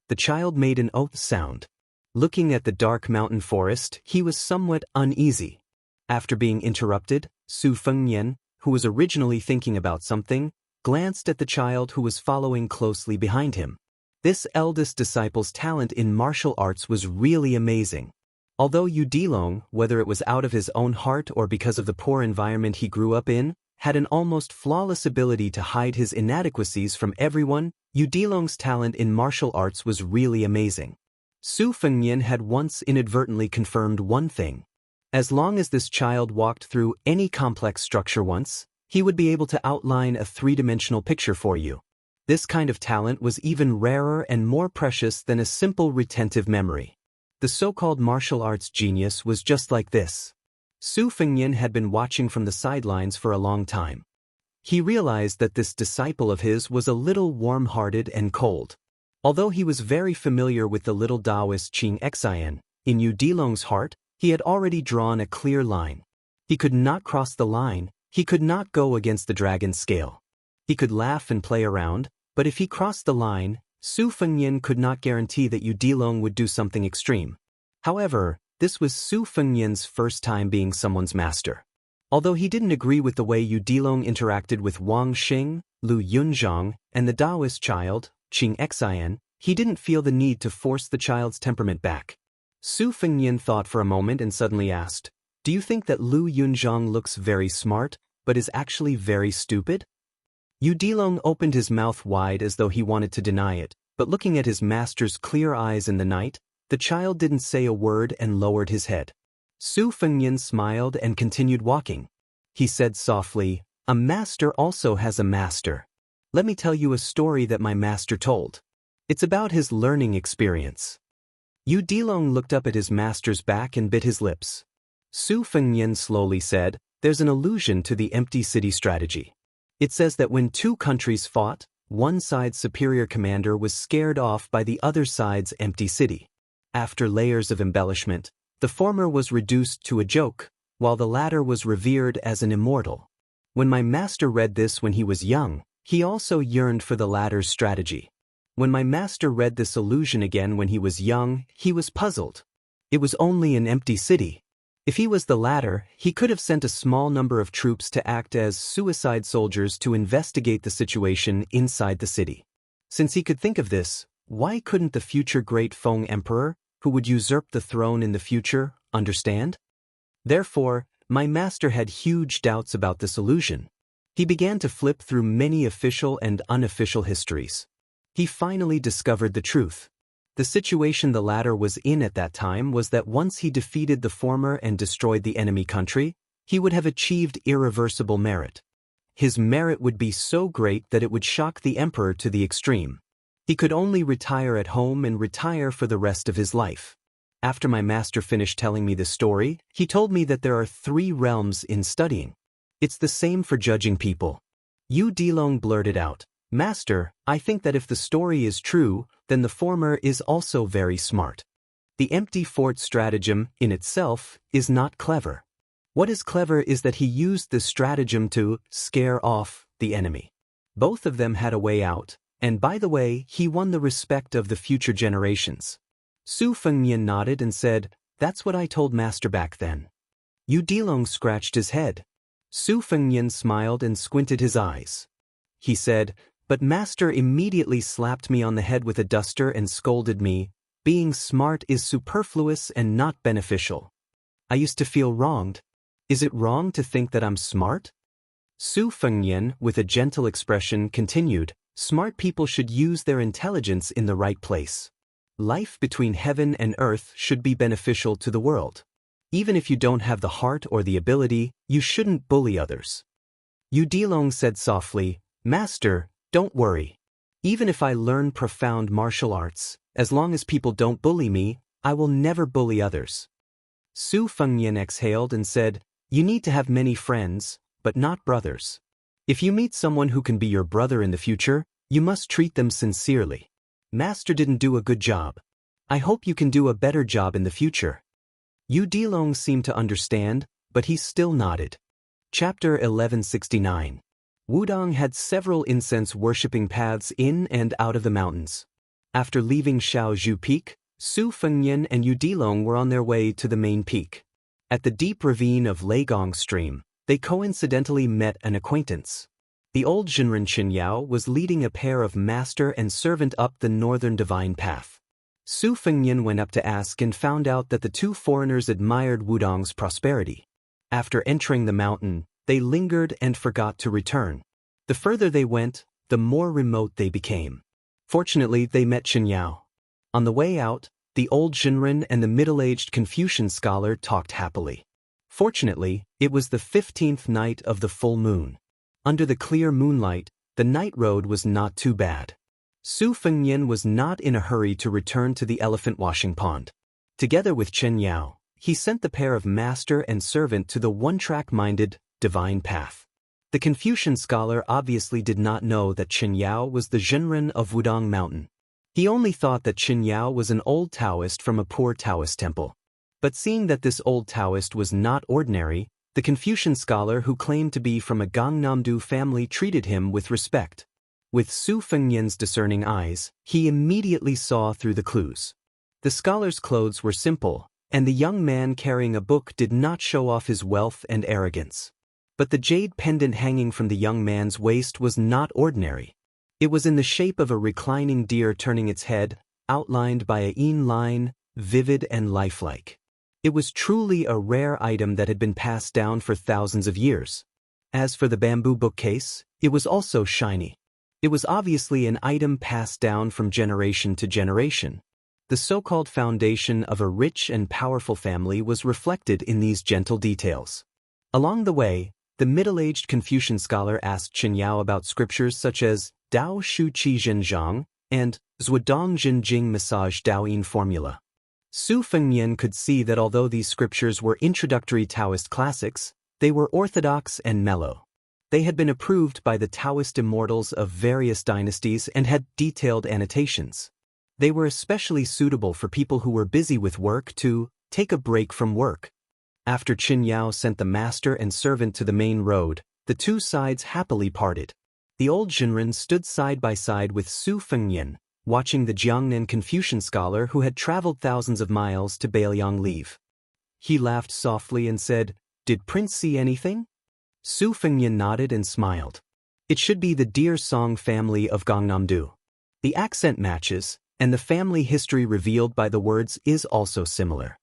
The child made an oath sound. Looking at the dark mountain forest, he was somewhat uneasy. After being interrupted, Su Fengnian, who was originally thinking about something, glanced at the child who was following closely behind him. This eldest disciple's talent in martial arts was really amazing. Although Udilong, whether it was out of his own heart or because of the poor environment he grew up in, had an almost flawless ability to hide his inadequacies from everyone, Udilong's talent in martial arts was really amazing. Su Fengnian had once inadvertently confirmed one thing. As long as this child walked through any complex structure once, he would be able to outline a 3-dimensional picture for you. This kind of talent was even rarer and more precious than a simple retentive memory. The so-called martial arts genius was just like this. Su Fengnian had been watching from the sidelines for a long time. He realized that this disciple of his was a little warm-hearted and cold. Although he was very familiar with the little Daoist Xianxia, in Udilong's heart, he had already drawn a clear line. He could not cross the line, he could not go against the dragon's scale. He could laugh and play around, but if he crossed the line, Su Fengnian could not guarantee that Udilong would do something extreme. However, this was Su Fengnian's first time being someone's master. Although he didn't agree with the way Udilong interacted with Wang Xing, Lu Yunzhang, and the Daoist child, Xianxia, he didn't feel the need to force the child's temperament back. Su Fengnian thought for a moment and suddenly asked, do you think that Lu Yunzhang looks very smart, but is actually very stupid? Udilong opened his mouth wide as though he wanted to deny it, but looking at his master's clear eyes in the night, the child didn't say a word and lowered his head. Su Fengnian smiled and continued walking. He said softly, a master also has a master. Let me tell you a story that my master told. It's about his learning experience. Udilong looked up at his master's back and bit his lips. Su Fengnian slowly said, there's an allusion to the empty city strategy. It says that when 2 countries fought, one side's superior commander was scared off by the other side's empty city. After layers of embellishment, the former was reduced to a joke, while the latter was revered as an immortal. When my master read this when he was young, he also yearned for the latter's strategy. When my master read this allusion again when he was young, he was puzzled. It was only an empty city. If he was the latter, he could have sent a small number of troops to act as suicide soldiers to investigate the situation inside the city. Since he could think of this, why couldn't the future great Feng Emperor, who would usurp the throne in the future, understand? Therefore, my master had huge doubts about this illusion. He began to flip through many official and unofficial histories. He finally discovered the truth. The situation the latter was in at that time was that once he defeated the former and destroyed the enemy country, he would have achieved irreversible merit. His merit would be so great that it would shock the emperor to the extreme. He could only retire at home and retire for the rest of his life. After my master finished telling me this story, he told me that there are 3 realms in studying. It's the same for judging people. Udilong blurted out, Master, I think that if the story is true, then the former is also very smart. The empty fort stratagem, in itself, is not clever. What is clever is that he used this stratagem to scare off the enemy. Both of them had a way out, and by the way, he won the respect of the future generations. Su Fengnian nodded and said, that's what I told Master back then. Udilong scratched his head. Su Fengnian smiled and squinted his eyes. He said, but Master immediately slapped me on the head with a duster and scolded me, being smart is superfluous and not beneficial. I used to feel wronged. Is it wrong to think that I'm smart? Su Fengnian, with a gentle expression, continued, smart people should use their intelligence in the right place. Life between heaven and earth should be beneficial to the world. Even if you don't have the heart or the ability, you shouldn't bully others. Yu Dilong said softly, Master, don't worry. Even if I learn profound martial arts, as long as people don't bully me, I will never bully others. Su Fengnian exhaled and said, You need to have many friends, but not brothers. If you meet someone who can be your brother in the future, you must treat them sincerely. Master didn't do a good job. I hope you can do a better job in the future. Yu Dilong seemed to understand, but he still nodded. Chapter 1169. Wudong had several incense-worshipping paths in and out of the mountains. After leaving Shaozhu Peak, Su Fengnian and Yu Dilong were on their way to the main peak. At the deep ravine of Leigong Stream, they coincidentally met an acquaintance. The old Jinren Qinyao was leading a pair of master and servant up the northern divine path. Su Fengnian went up to ask and found out that the two foreigners admired Wudong's prosperity. After entering the mountain, they lingered and forgot to return. The further they went, the more remote they became. Fortunately, they met Qinyao. On the way out, the old Jinren and the middle-aged Confucian scholar talked happily. Fortunately, it was the 15th night of the full moon. Under the clear moonlight, the night road was not too bad. Su Fengnian was not in a hurry to return to the elephant washing pond. Together with Qinyao, he sent the pair of master and servant to the one-track-minded, divine path. The Confucian scholar obviously did not know that Qinyao was the Jinren of Wudong Mountain. He only thought that Qinyao was an old Taoist from a poor Taoist temple. But seeing that this old Taoist was not ordinary, the Confucian scholar who claimed to be from a Gangnam-do family treated him with respect. With Su Fengnian's discerning eyes, he immediately saw through the clues. The scholar's clothes were simple, and the young man carrying a book did not show off his wealth and arrogance. But the jade pendant hanging from the young man's waist was not ordinary. It was in the shape of a reclining deer turning its head, outlined by a yin line, vivid and lifelike. It was truly a rare item that had been passed down for thousands of years. As for the bamboo bookcase, it was also shiny. It was obviously an item passed down from generation to generation. The so-called foundation of a rich and powerful family was reflected in these gentle details. Along the way, the middle-aged Confucian scholar asked Qinyao about scriptures such as Dao Shu Qi Zhen Zhang and Zhuodong Jin Jing Massage Daoyin Formula. Su Fengnian could see that although these scriptures were introductory Taoist classics, they were orthodox and mellow. They had been approved by the Taoist immortals of various dynasties and had detailed annotations. They were especially suitable for people who were busy with work to take a break from work. After Qinyao sent the master and servant to the main road, the two sides happily parted. The old Jinren stood side by side with Su Fengnian, watching the Jiangnan Confucian scholar who had traveled thousands of miles to Beiliang leave. He laughed softly and said, Did Prince see anything? Su Fengnian nodded and smiled. It should be the Deer Song family of Gangnam-do. The accent matches, and the family history revealed by the words is also similar.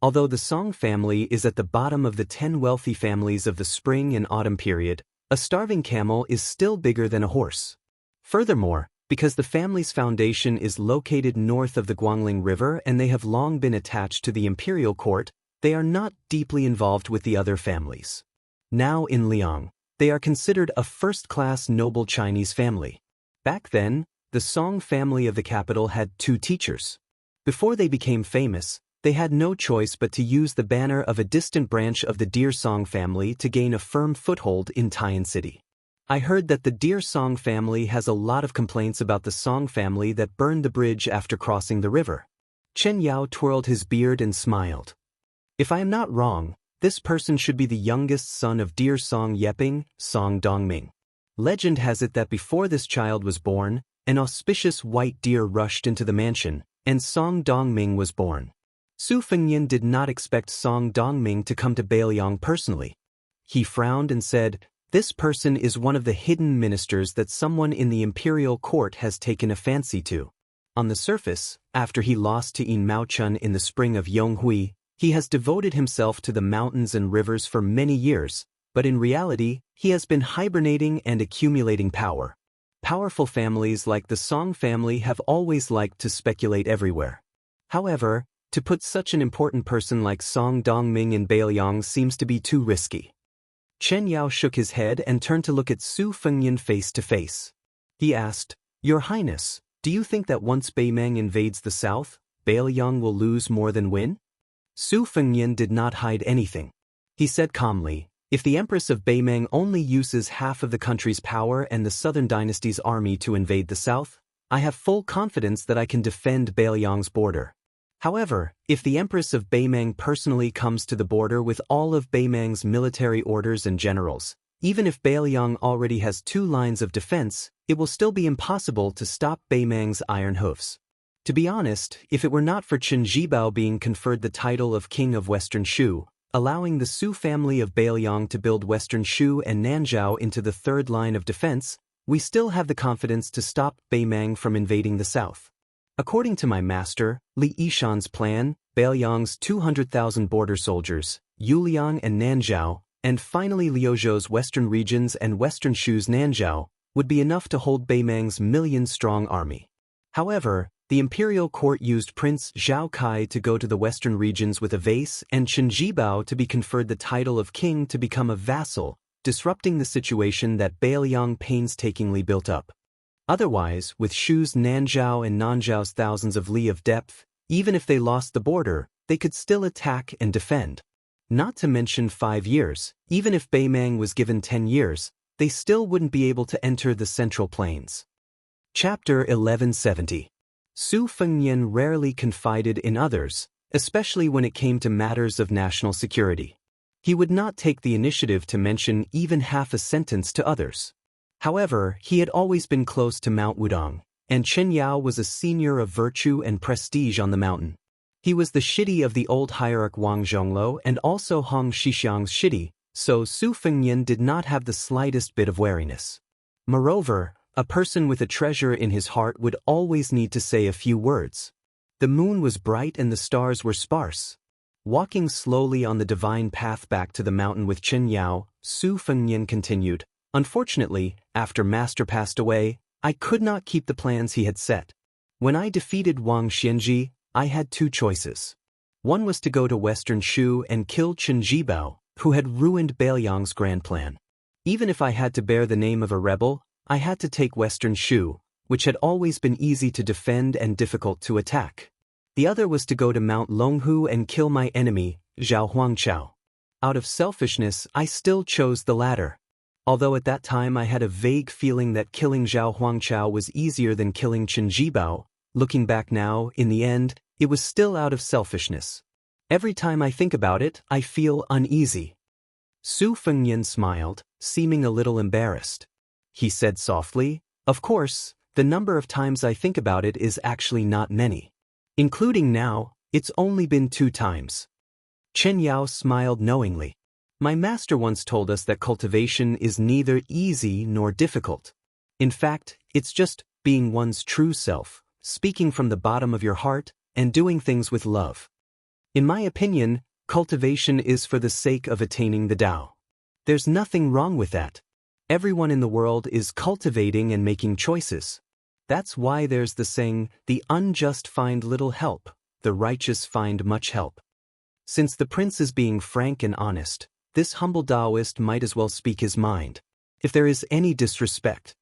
Although the Song family is at the bottom of the 10 wealthy families of the spring and autumn period, a starving camel is still bigger than a horse. Furthermore, because the family's foundation is located north of the Guangling River and they have long been attached to the imperial court, they are not deeply involved with the other families. Now in Liang, they are considered a first-class noble Chinese family. Back then, the Song family of the capital had 2 teachers. Before they became famous, they had no choice but to use the banner of a distant branch of the Deer Song family to gain a firm foothold in Taiyan City. I heard that the Deer Song family has a lot of complaints about the Song family that burned the bridge after crossing the river. Qinyao twirled his beard and smiled. If I am not wrong, this person should be the youngest son of Deer Song Yeping, Song Dongming. Legend has it that before this child was born, an auspicious white deer rushed into the mansion, and Song Dongming was born. Su Fengnian did not expect Song Dongming to come to Beiliang personally. He frowned and said, This person is one of the hidden ministers that someone in the imperial court has taken a fancy to. On the surface, after he lost to Yin Maochun in the spring of Yonghui, he has devoted himself to the mountains and rivers for many years, but in reality, he has been hibernating and accumulating power. Powerful families like the Song family have always liked to speculate everywhere. However, To put such an important person like Song Dongming in Bailiang seems to be too risky. Chen Yao shook his head and turned to look at Su Fengnian face to face. He asked, "Your Highness, do you think that once Beimeng invades the south, Bailiang will lose more than win?" Su Fengnian did not hide anything. He said calmly, "If the Empress of Beimeng only uses half of the country's power and the southern dynasty's army to invade the south, I have full confidence that I can defend Bailiang's border. However, if the Empress of Beimeng personally comes to the border with all of Beimeng's military orders and generals, even if Bailiang already has 2 lines of defense, it will still be impossible to stop Beimeng's iron hoofs. To be honest, if it were not for Qin Jibao being conferred the title of King of Western Shu, allowing the Su family of Bailiang to build Western Shu and Nanzhao into the 3rd line of defense, we still have the confidence to stop Beimeng from invading the south. According to my master, Li Yishan's plan, Bailiang's 200,000 border soldiers, Yuliang and Nanzhao, and finally Liuzhou's western regions and Western Shu's Nanzhao, would be enough to hold Beimeng's million-strong army. However, the imperial court used Prince Zhao Kai to go to the western regions with a vase and Qin Jibao to be conferred the title of king to become a vassal, disrupting the situation that Bailiang painstakingly built up. Otherwise, with Shu's Nanzhao and Nanzhao's thousands of li of depth, even if they lost the border, they could still attack and defend. Not to mention 5 years, even if Beimeng was given 10 years, they still wouldn't be able to enter the Central Plains. Chapter 1170. Su Fengnian rarely confided in others, especially when it came to matters of national security. He would not take the initiative to mention even half a sentence to others. However, he had always been close to Mount Wudong, and Chen Yao was a senior of virtue and prestige on the mountain. He was the shitty of the old hierarch Wang Zhongluo and also Hong Shixiang's shitty, so Su Fengnian did not have the slightest bit of wariness. Moreover, a person with a treasure in his heart would always need to say a few words. The moon was bright and the stars were sparse. Walking slowly on the divine path back to the mountain with Chen Yao, Su Fengnian continued, "Unfortunately, after Master passed away, I could not keep the plans he had set. When I defeated Wang Xianji, I had 2 choices. One was to go to Western Shu and kill Qin Jibao, who had ruined Bailiang's grand plan. Even if I had to bear the name of a rebel, I had to take Western Shu, which had always been easy to defend and difficult to attack. The other was to go to Mount Longhu and kill my enemy, Zhao Huangchao. Out of selfishness, I still chose the latter. Although at that time I had a vague feeling that killing Zhao Huangchao was easier than killing Qin Jibao, looking back now, in the end, it was still out of selfishness. Every time I think about it, I feel uneasy." Su Fengnian smiled, seeming a little embarrassed. He said softly, "Of course, the number of times I think about it is actually not many. Including now, it's only been 2 times." Chen Yao smiled knowingly. "My master once told us that cultivation is neither easy nor difficult. In fact, it's just being one's true self, speaking from the bottom of your heart, and doing things with love. In my opinion, cultivation is for the sake of attaining the Tao. There's nothing wrong with that. Everyone in the world is cultivating and making choices. That's why there's the saying, the unjust find little help, the righteous find much help." Since the prince is being frank and honest, this humble Daoist might as well speak his mind. If there is any disrespect.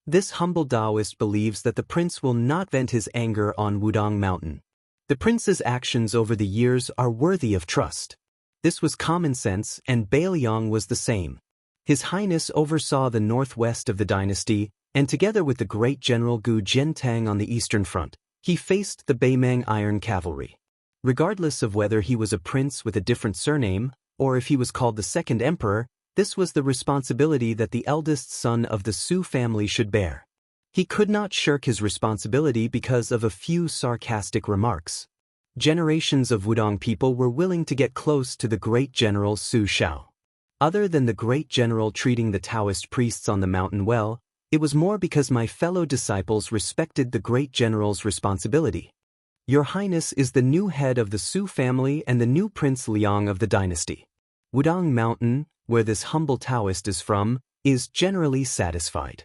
This humble Daoist believes that the prince will not vent his anger on Wudong Mountain. The prince's actions over the years are worthy of trust. This was common sense, and Bailiang was the same. His Highness oversaw the northwest of the dynasty, and together with the great general Gu Jiantang on the eastern front, he faced the Beimeng Iron Cavalry. Regardless of whether he was a prince with a different surname, or if he was called the second emperor, this was the responsibility that the eldest son of the Su family should bear. He could not shirk his responsibility because of a few sarcastic remarks. Generations of Wudong people were willing to get close to the great general Su Shao. Other than the great general treating the Taoist priests on the mountain well, it was more because my fellow disciples respected the great general's responsibility. Your Highness is the new head of the Su family and the new Prince Liang of the dynasty. Wudong Mountain, where this humble Taoist is from, is generally satisfied.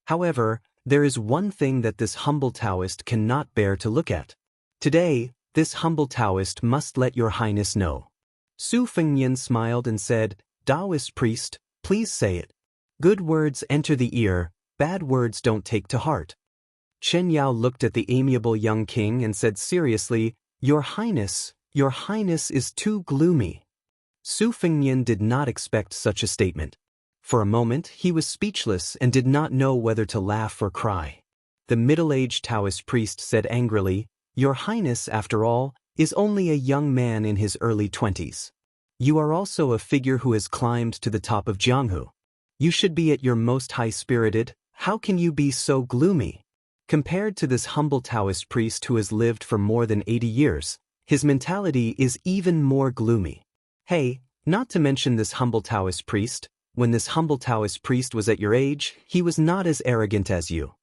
However, there is one thing that this humble Taoist cannot bear to look at. Today, This humble Taoist must let your highness know. Su Fengnian smiled and said, Daoist priest, please say it. Good words enter the ear, bad words don't take to heart. Chen Yao looked at the amiable young king and said seriously, Your highness is too gloomy. Su Fengnian did not expect such a statement. For a moment he was speechless and did not know whether to laugh or cry. The middle-aged Taoist priest said angrily, Your highness, after all, is only a young man in his early 20s. You are also a figure who has climbed to the top of Jianghu. You should be at your most high-spirited. How can you be so gloomy? Compared to this humble Taoist priest who has lived for more than 80 years, his mentality is even more gloomy. Hey, not to mention this humble Taoist priest, when this humble Taoist priest was at your age, he was not as arrogant as you.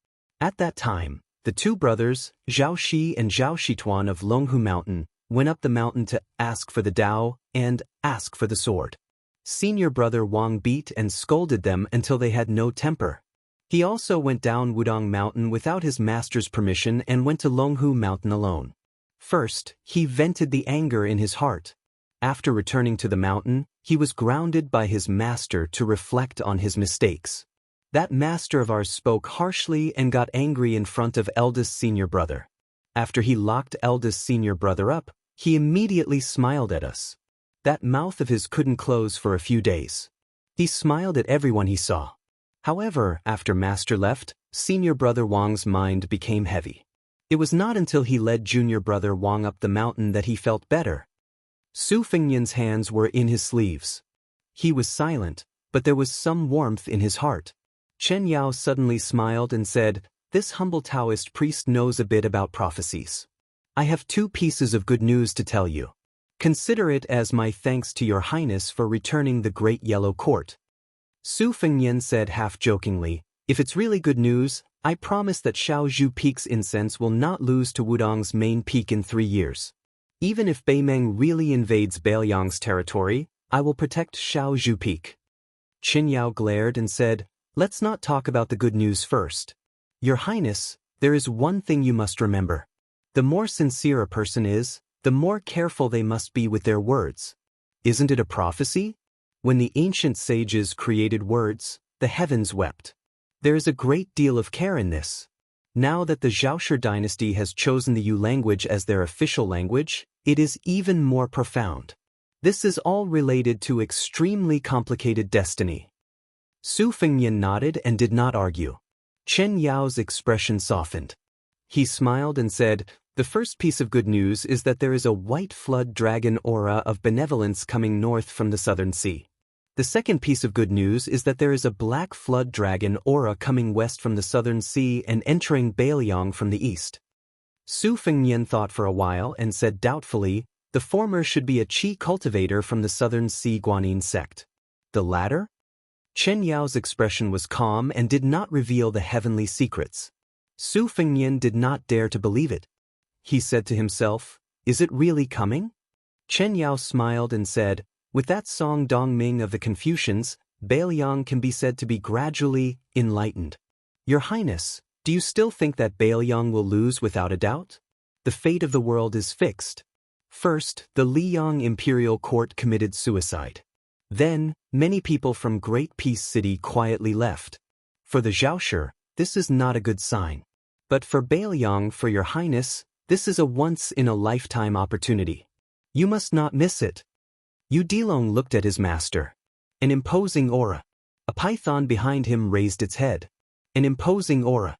At that time, the two brothers, Zhao Shi and Zhao Shituan of Longhu Mountain, went up the mountain to ask for the Dao and ask for the sword. Senior brother Wang beat and scolded them until they had no temper. He also went down Wudong Mountain without his master's permission and went to Longhu Mountain alone. First, he vented the anger in his heart. After returning to the mountain, he was grounded by his master to reflect on his mistakes. That master of ours spoke harshly and got angry in front of eldest senior brother. After he locked eldest senior brother up, he immediately smiled at us. That mouth of his couldn't close for a few days. He smiled at everyone he saw. However, after master left, senior brother Wang's mind became heavy. It was not until he led junior brother Wang up the mountain that he felt better. Su Fengnian's hands were in his sleeves. He was silent, but there was some warmth in his heart. Chen Yao suddenly smiled and said, This humble Taoist priest knows a bit about prophecies. I have 2 pieces of good news to tell you. Consider it as my thanks to your highness for returning the Great Yellow Court. Su Fengnian said half-jokingly, If it's really good news, I promise that Shaozhu Peak's incense will not lose to Wudong's main peak in 3 years. Even if Beimeng really invades Beiliang's territory, I will protect Shaozhu Peak. Qin Yao glared and said, Let's not talk about the good news first. Your Highness, there is one thing you must remember. The more sincere a person is, the more careful they must be with their words. Isn't it a prophecy? When the ancient sages created words, the heavens wept. There is a great deal of care in this. Now that the Zhaoshi dynasty has chosen the Yu language as their official language, it is even more profound. This is all related to extremely complicated destiny. Su Fengnian nodded and did not argue. Chen Yao's expression softened. He smiled and said, The first piece of good news is that there is a white flood dragon aura of benevolence coming north from the southern sea. The second piece of good news is that there is a black flood dragon aura coming west from the southern sea and entering Beiliang from the east. Su Fengnian thought for a while and said doubtfully, The former should be a qi cultivator from the southern sea Guanyin sect. The latter? Chen Yao's expression was calm and did not reveal the heavenly secrets. Su Fengnian did not dare to believe it. He said to himself, Is it really coming? Chen Yao smiled and said, With that song Dongming of the Confucians, Beiliang can be said to be gradually enlightened. Your Highness, do you still think that Beiliang will lose without a doubt? The fate of the world is fixed. First, the Liyang imperial court committed suicide. Then, many people from Great Peace City quietly left. For the Zhaoshi, this is not a good sign. But for Beiliang, for your Highness, this is a once-in-a-lifetime opportunity. You must not miss it. Yu Dilong looked at his master. An imposing aura. A python behind him raised its head. An imposing aura.